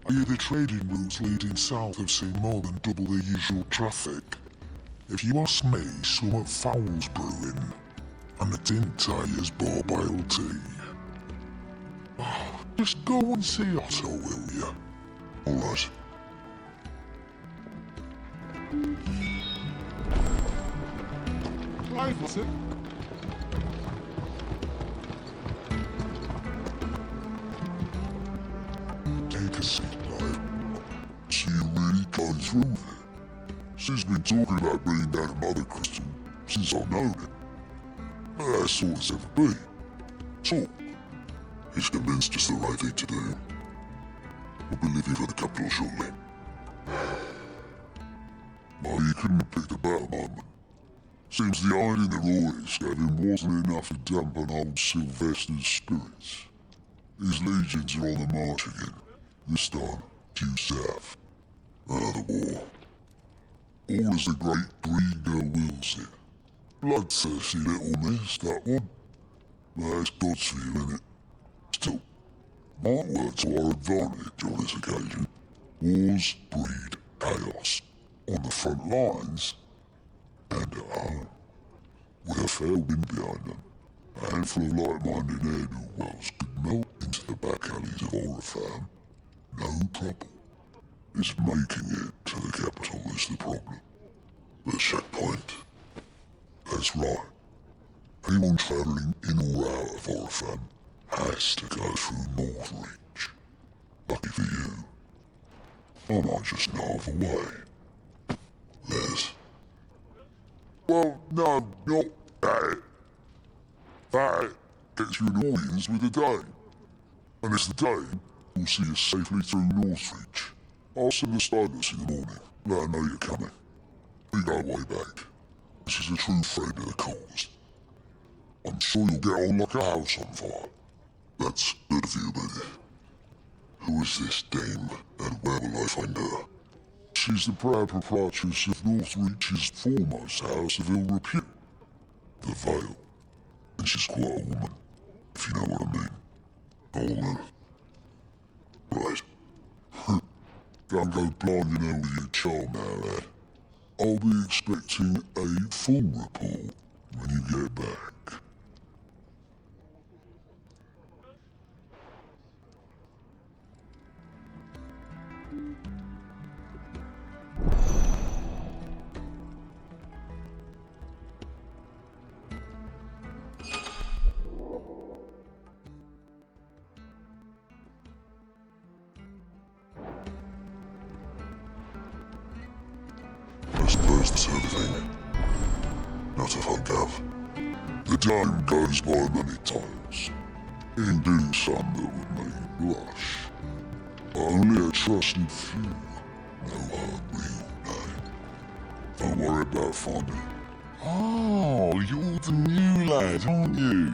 I hear the trading routes leading south have seen more than double the usual traffic. If you ask me, some at Fowl's brewing, and the Tintayer's barbale tea. Oh, just go and see Otto, will you? Alright. Live, was it? Take a seat, Live. So you really going through with it? She's been talking about bringing down a mother crystal since I've known it. That's all it's ever been. Talk. He's convinced it's the right thing to do. We'll be leaving for the capital shortly. Well, you couldn't have picked a better moment. Seems the iron in the Royals gave him wasn't enough to dampen old Sylvester's spirits. His legions are on the march again, this time due south. Another war. All as the great breeder wills it. Bloodthirsty little mess, that one. But it's God's view, innit? Still, might work to our advantage on this occasion. Wars breed chaos. On the front lines, and at home. With a fair wind behind them, a handful of like-minded ne'er-do-wells could melt into the back alleys of Oriflamme. No trouble. It's making it to the capital is the problem. The checkpoint. That's right. Anyone travelling in or out of Oriflamme has to go through Northreach. Lucky for you. I might just know of a way. Les. Well, no, not that. That gets you an audience with the Dane. And it's the Dane who'll see us safely through Northreach. I'll send the Stylus in the morning. Let her know you're coming. We go way back. This is a true friend of the cause. I'm sure you'll get on like a house on fire. That's good of you, baby. Who is this dame, and where will I find her? She's the proud proprietress of Northreach's foremost house of ill repute, the Vale. And she's quite a woman, if you know what I mean. A woman. Right. Don't go blinding her with your charm now, lad. I'll be expecting a full report when you get back. I suppose that's everything. Not if I have. The time goes by many times. Indeed some that would make you blush. Only a trusted few know her real name. Don't worry about finding it. Oh, you're the new lad, aren't you?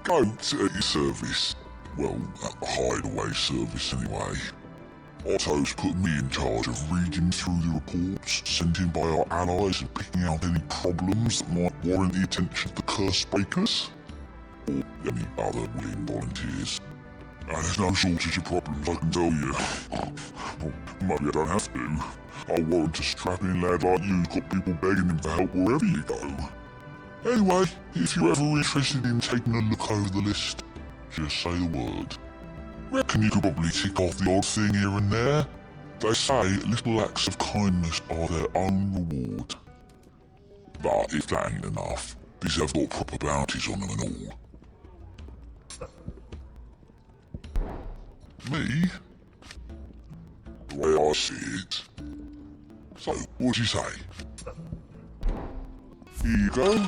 Goat at your service. Well, at the hideaway service anyway. Otto's put me in charge of reading through the reports sent in by our allies and picking out any problems that might warrant the attention of the curse breakers. Or any other willing volunteers. And there's no shortage of problems, I can tell you. Well, maybe I don't have to. I'll warrant a strapping lad like you's got people begging him for help wherever you go. Anyway, if you're ever interested in taking a look over the list, just say the word. Reckon you could probably tick off the odd thing here and there. They say little acts of kindness are their own reward. But if that ain't enough, these have got proper bounties on them and all. Me? The way I see it. So, what'd you say? Here you go.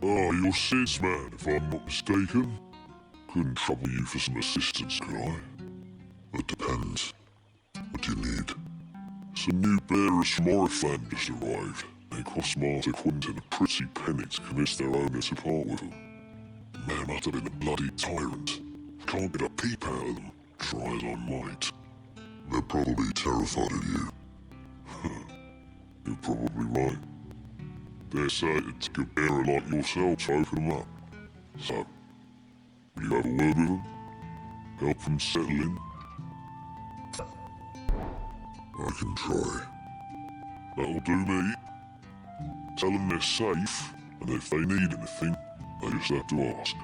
Ah, you're sis, man, if I'm not mistaken. Couldn't trouble you for some assistance, could I? It depends. What do you need? Some new bearers from Orifan just arrived. They cost Master Quentin a pretty penny to convince their owner to part with them. The man must have been a bloody tyrant. Can't get a peep out of them, try as I might. They're probably terrified of you. You're probably right. Dare say it took a bearer like yourself to open them up. So, will you have a word with them? Help them settle in? I can try. That'll do me. Tell them they're safe, and if they need anything, they just have to ask.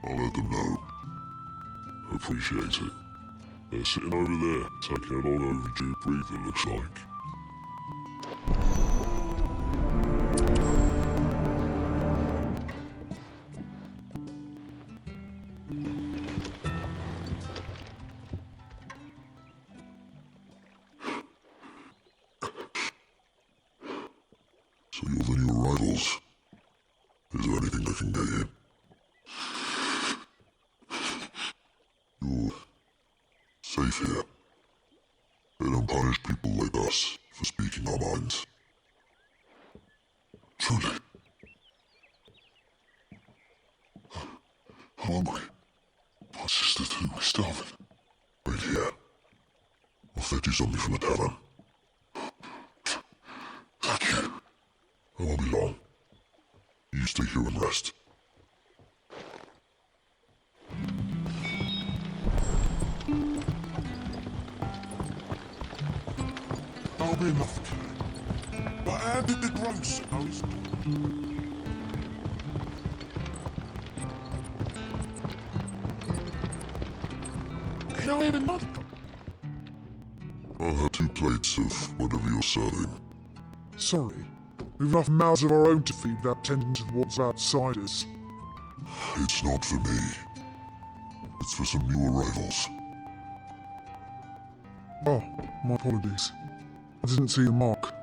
I'll let them know. Appreciate it. They're sitting over there, taking a long overdue breather, looks like. So you're the new arrivals. Is there anything I can get you? You're safe here. They don't punish people like us for speaking our minds. Truly. hungry. My sister too, we're starving. Right here. I'll fetch you something from the tavern. Thank you. I won't be long. You stay here and rest. That'll be enough, kid. But how did it grow, suppose? Can I have another? I'll have 2 plates of whatever you're serving. Sorry, we've enough mouths of our own to feed without tending to what's outside us. It's not for me. It's for some new arrivals. Oh, my apologies. I didn't see your mark.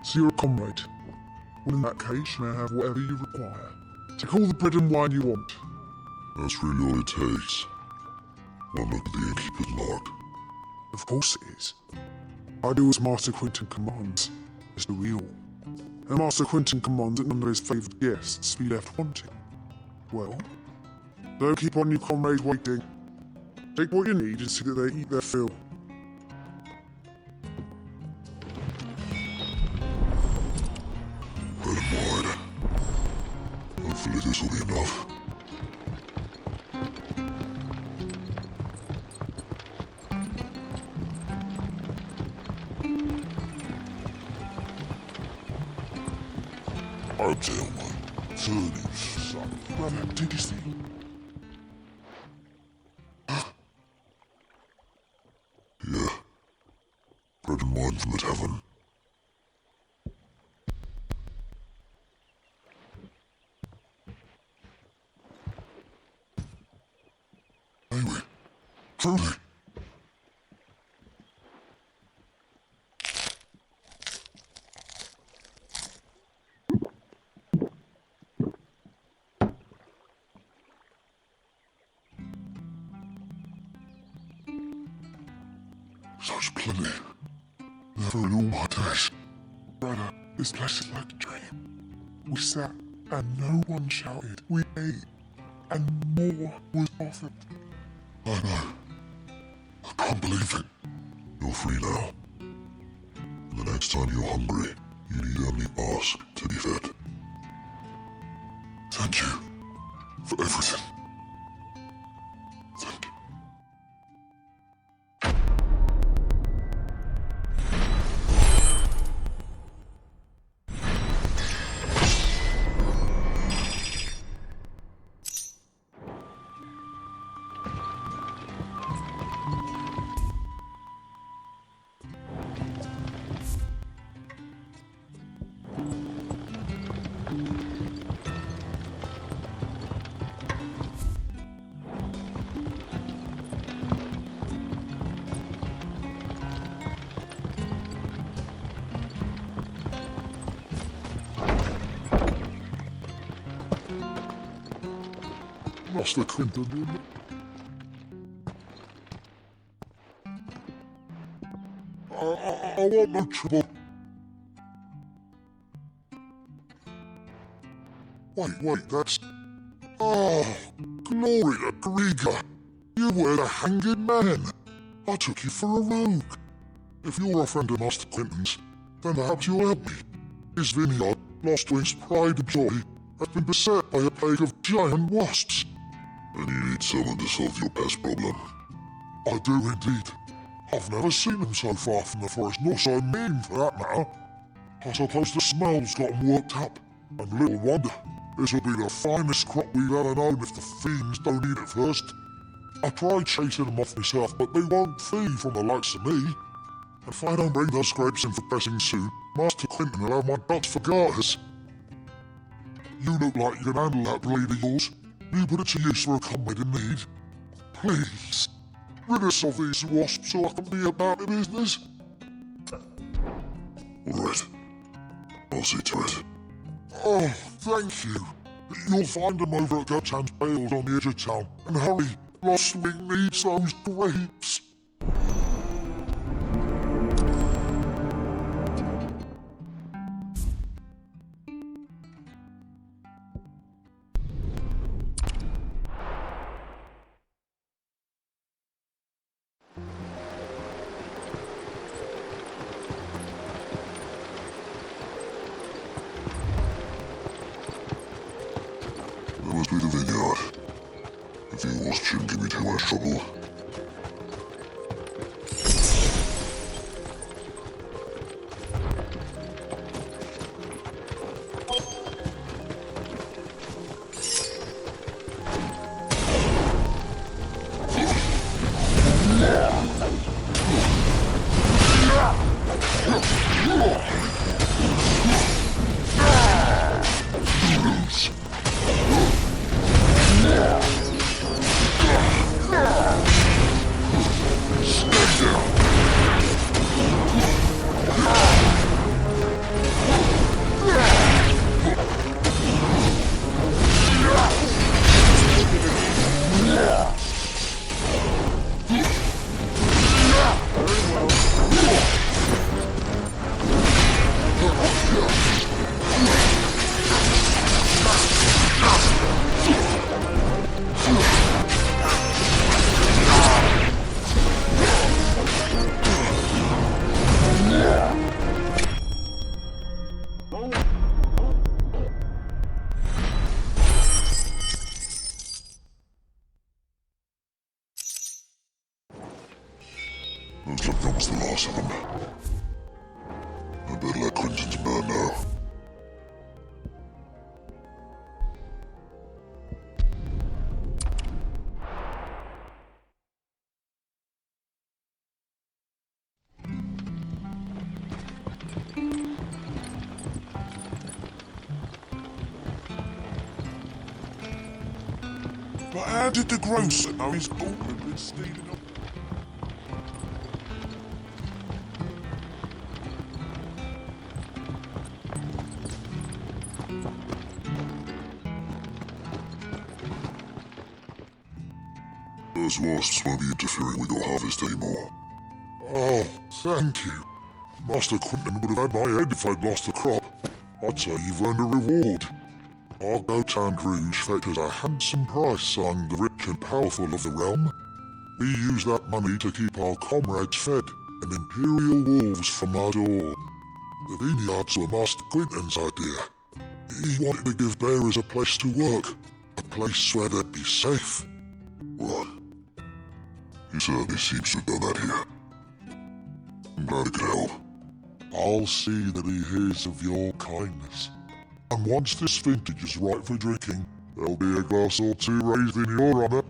So you're a comrade. Well, in that case, may I have whatever you require? Take all the bread and wine you want. That's really all it takes. One look at the innkeeper's mark. Of course it is. I do as Master Quentin commands, Mr. Real. And Master Quentin commands that none of his favoured guests be left wanting. Well, don't keep on your comrades waiting. Take what you need and see that they eat their fill. Bread and wine. Hopefully this will be enough. I'll tell my turning son. Brother, did you see? Yeah. Bread and wine from the tavern. Anyway, truly. Such plenty. Never in all my days. Brother, this place is like a dream. We sat and no one shouted. We ate and more was offered. I know. I can't believe it. You're free now. And the next time you're hungry, you need only ask to be fed. Thank you for everything. Thank you. Master Quentin. I want no trouble. Wait, that's... Oh, glory to Griga. You were the hanging man. I took you for a rogue. If you're a friend of Master Quentin's, then perhaps you'll help me. His vineyard, lost to its pride and joy, has been beset by a plague of giant wasps. And you need someone to solve your pest problem. I do indeed. I've never seen them so far from the forest, nor so mean for that matter. I suppose the smell's got them worked up. And little wonder, this will be the finest crop we've ever known if the fiends don't eat it first. I tried chasing them off myself, but they won't feed from the likes of me. And if I don't bring those grapes in for pressing soon, Master Quentin will have my guts for garters. You look like you can handle that blade of yours. You put it to use for a comrade in need. Please, rid us of these wasps so I can be about the business. All right. I'll see to it. Oh, thank you. You'll find them over at Gutchan's Bales on the edge of town. And hurry, Lostwing needs those grapes. If you was, shouldn't give me too much trouble. Looks like that was the last of them. I better let Quentin's burn now. But how did the grocer know his daughter had been stealing up? Those wasps won't be interfering with your harvest anymore. Oh, thank you. Master Quentin would have had my head if I'd lost the crop. I'd say you've earned a reward. Our Goat Rouge fetches a handsome price among the rich and powerful of the realm. We use that money to keep our comrades fed and imperial wolves from our door. The vineyards were Master Quentin's idea. He wanted to give bearers a place to work, a place where they'd be safe. Right. He certainly seems to have done that here. I'm glad I could help. I'll see that he hears of your kindness. And once this vintage is ripe for drinking, there'll be a glass or two raised in your honour.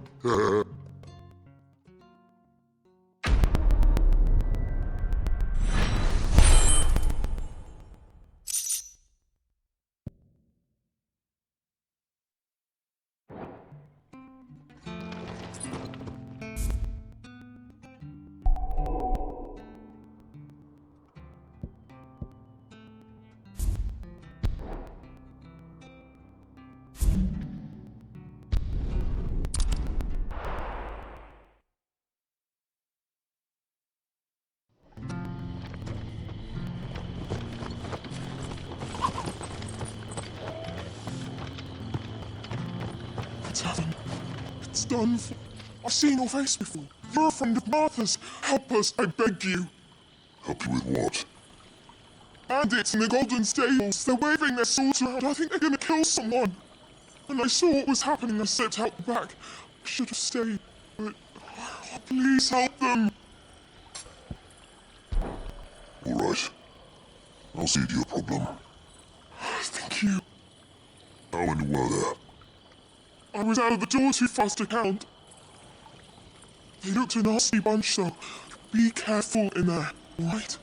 Tavern, it's done for. I've seen your face before. You're a friend of Martha's. Help us, I beg you. Help you with what? Bandits in the Golden Stables. They're waving their swords around. I think they're gonna kill someone. When I saw what was happening, I slipped out the back. I should have stayed, but please help them. All right. I'll see to your problem. Thank you. How many were there? I was out of the door too fast to count. They looked a nasty bunch, though. Be careful in there, alright?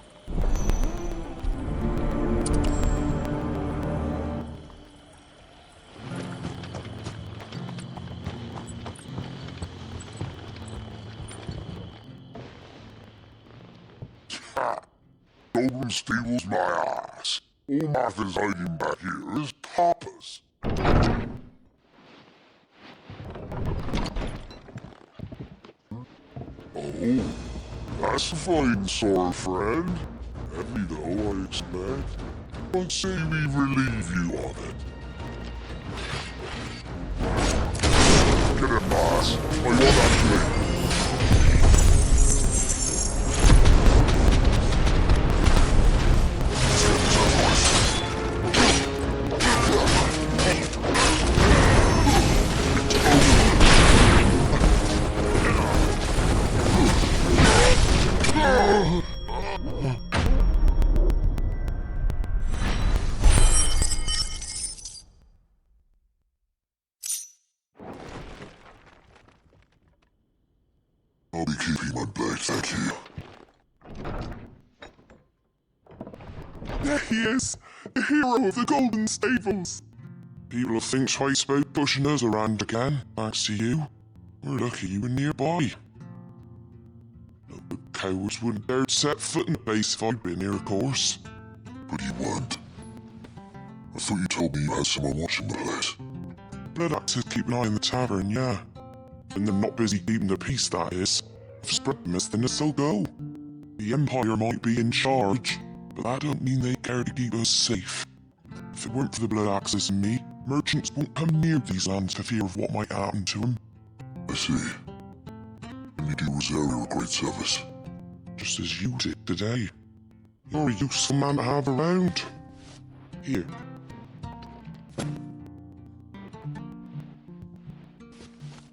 Golden Stables my ass. All Martha's hiding back here is Papa's. Oh, that's a fine sorrow, friend. Heavy though, I expect. But say we relieve you of it. Get him, boss. I want that drink. I'll be keeping my blade, thank you. There he is! The hero of the Golden Stables! People have think twice about pushing us around again, thanks to you. We're lucky you were nearby. The cowards wouldn't dare set foot in the place if I'd been here, of course. But you weren't. I thought you told me you had someone watching the place. Blood Axes keep an eye on the tavern, yeah. When they're not busy keeping the peace, that is. If spread them as thin as they'll go. The Empire might be in charge, but that don't mean they care to keep us safe. If it weren't for the Blood Axes and me, merchants won't come near these lands for fear of what might happen to them. I see. And you do Rosario a great service. Just as you did today. You're a useful man to have around. Here.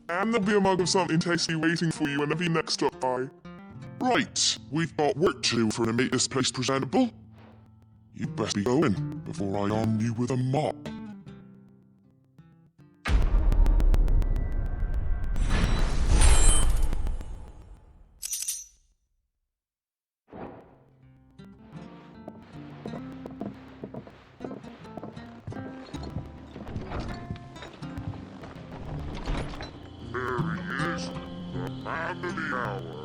And there'll be a mug of something tasty waiting for you whenever you next stop by. Right, we've got work to do for to make this place presentable. You'd best be going before I arm you with a mop. There he is, the man of the hour.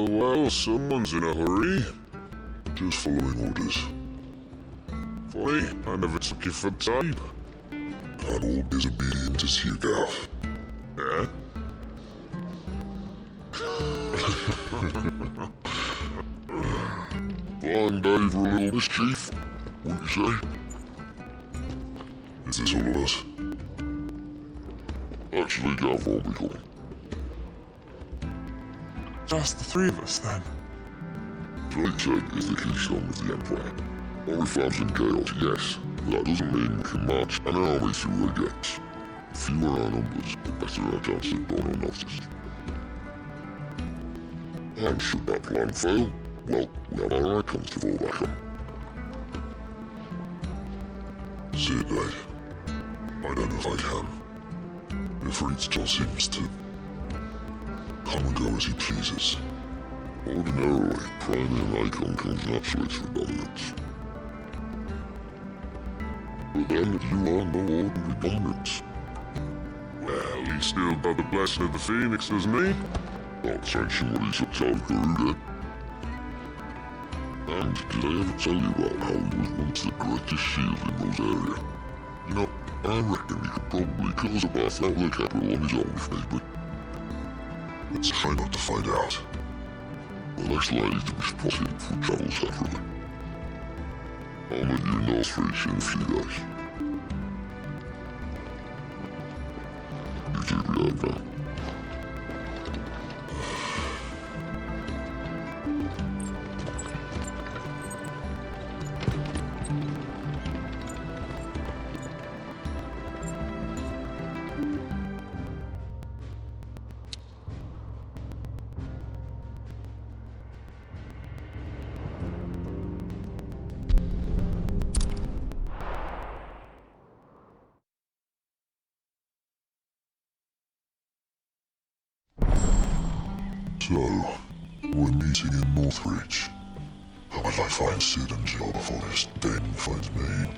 Well, someone's in a hurry. Just following orders. Funny, I never took you for type. Can't all be as obedient as you, Gav. Yeah? Fine day for a little mischief, wouldn't you say? Is this all of us? Actually, Gav won't be coming. Just the three of us, then. Playtech is the keystone of the Empire. Oriflam's in chaos, yes, but that doesn't mean we can march an army through the gates. The fewer our numbers, the better our chance of going unnoticed. And should that plan fail, well, we have our icons to fall back on. See it, Dave. I don't know if I can. If Reed's just seems to come and go as he pleases. Ordinarily, priming an icon comes naturally through dominance. But then you are no ordinary dominance. Well, he's still got the blessing of the Phoenix, doesn't he? Not sanction what he took out of Garuda. And did I ever tell you about how he was once the greatest shield in those areas? You know, I reckon he could probably cause a bath out of the capital on his own if need be. Let's try not to find out. The next likely to be spotted for travel separately. I'll meet you in Northreach in a few days. You keep your head down. So, we're meeting in Northridge. How will I find Sid and Jill before this den finds me?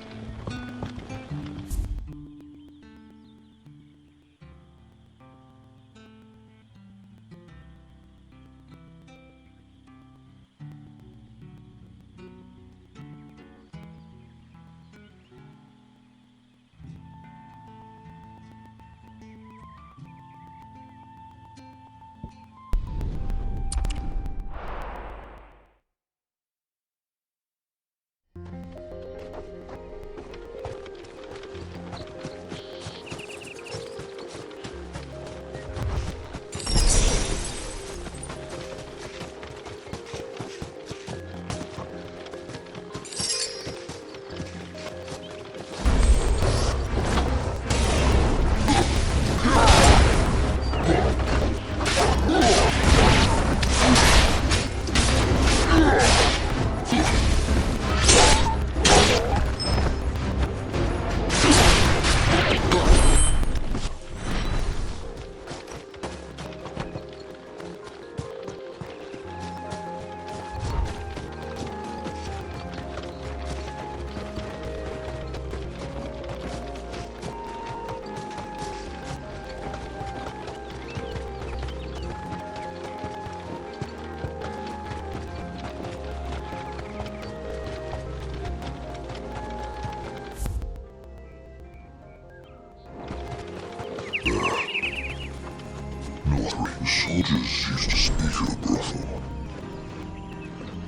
Northridge soldiers used to speak of a brothel,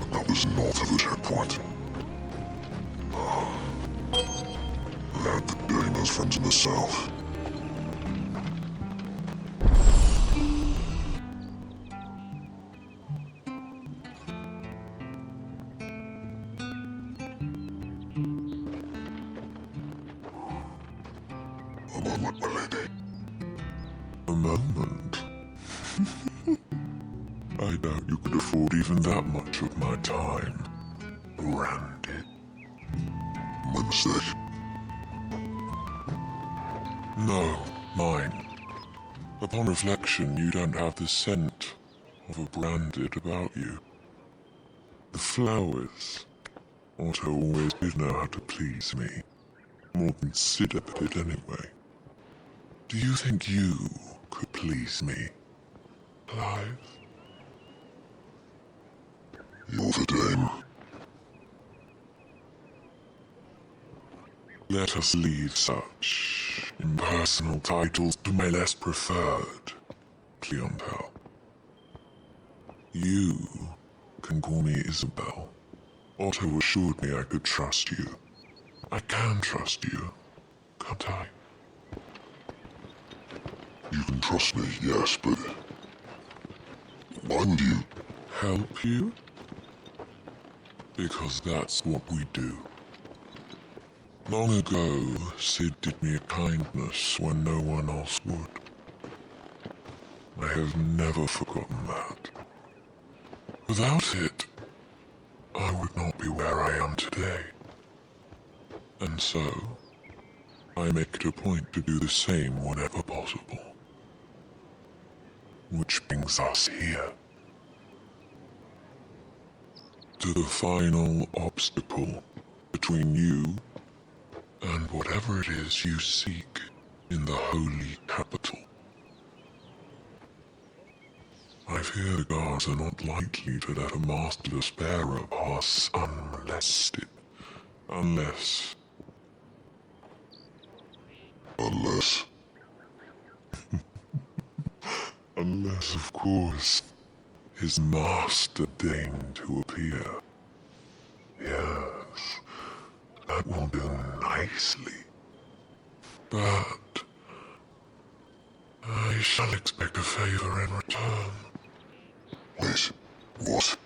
but that was north of the checkpoint. I had the gamers friends in the south. A moment, my lady. A moment? I doubt you could afford even that much of my time. Randy. My mistake. No, mine. Upon reflection, you don't have the scent of a branded about you. The flowers. Otto always did know how to please me. More than Sid ever did anyway. Do you think you could please me, Clive? You're the dame. Let us leave such impersonal titles to my less preferred clientele. You can call me Isabel. Otto assured me I could trust you. I can trust you, can't I? You can trust me, yes, but why would you? Help you? Because that's what we do. Long ago, Sid did me a kindness when no one else would. I have never forgotten that. Without it, I would not be where I am today. And so, I make it a point to do the same whenever possible. Which brings us here. To the final obstacle between you and whatever it is you seek in the holy capital. I fear the guards are not likely to let a masterless bearer pass unmolested. Unless... Unless, of course, his master deigned to appear. Yes, that will do nicely. But I shall expect a favor in return. Wait, what?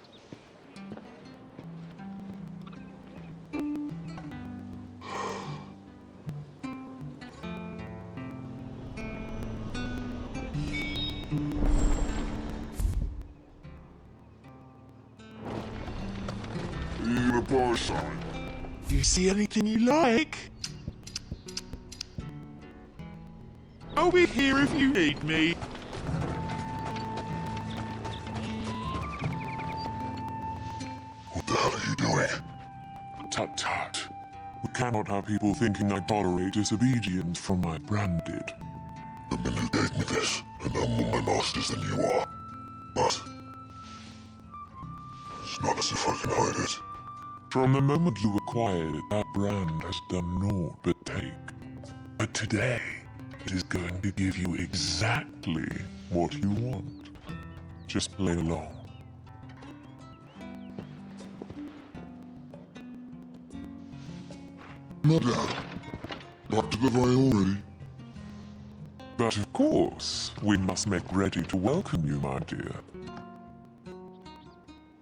You gonna borrow something? Do you see anything you like? I'll be here if you need me. What are you doing? Tut tut. We cannot have people thinking I tolerate disobedience from my branded. The men who gave me this, and I'm more my masters than you are. But it's not as if I can hide it. From the moment you acquired it, that brand has done naught but take. But today, it is going to give you exactly what you want. Just play along. Madame, not to the vial already. But of course, we must make ready to welcome you, my dear.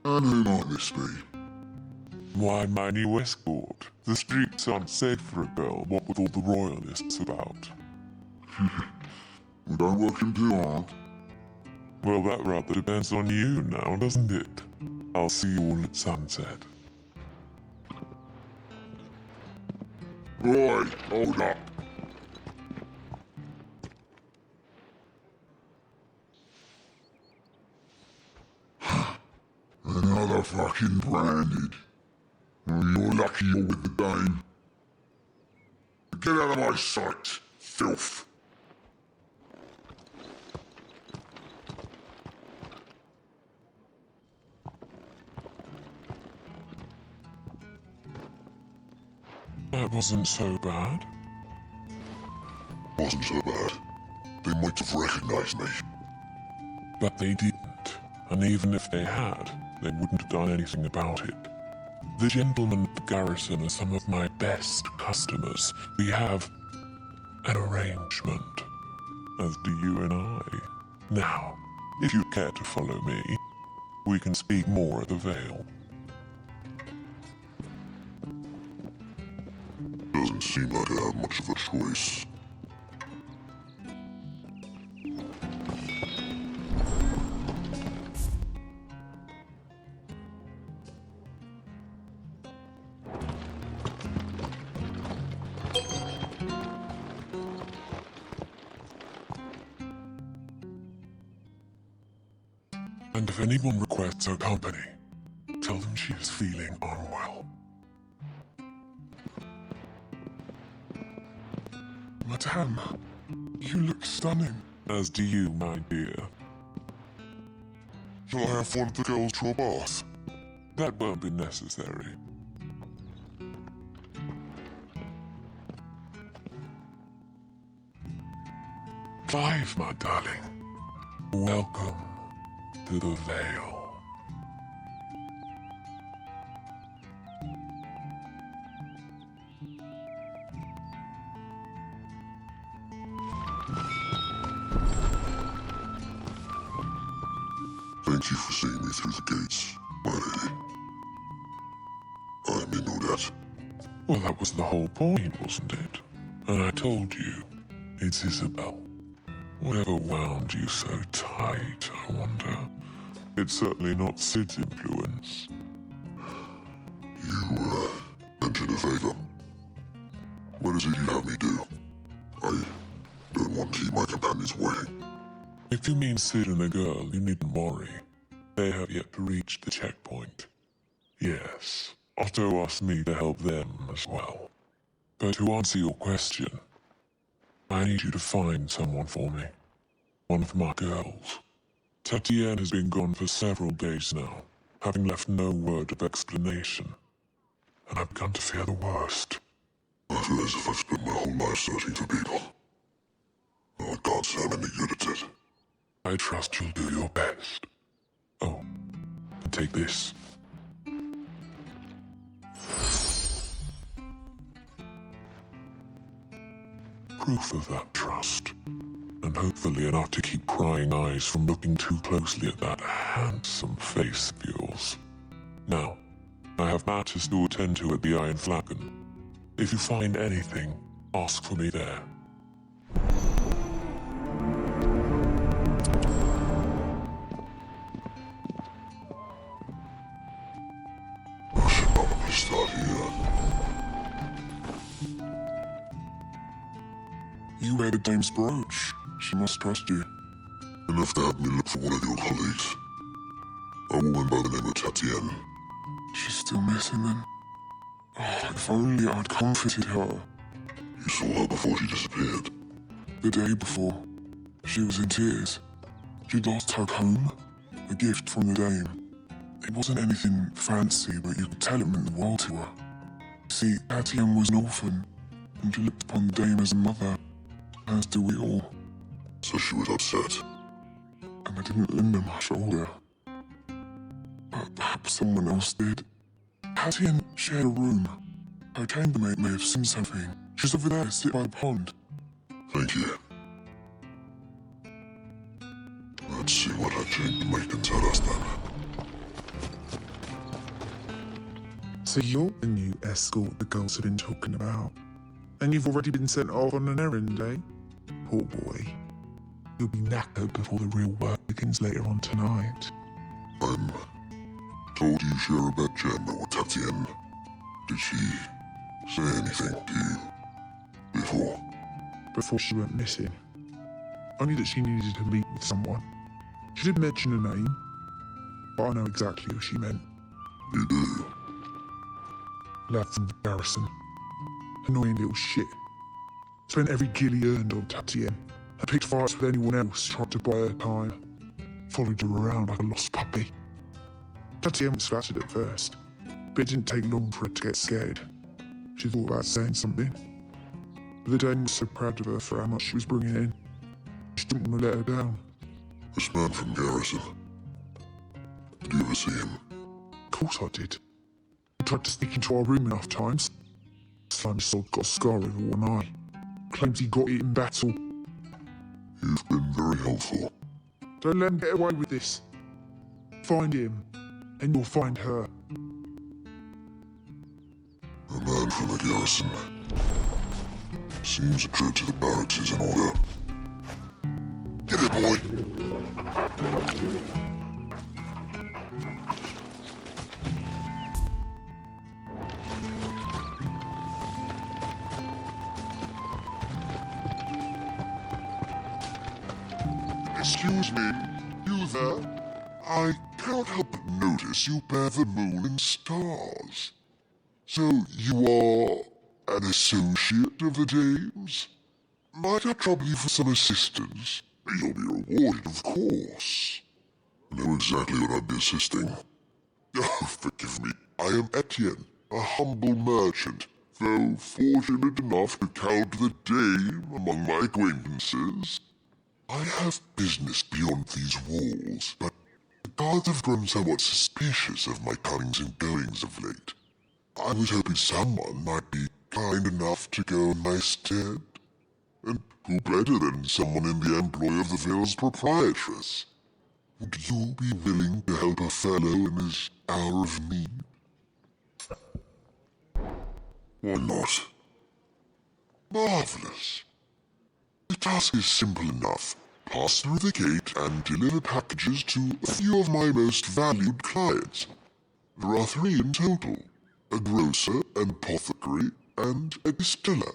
And who might this be? Why, my new escort. The streets aren't safe for a girl, what with all the royalists about. We don't work him too hard. Well, that rather depends on you now, doesn't it? I'll see you all at sunset. Boy, hold up. Another fucking branded. Oh, you're lucky you're with the game. Get out of my sight, filth. That wasn't so bad. Wasn't so bad. They might have recognized me. But they didn't. And even if they had, they wouldn't have done anything about it. The gentlemen at the garrison are some of my best customers. We have an arrangement, as do you and I. Now, if you care to follow me, we can speak more at the Vale. Doesn't seem like I have much of a choice. And if anyone requests her company, tell them she is feeling unwell. Madame, you look stunning. As do you, my dear. Shall I have one of the girls draw a bath? That won't be necessary. Clive, my darling. Welcome to the Vale. Thank you for seeing me through the gates, my lady. I mean no doubt. Well, that was the whole point, wasn't it? And I told you, it's Isabel. Whatever wound you so tight, I wonder. It's certainly not Sid's influence. You, mentioned a favor. What is it you have me do? I don't want to keep my companions waiting. If you mean Sid and the girl, you needn't worry. They have yet to reach the checkpoint. Yes, Otto asked me to help them as well. But to answer your question, I need you to find someone for me. One of my girls. Tatienne has been gone for several days now, having left no word of explanation. And I've begun to fear the worst. I feel as if I've spent my whole life searching for people. I can't say I'm any good at it. I trust you'll do your best. Oh, and take this. Proof of that trust. And hopefully enough to keep prying eyes from looking too closely at that handsome face of yours. Now, I have matters to attend to at the Iron Flagon. If you find anything, ask for me there. I should probably start here. You wear the dame's brooch. She must trust you. Enough to have me look for one of your colleagues. A woman by the name of Tatienne. She's still missing then. Oh, if only I'd comforted her. You saw her before she disappeared. The day before, she was in tears. She'd lost her comb, a gift from the dame. It wasn't anything fancy, but you could tell it meant the world to her. See, Tatienne was an orphan, and she looked upon the dame as a mother, as do we all. So she was upset. And I didn't lend her my shoulder. But perhaps someone else did. Tatienne shared a room. Her chambermaid may have seen something. She's over there, sit by the pond. Thank you. Let's see what her chambermaid can tell us then. So you're the new escort the girls have been talking about. And you've already been sent off on an errand, eh? Poor boy. You'll be knackered before the real work begins later on tonight. I'm told you share a bed chamber with Tatienne. Did she say anything to you before? Before she went missing. Only that she needed to meet with someone. She didn't mention a name, but I know exactly who she meant. You do? Lad from the garrison. Annoying little shit. Spent every guil he earned on Tatienne. I picked fights with anyone else who tried to buy her time. Followed her around like a lost puppy. Tatienne was flattered at first, but it didn't take long for her to get scared. She thought about saying something. But the dame was so proud of her for how much she was bringing in. She didn't want to let her down. This man from Garrison. Did you ever see him? Of course I did. He tried to sneak into our room enough times. Slimy sod got a scar over one eye. Claims he got it in battle. You've been very helpful. Don't let him get away with this. Find him, and you'll find her. A man from the garrison. Seems a trip to the barracks is in order. Get it, boy! Excuse me, you there? I cannot help but notice you bear the moon and stars. So you are an associate of the dames? Might I trouble you for some assistance? You'll be rewarded, of course. I know exactly what I'd be assisting. Oh, forgive me. I am Etienne, a humble merchant, though fortunate enough to count the dame among my acquaintances. I have business beyond these walls, but the guards have grown somewhat suspicious of my comings and goings of late. I was hoping someone might be kind enough to go in my stead. And who better than someone in the employ of the ville's proprietress? Would you be willing to help a fellow in his hour of need? Why not? Marvelous. The task is simple enough. Pass through the gate and deliver packages to a few of my most valued clients. There are 3 in total. A grocer, an apothecary, and a distiller.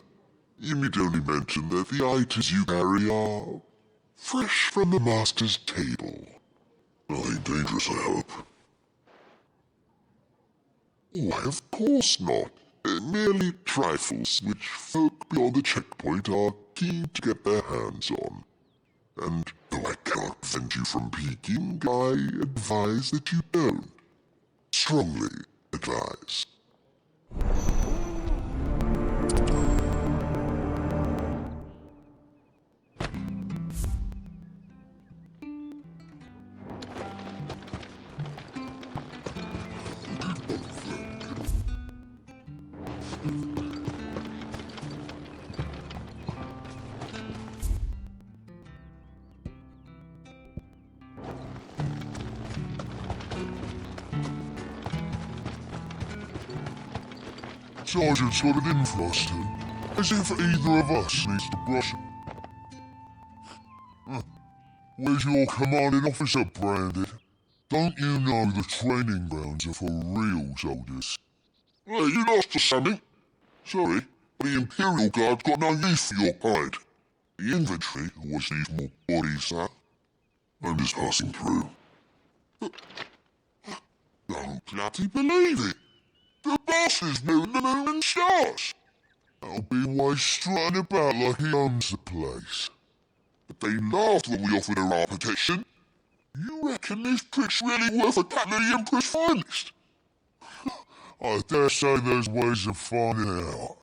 You need only mention that the items you carry are fresh from the master's table. Nothing dangerous, I hope. Why, of course not. Merely trifles which folk beyond the checkpoint are keen to get their hands on. And though I cannot prevent you from peeking, I advise that you don't. Strongly advise. Sergeant's got an influster, as if either of us needs to brush him. Where's your commanding officer branded? Don't you know the training grounds are for real soldiers? Hey, you lost or something? Sorry, but the Imperial Guard's got no use for your kind. The infantry always needs more bodies, sir. I'm just passing through. Don't bloody believe it! The boss is wearing the moon and stars. I'll be way strutting about like he owns the place. But they laughed when we offered her our protection. You reckon this prick's really worth a couple of the Emperor's finest? I dare say there's ways of finding out.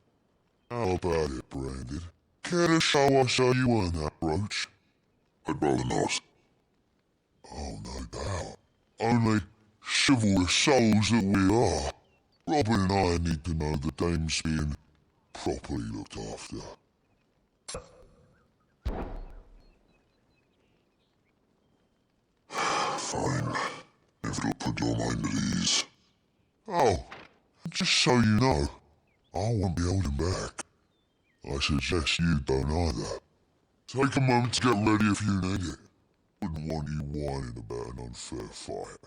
How about it, Brandon? Care to show us how you earn that brooch? I'd rather not. Oh, no doubt. Only chivalrous souls that we are. Robin and I need to know the dame's being properly looked after. Fine. If it'll put your mind at ease. Oh, just so you know, I won't be holding back. I suggest you don't either. Take a moment to get ready if you need it. Wouldn't want you whining about an unfair fight.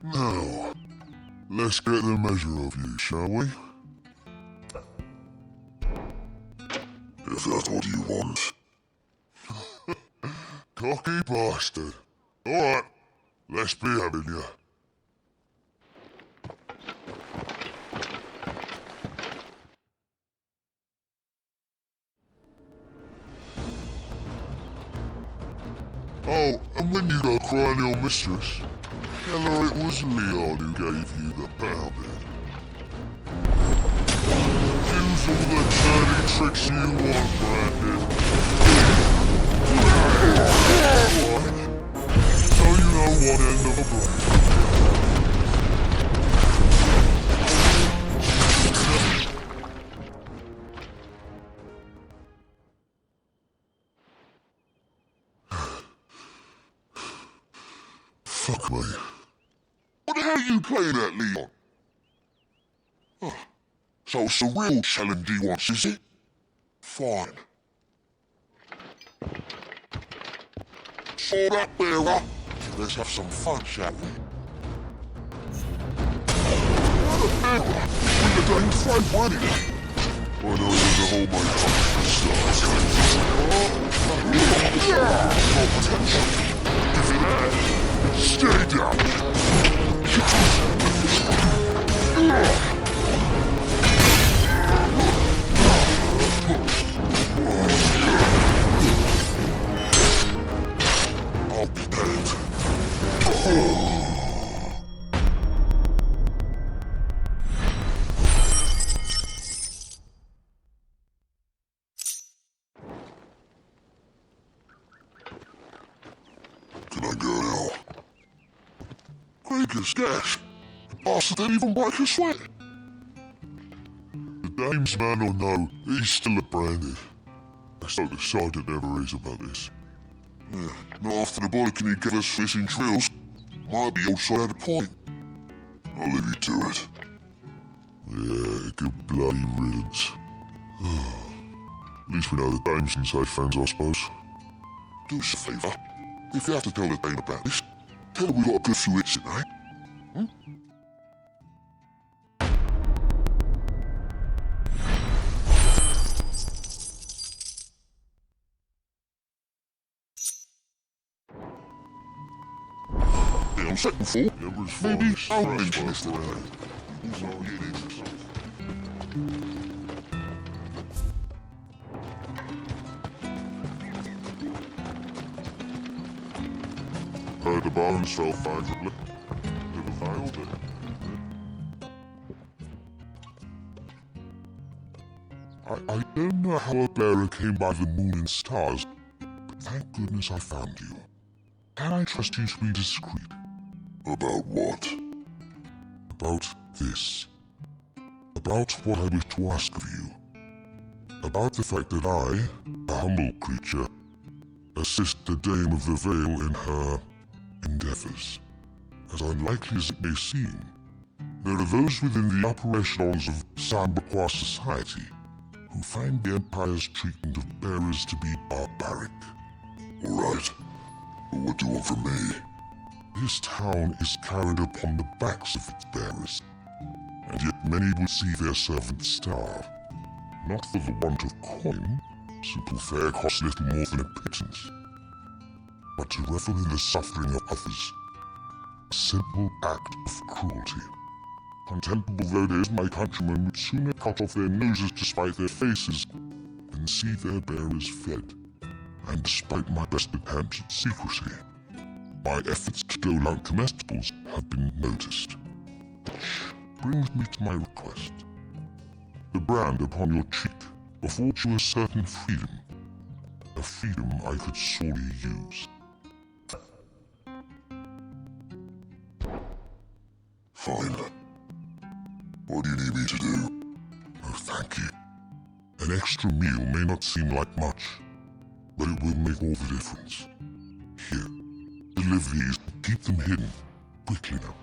Now, let's get the measure of you, shall we? If that's what you want. Cocky bastard. Alright, let's be having you. Oh, and when you go crying your mistress, tell her it was Leon who gave you the pounding. Use all the dirty tricks you want, Brandon. So you know what end of a blade. Fuck me. What the hell are you playing at, Leon? Oh, so it's a real challenge he wants, is it? Fine. Sword up, bearer. Let's have some fun, shall we? With the dang fight, won't it? I know you're to hold my tongue for stars. More potential. Give it that. Stay down. I'll be dead. Can I go now? Gregor's death. The bastard didn't even break a sweat. The dame's man or no, he's still branded. Let's not decide it never is about this. Yeah, not after the bollocking he gave us fishing drills. Might be outside of the point. I'll leave you to it. Yeah, good bloody riddance. At least we know the dame's in safe hands, I suppose. Do us a favour. If you have to tell the dame about this, tell her we got a good few hits tonight. On second floor, maybe I'll mention this to her. Heard the bones fell favorably. Never failed it. I don't know how a bearer came by the moon and stars, but thank goodness I found you. Can I trust you to be discreet? About what? About this. About what I wish to ask of you. About the fact that I, a humble creature, assist the Dame of the Vale in her endeavors. As unlikely as it may seem, there are those within the upper echelons of Sambuqua society who find the Empire's treatment of bearers to be barbaric. Alright, but what do you want from me? This town is carried upon the backs of its bearers, and yet many would see their servants starve. Not for the want of coin, simple fare costs little more than a pittance. but to revel in the suffering of others. A simple act of cruelty. Contemptible though it is, my countrymen would sooner cut off their noses to spite their faces than see their bearers fed. And despite my best attempts at secrecy, my efforts to dole out comestibles have been noticed. Which brings me to my request. The brand upon your cheek affords you a certain freedom. A freedom I could sorely use. Fine. What do you need me to do? Oh, thank you. An extra meal may not seem like much, but it will make all the difference. Here, deliver these, keep them hidden, quickly now.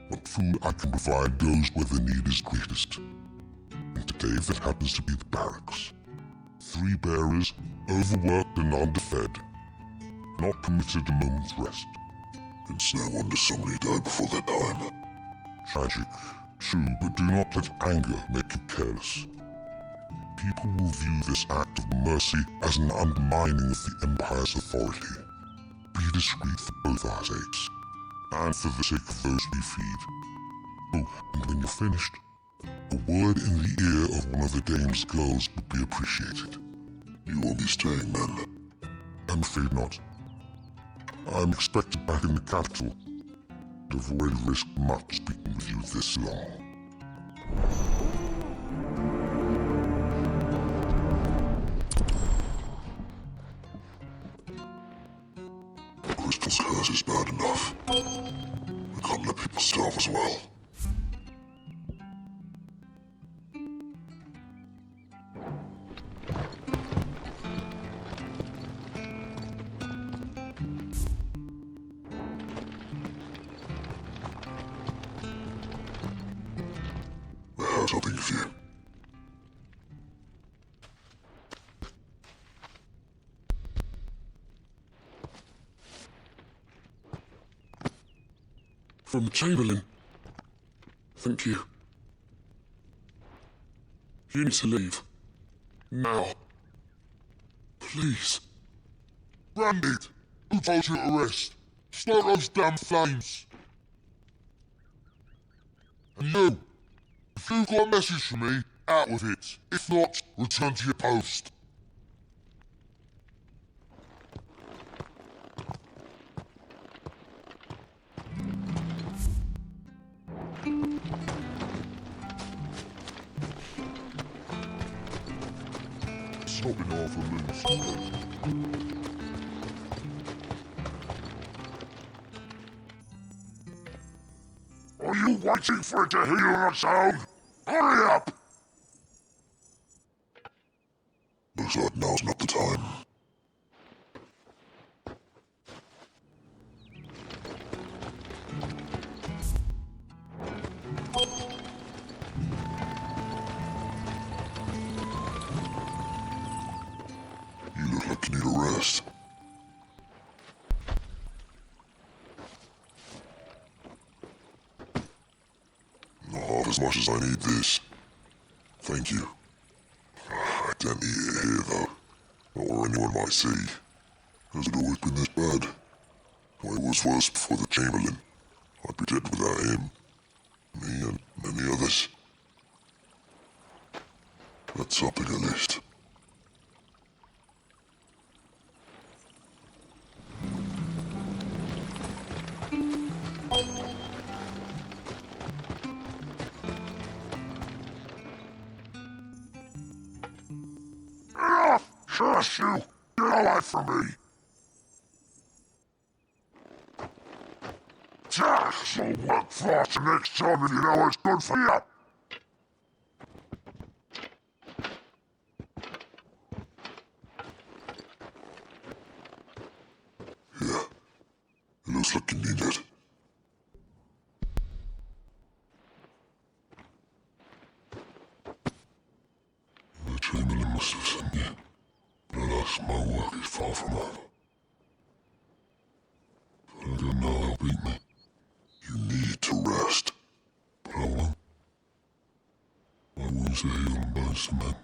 What food I can provide goes where the need is greatest. And today that happens to be the barracks. 3 bearers, overworked and underfed, not permitted a moment's rest. It's no wonder so many died before their time. Tragic, true, but do not let anger make you careless. People will view this act of mercy as an undermining of the Empire's authority. Be discreet for both our sakes, and for the sake of those we feed. Oh, and when you're finished, a word in the ear of one of the dame's girls would be appreciated. You won't be staying, then? I'm afraid not. I'm expected back in the capital, and I've already risked much speaking with you this long. Crystal's curse is bad enough. We can't let people starve as well. I have something for you. From the Chamberlain. Thank you. You need to leave. Now. Please. Branded! Who told you to rest? Start those damn flames! And you! If you've got a message for me, out with it. If not, return to your post. Stopping off a loose. Are you waiting for it to heal on its own? Hurry up! Looks like now's not the time. You look like you need a rest. Not half as much as I need this. Thank you. I can't eat it here, though. Not where anyone might see. Has it always been this bad? Well, it was worse before the Chamberlain. I'd be dead without him. Me and many others. That's something at least. Curse you! Get away from me! This'll work faster next time if you know what's good for you! Yeah, it looks like you need it. The Chamberlain must have sent you. Alas, my work is far from over. But I don't know they'll beat me. You need to rest. But I won't. My wounds are healed by cement.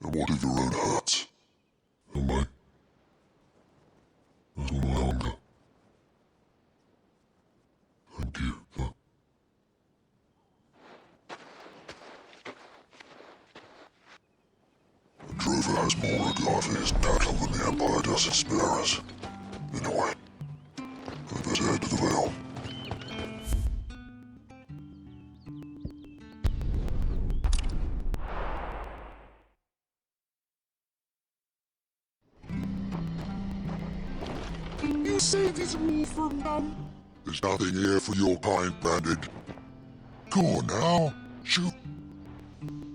And what if your own hurts? And mine? As will my hunger. Thank you for... The drover has more regard for his cattle than the Empire does its bearers. Anyway, I'd better head to the Vale. You say these are all from, There's nothing here for your kind, Branded. Go on now, shoot.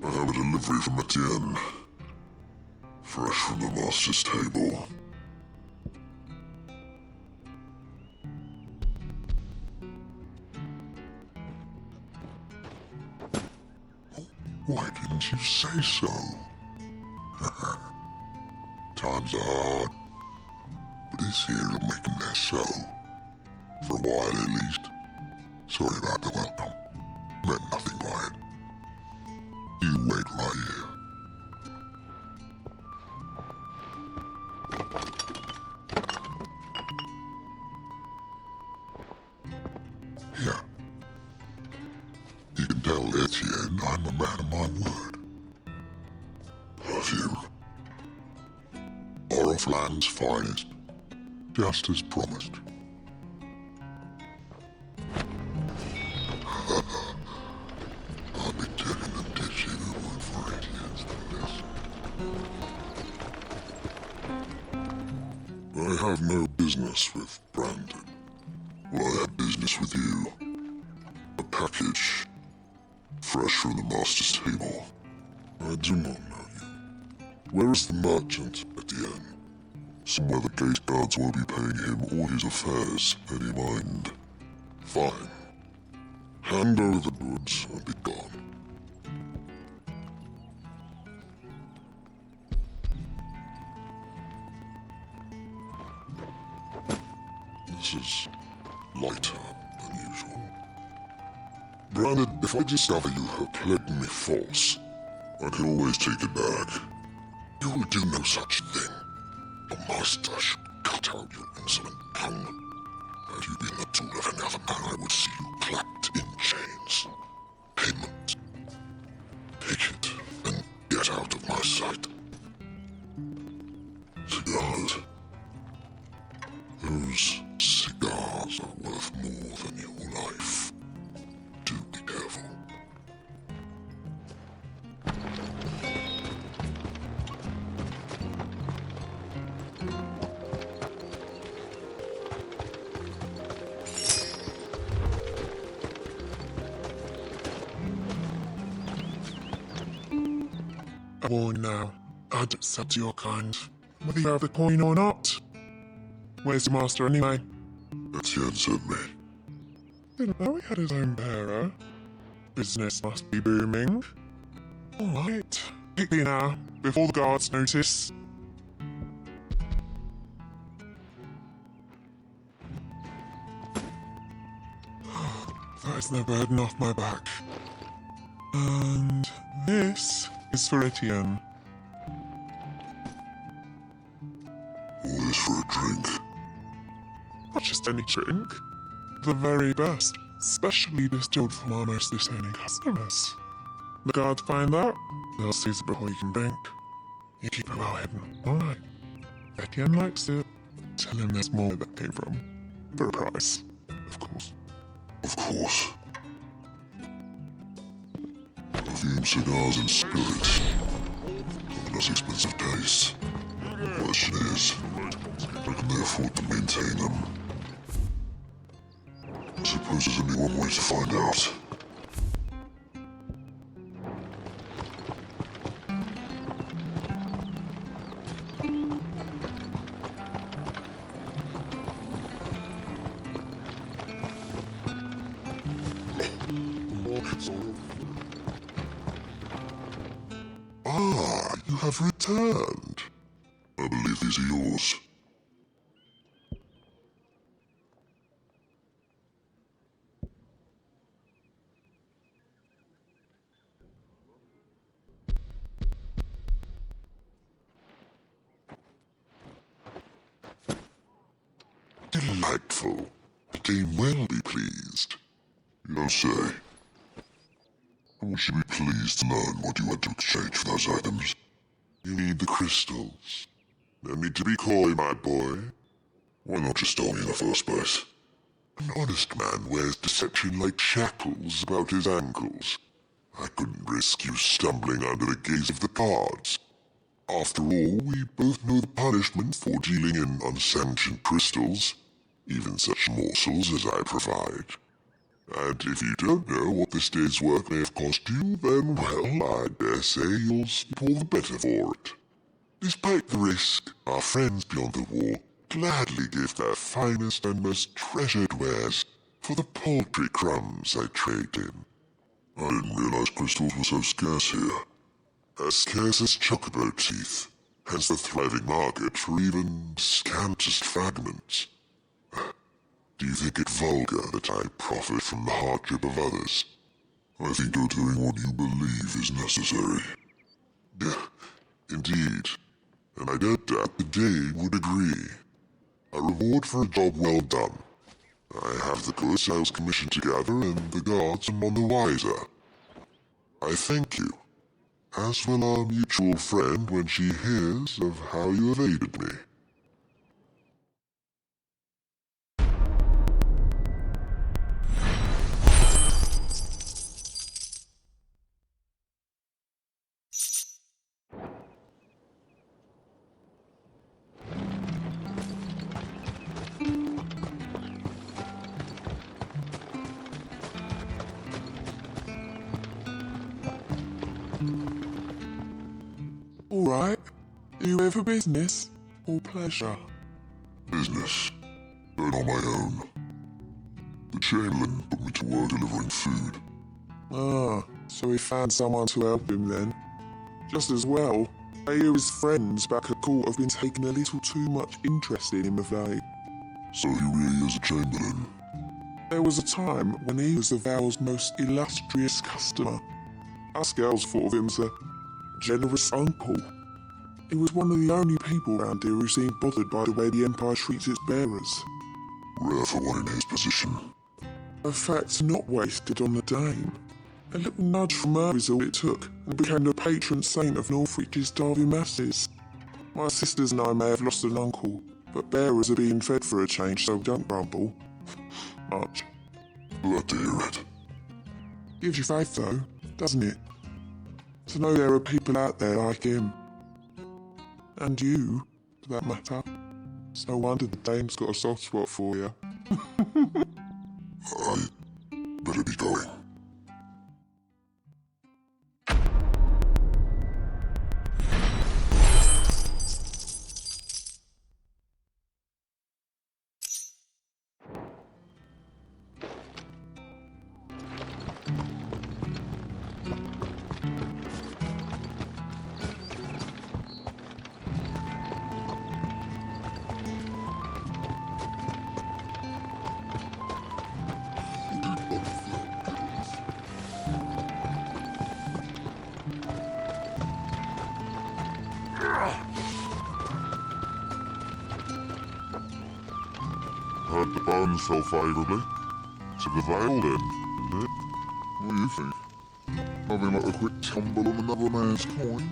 I have a delivery from Etienne. Fresh from the master's table. Why didn't you say so? Times are hard, but this here will make them less so. For a while at least. Sorry about the welcome. Meant nothing by it. You wait right here. Here. You can tell Etienne I'm a man of my word. Perfume. Oriflam's finest. Just as promised. I'll be telling them ditch if it weren't for Etienne's this. I have no business with Brandon. Well, I have business with you. A package. Fresh from the master's table. I do not know you. Where is the merchant, Etienne? Somewhere the gate guards won't be paying him all his affairs any mind. Fine. Hand over the goods and be gone. This is lighter than usual. Branded, if I discover you have played me false, I can always take it back. You will do no such thing. The master should cut out your insolent tongue. Had you been the tool of another man, I would see you clapped in chains. Payment. Take it and get out of my sight. Cigars. Those cigars are worth more than your life. Do be careful. I warn you now, I don't accept your kind, whether you have the coin or not. Where's your master anyway? Etienne sent me. Didn't know he had his own bearer. Business must be booming. Alright, quickly now, before the guards notice. That is the burden off my back. And this is for Etienne. All this for a drink. Not just any drink. The very best, specially distilled from our most discerning customers. The guards find out, they'll seize it before you can blink. You keep it well hidden, alright. Etienne likes it. Tell him there's more where that came from. For a price, of course. Of course. Perfume cigars and spirits. Have less expensive taste. The question is, how can they afford to maintain them? I suppose there's only one way to find out. Ah, you have returned. I believe these are yours. Delightful. The dame will be pleased. You don't say. And would she be pleased to learn what you had to exchange for those items? You need the crystals. No need to be coy, my boy. Why not just tell me in the first place? An honest man wears deception like shackles about his ankles. I couldn't risk you stumbling under the gaze of the guards. After all, we both know the punishment for dealing in unsanctioned crystals, even such morsels as I provide. And if you don't know what this day's work may have cost you, then, well, I dare say you'll sleep all the better for it. Despite the risk, our friends beyond the wall gladly give their finest and most treasured wares for the paltry crumbs I trade in. I didn't realize crystals were so scarce here. As scarce as chocobo teeth, hence the thriving market for even scantest fragments. Do you think it vulgar that I profit from the hardship of others? I think you're doing what you believe is necessary. Indeed, and I don't doubt the Dame would agree. A reward for a job well done. I have the good sales commission together, and the guards are none the wiser. I thank you, as will our mutual friend when she hears of how you evaded me. Alright, you here for business or pleasure? Business, though not my own. The Chamberlain put me to work delivering food. Ah, so he found someone to help him then. Just as well. I hear his friends back at court have been taking a little too much interest in him of late. So he really is a Chamberlain. There was a time when he was the Vale's most illustrious customer. Us girls thought of him as a generous uncle. He was one of the only people around here who seemed bothered by the way the Empire treats its bearers. Rare for one in his position. A fact not wasted on the Dame. A little nudge from her is all it took, and became the patron saint of Northwich's Derby masses. My sisters and I may have lost an uncle, but bearers are being fed for a change, so don't grumble. Much. Glad to hear it. Gives you faith though, doesn't it? To know there are people out there like him. And you, for that matter. It's no wonder the Dame's got a soft spot for you. I better be going. Heard the bones fell favourably. To the Vale then, isn't it? What do you think? Nothing like a quick tumble on another man's coin.